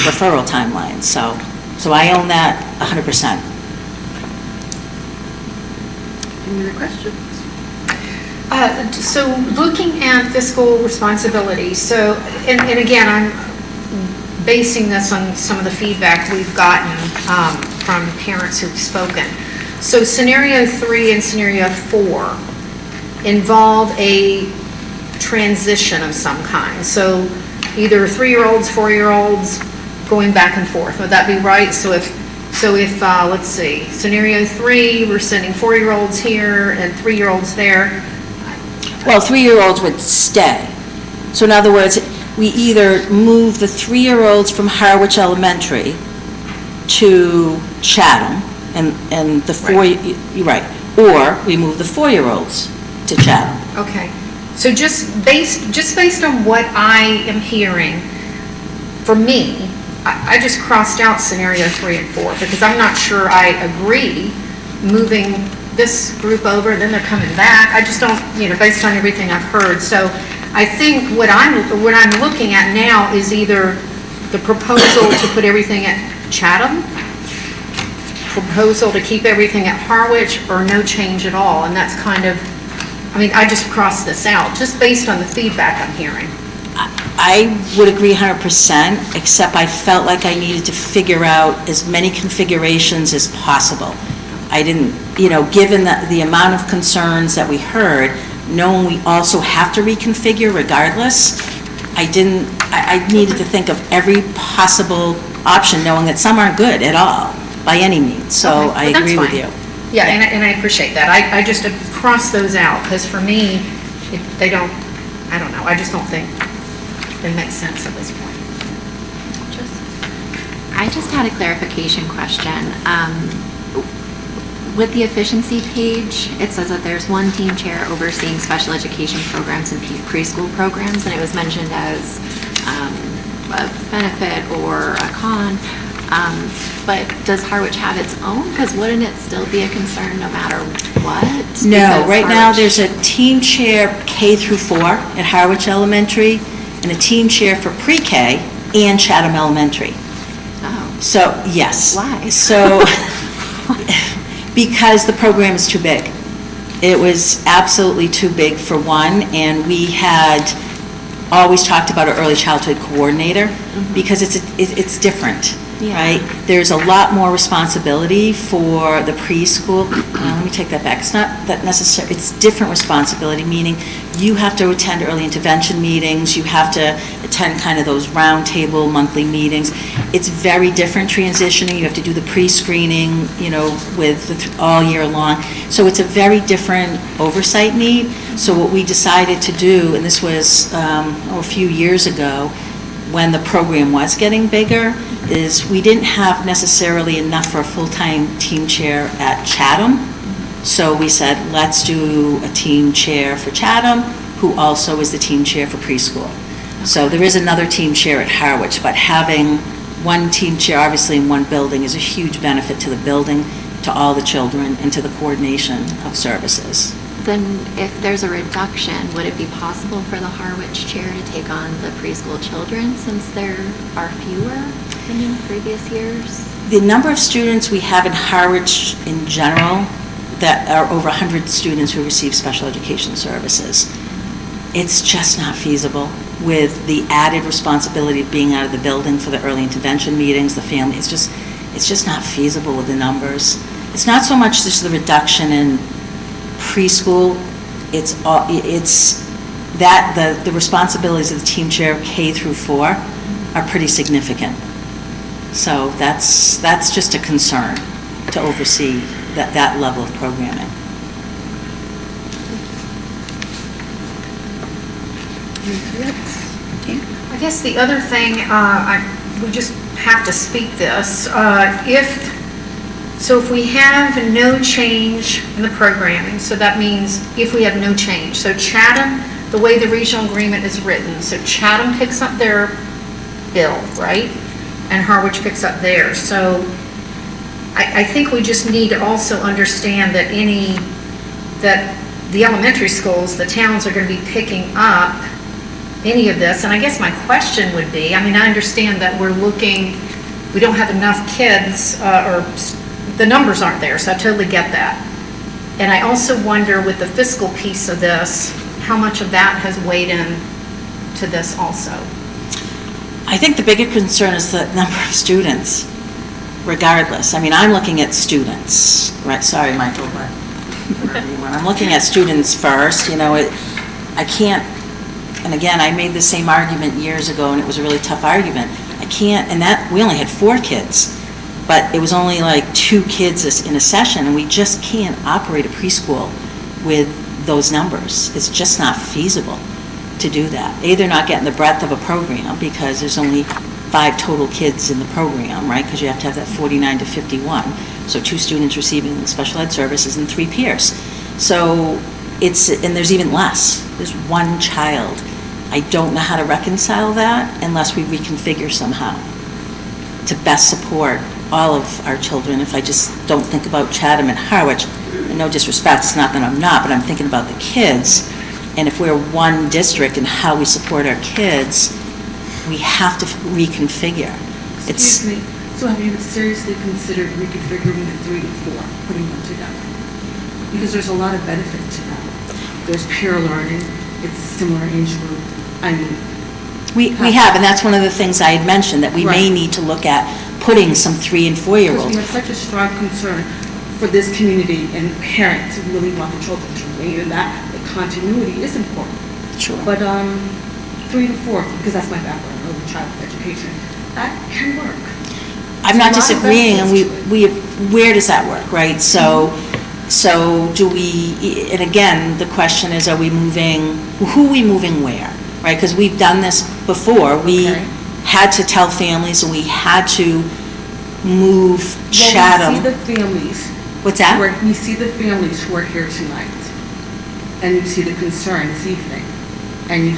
referral timelines. So I own that 100%. Any other questions? So looking at fiscal responsibility, so, and again, I'm basing this on some of the feedback we've gotten from parents who've spoken. So scenario 3 and scenario 4 involve a transition of some kind. So either 3-year-olds, 4-year-olds going back and forth. Would that be right? So if let's see, scenario 3, we're sending 4-year-olds here and 3-year-olds there. Well, 3-year-olds would stay. So in other words, we either move the 3-year-olds from Harwich Elementary to Chatham, and the 4, you're right, or we move the 4-year-olds to Chatham. Okay. So just based on what I am hearing, for me, I just crossed out scenario 3 and 4 because I'm not sure I agree moving this group over, then they're coming back. I just don't, you know, based on everything I've heard. So I think what I'm looking at now is either the proposal to put everything at Chatham, proposal to keep everything at Harwich, or no change at all. And that's kind of, I mean, I just crossed this out just based on the feedback I'm hearing. I would agree 100%, except I felt like I needed to figure out as many configurations as possible. I didn't, you know, given the amount of concerns that we heard, knowing we also have to reconfigure regardless, I needed to think of every possible option, knowing that some aren't good at all, by any means. So Okay, I well, agree with fine. you. Yeah, and I appreciate that. I just have crossed those out because for me, they don't, I don't know, I just don't think it makes sense at this point. I just had a clarification question. With the efficiency page, it says that there's one team chair overseeing special education programs and preschool programs, and it was mentioned as a benefit or a con. But does Harwich have its own? Because wouldn't it still be a concern no matter what? No, Because right now Harwich- there's a team chair K through 4 at Harwich Elementary, and a team chair for pre-K and Chatham Elementary. Oh. So, yes. Why? So, because the program is too big. It was absolutely too big for one, and we had always talked about an early childhood coordinator, because it's different, right? There's a lot more responsibility for the preschool. Let me take that back. It's not that necessary, it's different responsibility, meaning you have to attend early intervention meetings, you have to attend kind of those roundtable monthly meetings. It's very different transitioning. You have to do the pre-screening, you know, with all year long. So it's a very different oversight need. So what we decided to do, and this was a few years ago, when the program was getting bigger, is we didn't have necessarily enough for a full-time team chair at Chatham. So we said, let's do a team chair for Chatham, who also is the team chair for preschool. So there is another team chair at Harwich, but having one team chair, obviously in one building, is a huge benefit to the building, to all the children, and to the coordination of services. Then if there's a reduction, would it be possible for the Harwich chair to take on the preschool children since there are fewer than in previous years? The number of students we have in Harwich in general, that are over 100 students who receive special education services, it's just not feasible with the added responsibility of being out of the building for the early intervention meetings, the family. It's just not feasible with the numbers. It's not so much just the reduction in preschool, the responsibilities of the team chair K through 4 are pretty significant. So that's just a concern to oversee that level of programming. I guess the other thing, we just have to speak this. So if we have no change in the programming, so that means if we have no change. So Chatham, the way the regional agreement is written, so Chatham picks up their bill, right? And Harwich picks up theirs. So I think we just need to also understand that that the elementary schools, the towns are going to be picking up any of this. And I guess my question would be, I mean, I understand that we don't have enough kids, or the numbers aren't there, so I totally get that. And I also wonder with the fiscal piece of this, how much of that has weighed in to this also? I think the bigger concern is the number of students, regardless. I mean, I'm looking at students, right? Sorry, Michael, but for everyone. I'm looking at students first, I can't, and again, I made the same argument years ago, and it was a really tough argument. I can't, and that, we only had 4 kids, but it was only like 2 kids in a session, and we just can't operate a preschool with those numbers. It's just not feasible to do that. They're not getting the breadth of a program because there's only 5 total kids in the program, right? Because you have to have that 49 to 51. So 2 students receiving special ed services and 3 peers. So and there's even less. There's 1 child. I don't know how to reconcile that unless we reconfigure somehow to best support all of our children. If I just don't think about Chatham and Harwich, and no disrespect, it's not that I'm not, but I'm thinking about the kids. And if we're one district in how we support our kids, we have to reconfigure. Excuse me, so have you seriously considered reconfiguring the 3 to 4, putting them together? Because there's a lot of benefit to that. There's peer learning, it's a similar age group. I mean, we have, and that's one of the things I had mentioned, that we may need to look at putting some 3 and 4-year-olds. Because we have such a strong concern for this community, and parents who really want the children to remain, and that the continuity is important. Sure. But 3 to 4, because that's my background, early childhood education, that can work. I'm not disagreeing, and where does that work, right? So do we, and again, the question is, who are we moving where, right? Because we've done this before. We had to tell families, and we had to move Chatham. We see the families. What's that? We see the families who are here tonight, and you see the concern this evening, and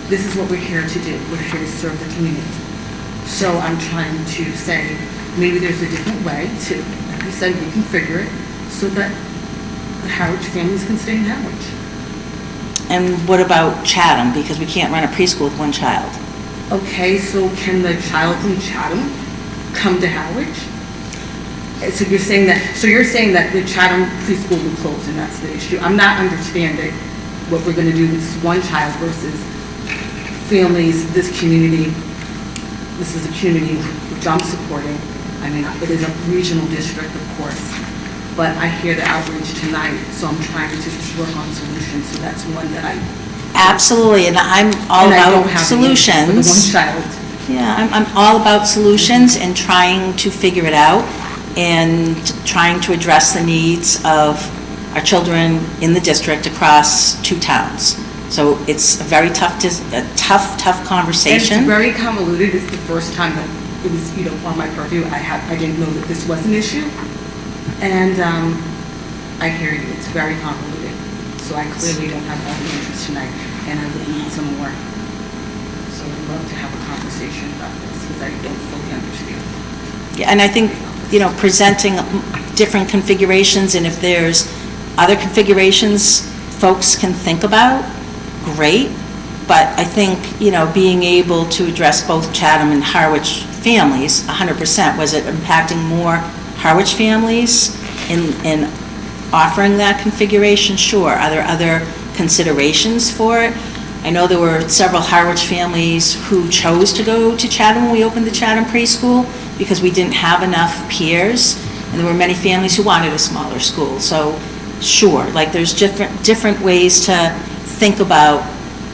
this is what we're here to do. We're here to serve the community. So I'm trying to say, maybe there's a different way to, like you said, reconfigure it so that the Harwich families can stay in Harwich. And what about Chatham? Because we can't run a preschool with 1 child. Okay, so can the child from Chatham come to Harwich? So you're saying that the Chatham preschool will close, and that's the issue. I'm not understanding what we're going to do with this 1 child versus families, this community. This is a community which I'm supporting. I mean, it is a regional district, of course, but I hear the outrage tonight, so I'm trying to work on solutions. So that's one that I absolutely, and I'm all about solutions. For the 1 child. Yeah, I'm all about solutions and trying to figure it out and trying to address the needs of our children in the district across 2 towns. So it's a very tough conversation. And it's very convoluted. It's the first time that it was, on my purview. I didn't know that this was an issue. And I hear you. It's very convoluted. So I clearly don't have all the answers tonight, and I would need some more. So I'd love to have a conversation about this because I don't fully understand. Yeah, and I think, presenting different configurations, and if there's other configurations folks can think about, great. But I think, being able to address both Chatham and Harwich families, 100%, was it impacting more Harwich families in offering that configuration? Sure. Are there other considerations for it? I know there were several Harwich families who chose to go to Chatham when we opened the Chatham preschool because we didn't have enough peers, and there were many families who wanted a smaller school. So sure, there's different ways to think about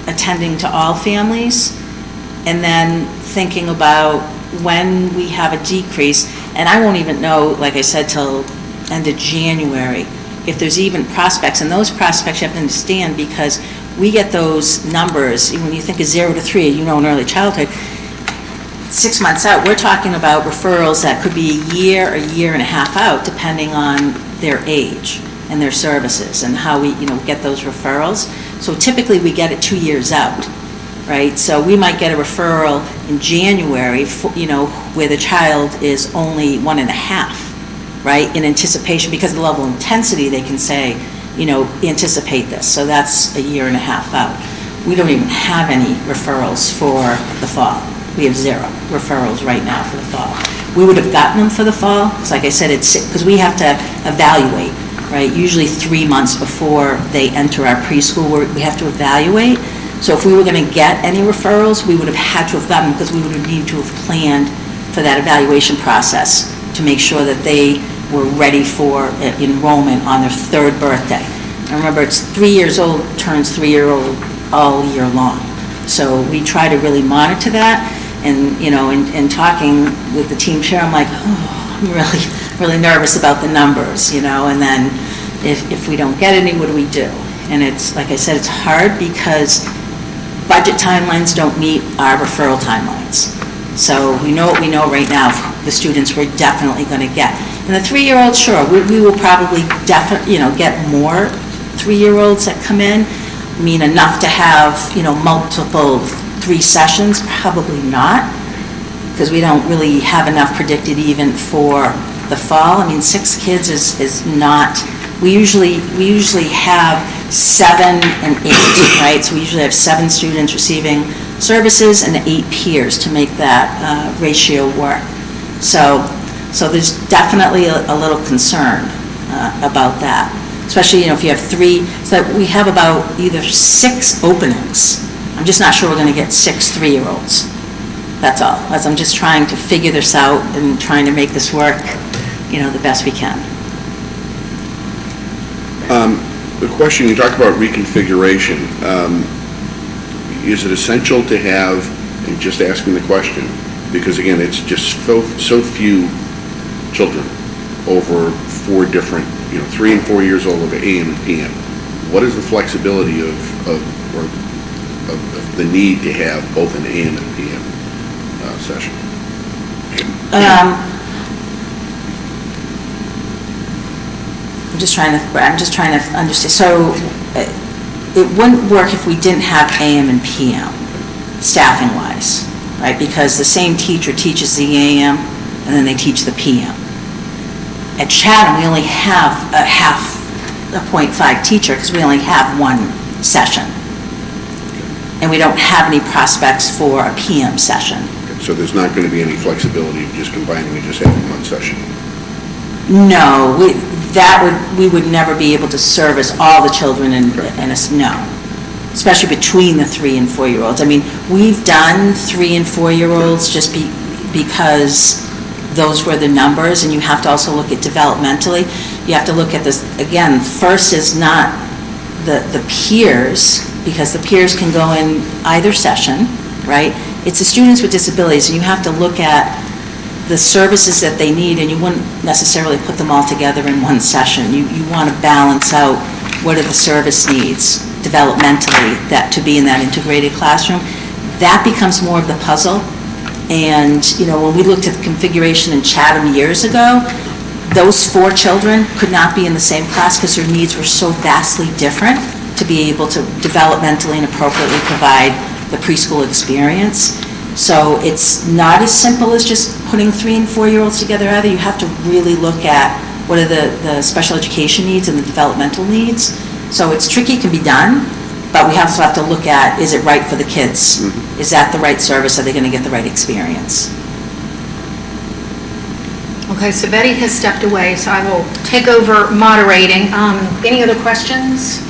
attending to all families, and then thinking about when we have a decrease, and I won't even know, like I said, till end of January, if there's even prospects, and those prospects you have to understand, because we get those numbers, when you think of 0 to 3, in early childhood, 6 months out, we're talking about referrals that could be a year and a half out, depending on their age and their services and how we, get those referrals. So typically, we get it 2 years out, right? So we might get a referral in January, where the child is only 1.5, right, in anticipation, because of the level of intensity, they can say, anticipate this. So that's a year and a half out. We don't even have any referrals for the fall. We have 0 referrals right now for the fall. We would have gotten them for the fall, because like I said, because we have to evaluate, right? Usually 3 months before they enter our preschool, we have to evaluate. So if we were going to get any referrals, we would have had to have gotten them, because we would have needed to have planned for that evaluation process to make sure that they were ready for enrollment on their 3rd birthday. And remember, it's 3 years old, turns 3-year-old all year long. So we try to really monitor that. And, in talking with the team chair, I'm like, I'm really nervous about the numbers, and then if we don't get any, what do we do? And it's, like I said, it's hard because budget timelines don't meet our referral timelines. So we know what we know right now, the students we're definitely going to get. And the 3-year-olds, sure, we will probably definitely, get more 3-year-olds that come in. I mean, enough to have, multiple 3 sessions, probably not, because we don't really have enough predicted even for the fall. I mean, 6 kids is not, we usually have 7 and 8, right? So we usually have 7 students receiving services and 8 peers to make that ratio work. So there's definitely a little concern about that, especially, if you have 3, so that we have about either 6 openings. I'm just not sure we're going to get 6 3-year-olds. That's all. I'm just trying to figure this out and trying to make this work, the best we can. The question, you talk about reconfiguration. Is it essential to have, and just asking the question, because again, it's just so few children over 4 different, 3 and 4 years old of AM and PM. What is the flexibility of the need to have both an AM and PM session? I'm just trying to understand. So it wouldn't work if we didn't have AM and PM, staffing-wise, right? Because the same teacher teaches the AM and then they teach the PM. At Chatham, we only have a 0.5 teacher because we only have 1 session. And we don't have any prospects for a PM session. So there's not going to be any flexibility of just combining and just having 1 session? No, we would never be able to service all the children no, especially between the 3 and 4-year-olds. I mean, we've done 3 and 4-year-olds just because those were the numbers, and you have to also look at developmentally. You have to look at this, again, first is not the peers, because the peers can go in either session, right? It's the students with disabilities, and you have to look at the services that they need, and you wouldn't necessarily put them all together in 1 session. You want to balance out what are the service needs developmentally to be in that integrated classroom. That becomes more of the puzzle. And, when we looked at the configuration in Chatham years ago, those 4 children could not be in the same class because their needs were so vastly different to be able to developmentally and appropriately provide the preschool experience. So it's not as simple as just putting 3 and 4-year-olds together either. You have to really look at what are the special education needs and the developmental needs. So it's tricky, it can be done, but we also have to look at, is it right for the kids? Mm-hmm. Is that the right service? Are they going to get the right experience? Okay, so Betty has stepped away, so I will take over moderating. Any other questions?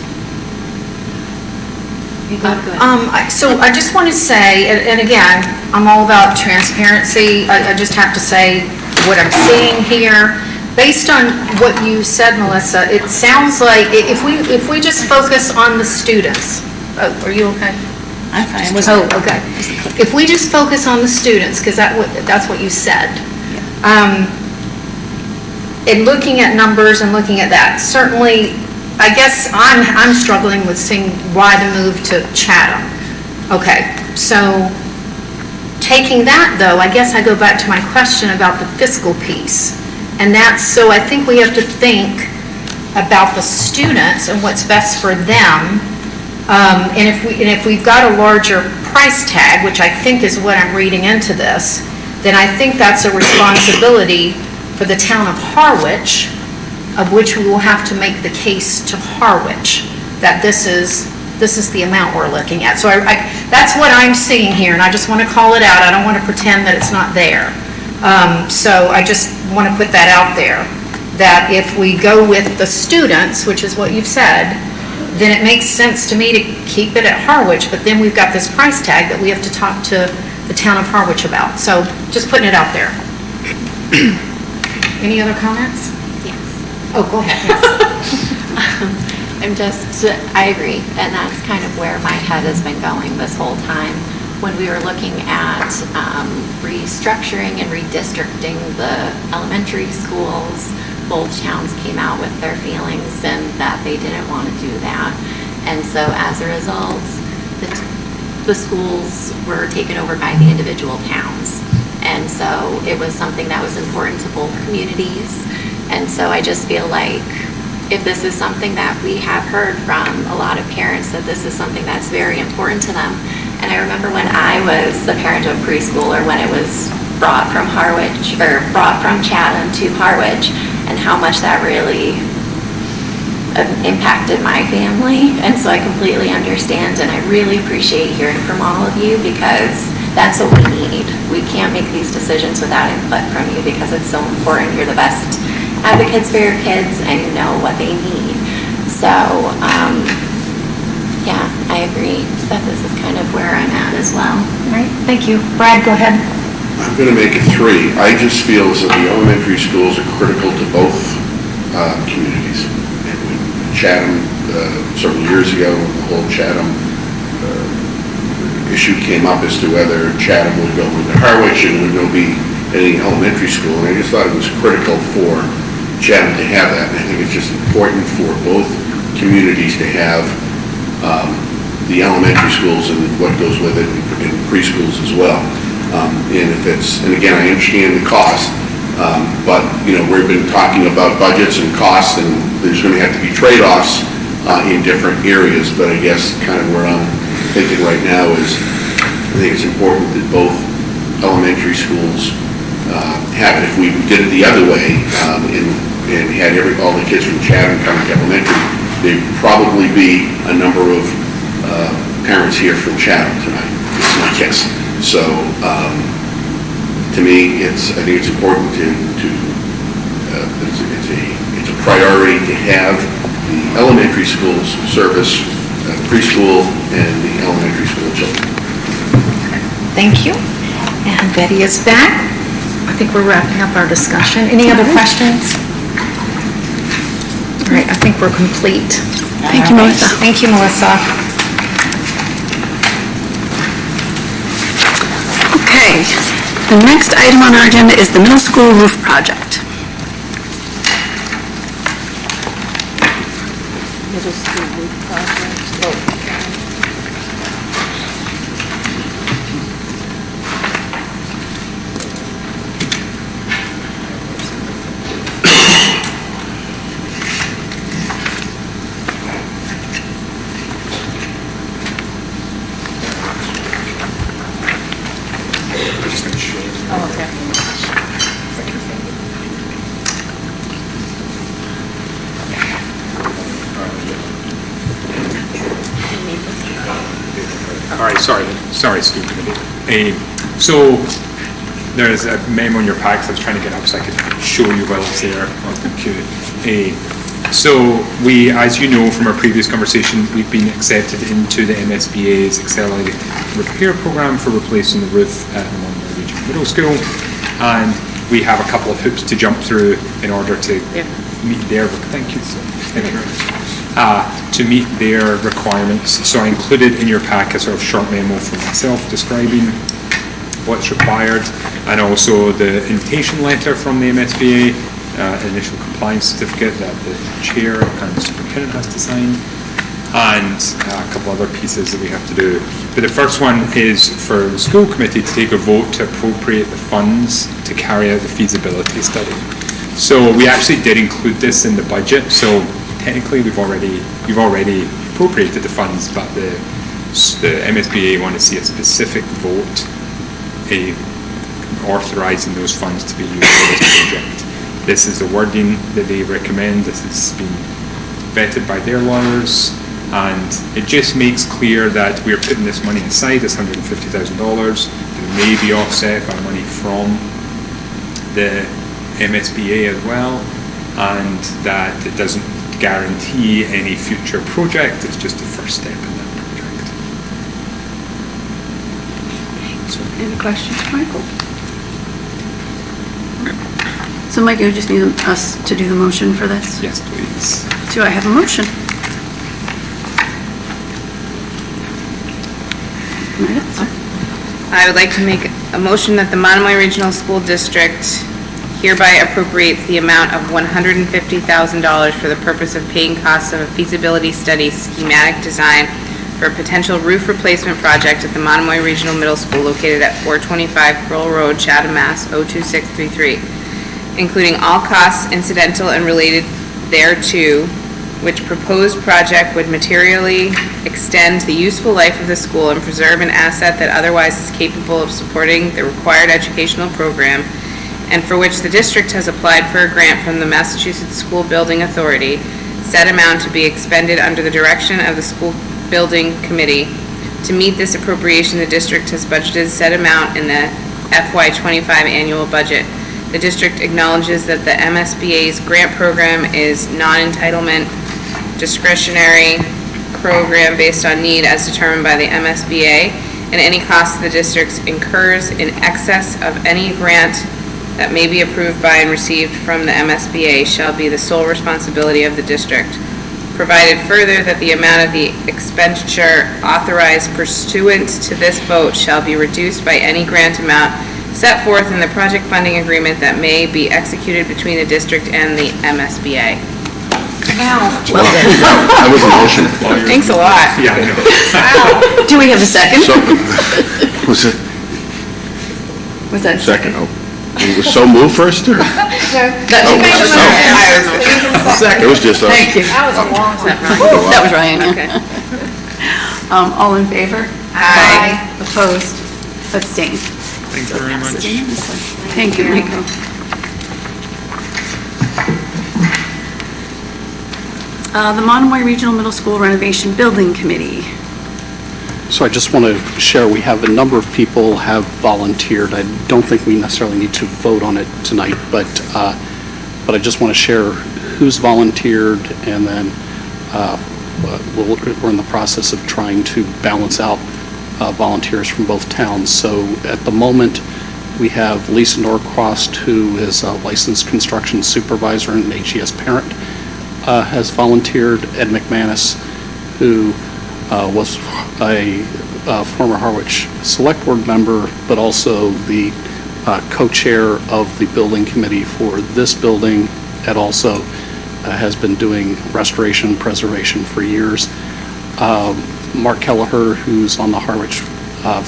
So I just want to say, and again, I'm all about transparency. I just have to say what I'm seeing here. Based on what you said, Melissa, it sounds like if we just focus on the students. Oh, are you okay? I'm fine. Oh, okay. If we just focus on the students, because that's what you said. Yeah. And looking at numbers and looking at that, certainly I guess I'm struggling with seeing why the move to Chatham. Okay, so taking that though, I guess I go back to my question about the fiscal piece. And that's, so I think we have to think about the students and what's best for them. And if we've got a larger price tag, which I think is what I'm reading into this, then I think that's a responsibility for the town of Harwich, of which we will have to make the case to Harwich that this is the amount we're looking at. So that's what I'm seeing here, and I just want to call it out. I don't want to pretend that it's not there. So I just want to put that out there, that if we go with the students, which is what you've said, then it makes sense to me to keep it at Harwich, but then we've got this price tag that we have to talk to the town of Harwich about. So just putting it out there. Any other comments? Yes. Oh, go ahead. I agree, and that's kind of where my head has been going this whole time. When we were looking at restructuring and redistricting the elementary schools, both towns came out with their feelings and that they didn't want to do that. And so as a result, the schools were taken over by the individual towns. And so it was something that was important to both communities. And so I just feel like if this is something that we have heard from a lot of parents, that this is something that's very important to them. And I remember when I was the parent of preschool, or when it was brought from Harwich, or brought from Chatham to Harwich, and how much that really impacted my family. And so I completely understand, and I really appreciate hearing from all of you, because that's what we need. We can't make these decisions without input from you, because it's so important. You're the best advocates for your kids, and you know what they need. So, yeah, I agree that this is kind of where I'm at as well. All right, thank you. Brad, go ahead. I'm going to make it 3. I just feel as though the elementary schools are critical to both communities. And when Chatham, several years ago, the whole Chatham issue came up as to whether Chatham would go into Harwich and would there be any elementary school. And I just thought it was critical for Chatham to have that. And I think it's just important for both communities to have the elementary schools and what goes with it, and preschools as well. And again, I understand the cost, but we've been talking about budgets and costs, and there's going to have to be trade-offs in different areas. But I guess kind of where I'm thinking right now is, I think it's important that both elementary schools have it. If we did it the other way and had all the kids from Chatham coming to elementary, there'd probably be a number of parents here from Chatham tonight. It's my guess. So, to me, I think it's important it's a priority to have the elementary schools service preschool and the elementary school children. Thank you. And Betty is back. I think we're wrapping up our discussion. Any other questions? All right, I think we're complete. Thank you, Melissa. Thank you, Melissa. Okay, the next item on our agenda is the middle school roof project. Middle school roof project. All right, sorry, Stu. So there's a memo in your pack I was trying to get up so I could show you while it's there on the computer. So we, as you know from our previous conversation, we've been accepted into the MSBA's Accelerated Repair Program for replacing the roof at the Monomoy Regional Middle School, and we have a couple of hoops to jump through in order to meet their, thank you very much, to meet their requirements. So I included in your pack a sort of short memo from myself describing what's required, and also the invitation letter from the MSBA initial compliance certificate that the chair and superintendent has to sign, and a couple other pieces that we have to do. But the first one is for the school committee to take a vote to appropriate the funds to carry out the feasibility study. So we actually did include this in the budget, so technically you've already appropriated the funds, but the MSBA want to see a specific vote authorizing those funds to be used for this project. This is the wording that they recommend. This has been vetted by their lawyers, and it just makes clear that we're putting this money aside, this $150,000, that may be offset by money from the MSBA as well, and that it doesn't guarantee any future project. It's just the first step in that project. Any questions, Michael? So Mike, you just need us to do the motion for this? Yes, please. Do I have a motion? I would like to make a motion that the Monomoy Regional School District hereby appropriates the amount of $150,000 for the purpose of paying costs of a feasibility study schematic design for a potential roof replacement project at the Monomoy Regional Middle School located at 425 Crowell Road, Chatham, Mass. 02633, including all costs incidental and related thereto, which proposed project would materially extend the useful life of the school and preserve an asset that otherwise is capable of supporting the required educational program, and for which the district has applied for a grant from the Massachusetts School Building Authority, said amount to be expended under the direction of the School Building Committee. To meet this appropriation, the district has budgeted said amount in the FY25 annual budget. The district acknowledges that the MSBA's grant program is non-entitlement, discretionary program based on need as determined by the MSBA, and any costs the district incurs in excess of any grant that may be approved by and received from the MSBA shall be the sole responsibility of the district. Provided further that the amount of the expenditure authorized pursuant to this vote shall be reduced by any grant amount set forth in the project funding agreement that may be executed between the district and the MSBA. Well done. That was a motion. Thanks a lot. Yeah, I know. Wow. Do we have a second? So, was it Was that second? Oh, it was so moved first, or? That's Oh, Second. It was just us. Thank you. That was a long time. That was Ryan, yeah. Okay. All in favor? Aye. Opposed? Abstained? Thank you very much. Thank you, Michael. The Monomoy Regional Middle School Renovation Building Committee. So I just want to share, we have a number of people have volunteered. I don't think we necessarily need to vote on it tonight, but I just want to share who's volunteered, and then we're in the process of trying to balance out volunteers from both towns. So at the moment, we have Lisa Norcross, who is a licensed construction supervisor and an HES parent, has volunteered. Ed McManus, who was a former Harwich Select Board member, but also the co-chair of the building committee for this building. Ed also has been doing restoration and preservation for years. Mark Kelleher, who's on the Harwich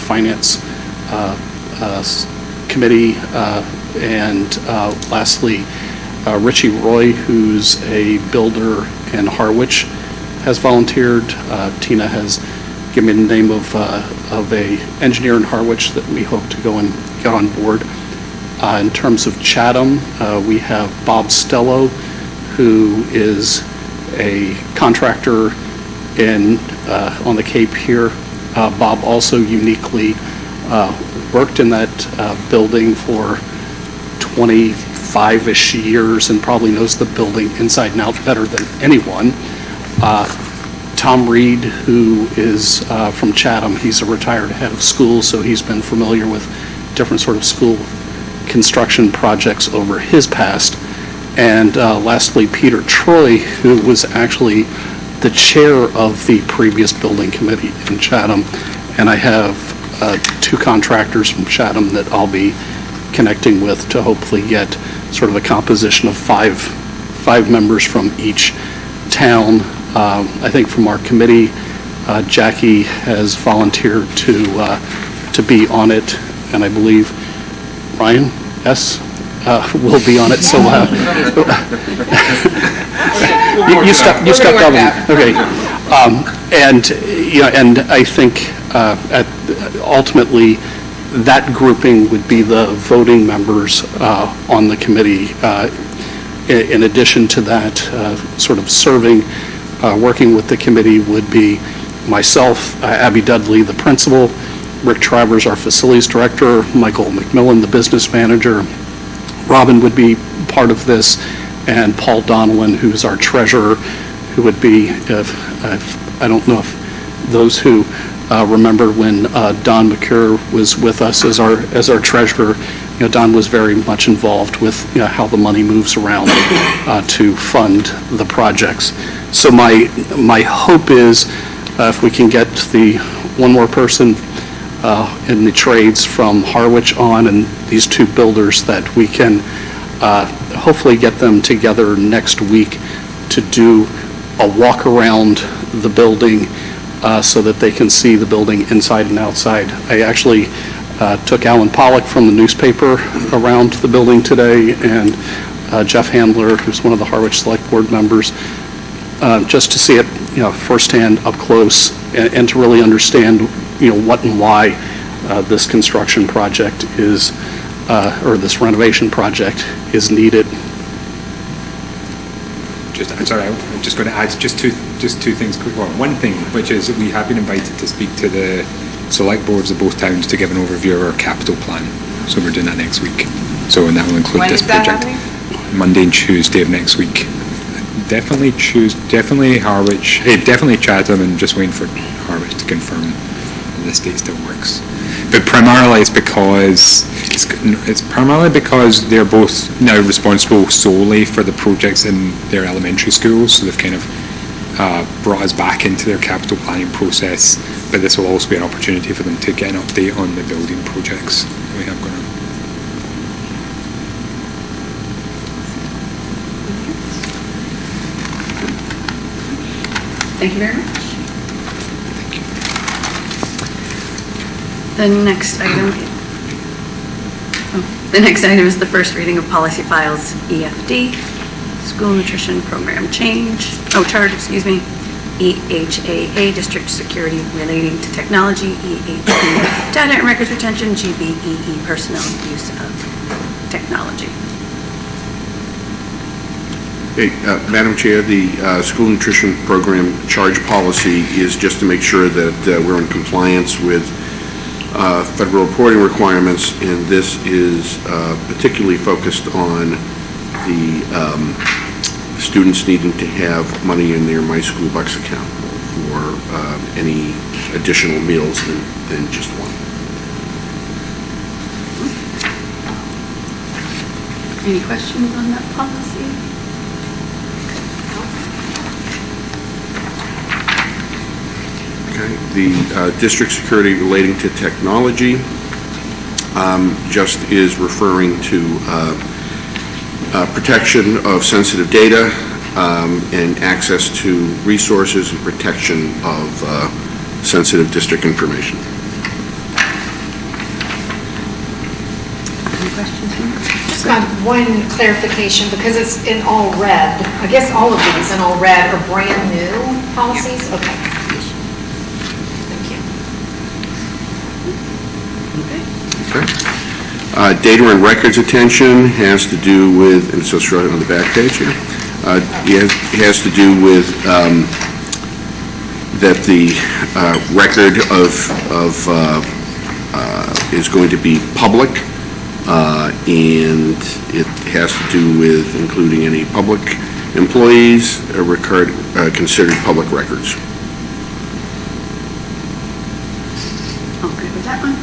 Finance Committee, and lastly, Richie Roy, who's a builder in Harwich, has volunteered. Tina has given me the name of a engineer in Harwich that we hope to go and get on board. In terms of Chatham, we have Bob Stello, who is a contractor on the Cape here. Bob also uniquely worked in that building for 25-ish years and probably knows the building inside and out better than anyone. Tom Reed, who is from Chatham, he's a retired head of school, so he's been familiar with different sort of school construction projects over his past. And lastly, Peter Troy, who was actually the chair of the previous building committee in Chatham. And I have two contractors from Chatham that I'll be connecting with to hopefully get sort of a composition of five members from each town. I think from our committee, Jackie has volunteered to be on it, and I believe Ryan S. Will be on it. So you stepped up. Okay, and I think ultimately that grouping would be the voting members on the committee. In addition to that, sort of serving, working with the committee would be myself, Abby Dudley, the principal, Rick Travers, our facilities director, Michael McMillan, the business manager. Robin would be part of this, and Paul Donilon, who's our treasurer, who would be, I don't know if those who remember when Don McCure was with us as our treasurer. Don was very much involved with how the money moves around to fund the projects. So my hope is if we can get the one more person in the trades from Harwich on and these two builders, that we can hopefully get them together next week to do a walk around the building so that they can see the building inside and outside. I actually took Alan Pollock from the newspaper around the building today, and Jeff Handler, who's one of the Harwich Select Board members, just to see it firsthand up close and to really understand what and why this construction project is, or this renovation project is needed. I'm just going to add just two things quick. Well, one thing, which is that we have been invited to speak to the select boards of both towns to give an overview of our capital plan. So we're doing that next week. So, and that will include this project. Monday and Tuesday of next week. Definitely Harwich, definitely Chatham, and just waiting for Harwich to confirm that this date still works. But primarily it's primarily because they're both now responsible solely for the projects in their elementary schools, so they've kind of brought us back into their capital planning process, but this will also be an opportunity for them to get an update on the building projects that we have going on. Thank you very much. The next item is the first reading of policy files EFD, school nutrition program charge, EHAA, district security relating to technology, EHB, data and records retention, GBEE, personnel use of technology. Hey, Madam Chair, the school nutrition program charge policy is just to make sure that we're in compliance with federal reporting requirements, and this is particularly focused on the students needing to have money in their My School Bucks account for any additional meals than just one. Any questions on that policy? Okay, the district security relating to technology just is referring to protection of sensitive data and access to resources and protection of sensitive district information. Any questions from you? Just got one clarification, because it's in all red. I guess all of these in all red are brand new policies? Okay. Data and records attention has to do with, and so it's right on the back page here, it has to do with that the record is going to be public, and it has to do with including any public employees considered public records. Okay with that one?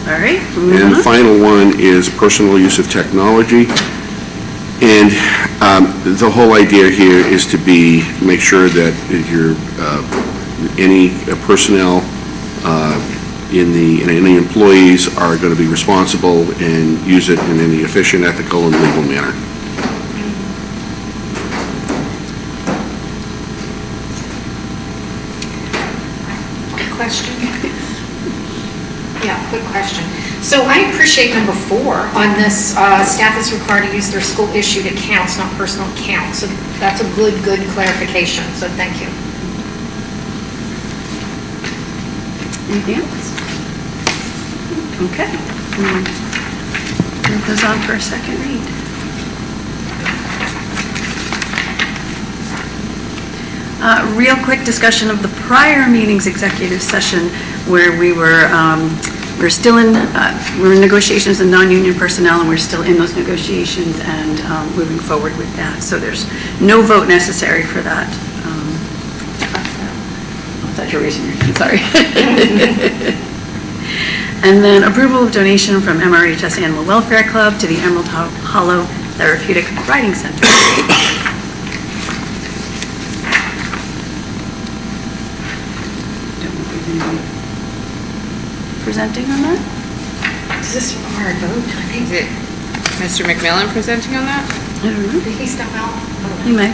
All right. And the final one is personal use of technology. And the whole idea here is to make sure that any personnel and any employees are going to be responsible and use it in any efficient, ethical, and legal manner. Question? Yeah, quick question. So I appreciate number 4 on this, staff is required to use their school-issued accounts, not personal accounts. So that's a good clarification, so thank you. Anything else? Okay. Move those on for a second read. Real quick discussion of the prior meeting's executive session where we're still in, we're in negotiations with non-union personnel, and we're still in those negotiations and moving forward with that. So there's no vote necessary for that. I thought you were raising your hand, sorry. And then approval of donation from MRHS Animal Welfare Club to the Emerald Hollow Therapeutic Riding Center. Presenting on that? Is this a hard vote? I think Is it Mr. McMillan presenting on that? I don't know. Did he step out? He might.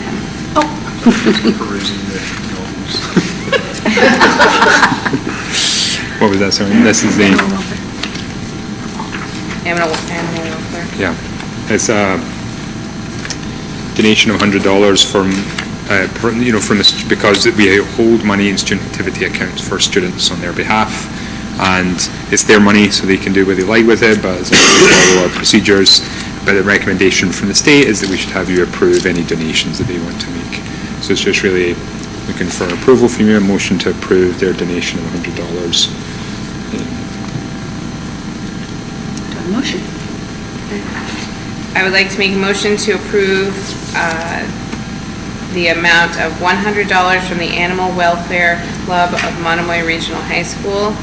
What was that, sorry? This is the, Animal welfare. yeah, it's a donation of $100 from, because we hold money in student activity accounts for students on their behalf, and it's their money, so they can do what they like with it, but as long as we follow our procedures. But the recommendation from the state is that we should have you approve any donations that they want to make. So it's just really looking for approval from you, a motion to approve their donation of $100. Motion. I would like to make a motion to approve the amount of $100 from the Animal Welfare Club of Monomoy Regional High School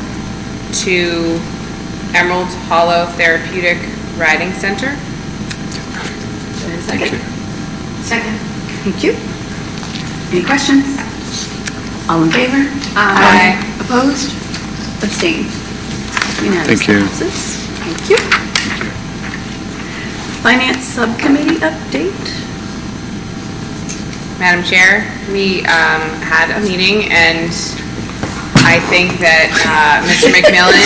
to Emerald Hollow Therapeutic Riding Center. Thank you. Second. Thank you. Any questions? All in favor? Aye. Opposed? Abstained? Unanimous. Thank you. Passes. Thank you. Finance Subcommittee update. Madam Chair, we had a meeting, and I think that Mr. McMillan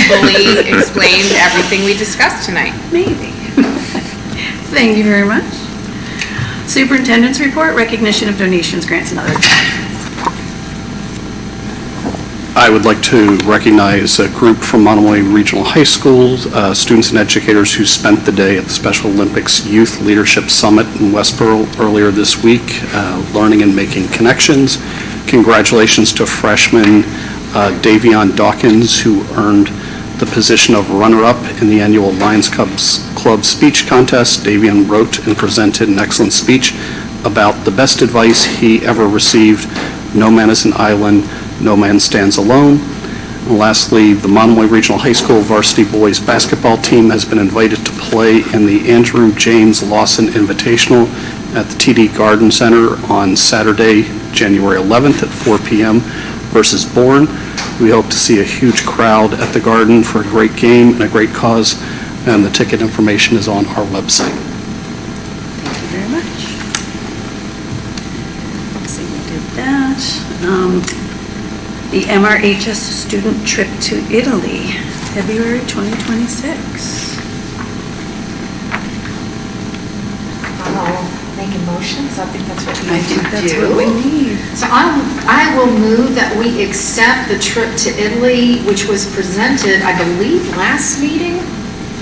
fully explained everything we discussed tonight. Maybe. Thank you very much. Superintendent's report, recognition of donations, grants, and other acknowledgements. I would like to recognize a group from Monomoy Regional High School, students and educators who spent the day at the Special Olympics Youth Leadership Summit in Westboro earlier this week, learning and making connections. Congratulations to freshman Davion Dawkins, who earned the position of runner-up in the annual Lions Club speech contest. Davion wrote and presented an excellent speech about the best advice he ever received: no man is an island, no man stands alone. And lastly, the Monomoy Regional High School varsity boys basketball team has been invited to play in the Andrew James Lawson Invitational at the TD Garden Center on Saturday, January 11th at 4 p.m. versus Bourne. We hope to see a huge crowd at the Garden for a great game and a great cause, and the ticket information is on our website. Thank you very much. Let's see, we did that. The MRHS student trip to Italy, February 2026. Making motions, I think that's what we I need think to that's do. what we need. So I will move that we accept the trip to Italy, which was presented, I believe, last meeting.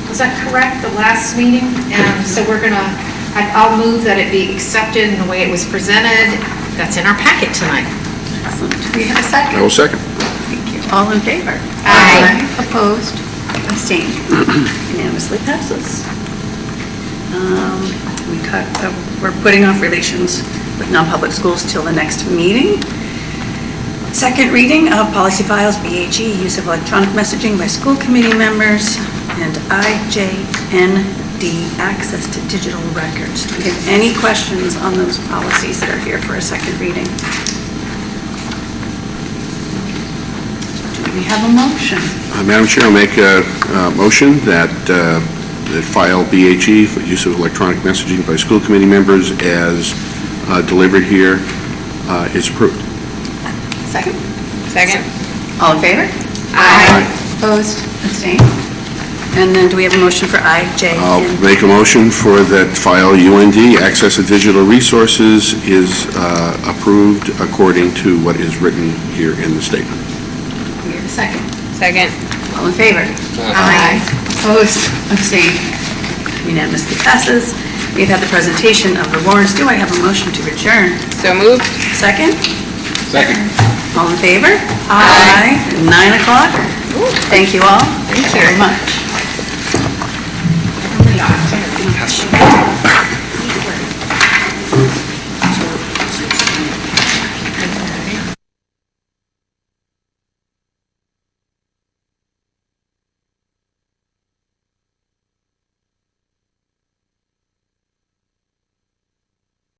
Was that correct, the last meeting? And so I'll move that it be accepted in the way it was presented. That's in our packet tonight. Excellent. Do we have a second? I will second. Thank you. All in favor? Aye. Opposed? Abstained? Unanimously passes. We're putting off relations with non-public schools till the next meeting. Second reading of policy files, BAG, use of electronic messaging by school committee members, and IJND, access to digital records. Do we have any questions on those policies that are here for a second reading? Do we we have a motion? Madam Chair, I'll make a motion that that file BHE for use of electronic messaging by school committee members as delivered here is approved. Second? Second. All in favor? Aye. Opposed? Abstained? And then do we have a motion for I, J, I'll and make a motion for that file UND, access to digital resources, is approved according to what is written here in the statement. we have a second? Second. All in favor? Aye. Opposed? Abstained? Unanimously passes. We've had the presentation of the warrants. Do I have a motion to adjourn? So moved. Second? Second. All in favor? Aye. 9 o'clock. Thank you all. Thank you very much.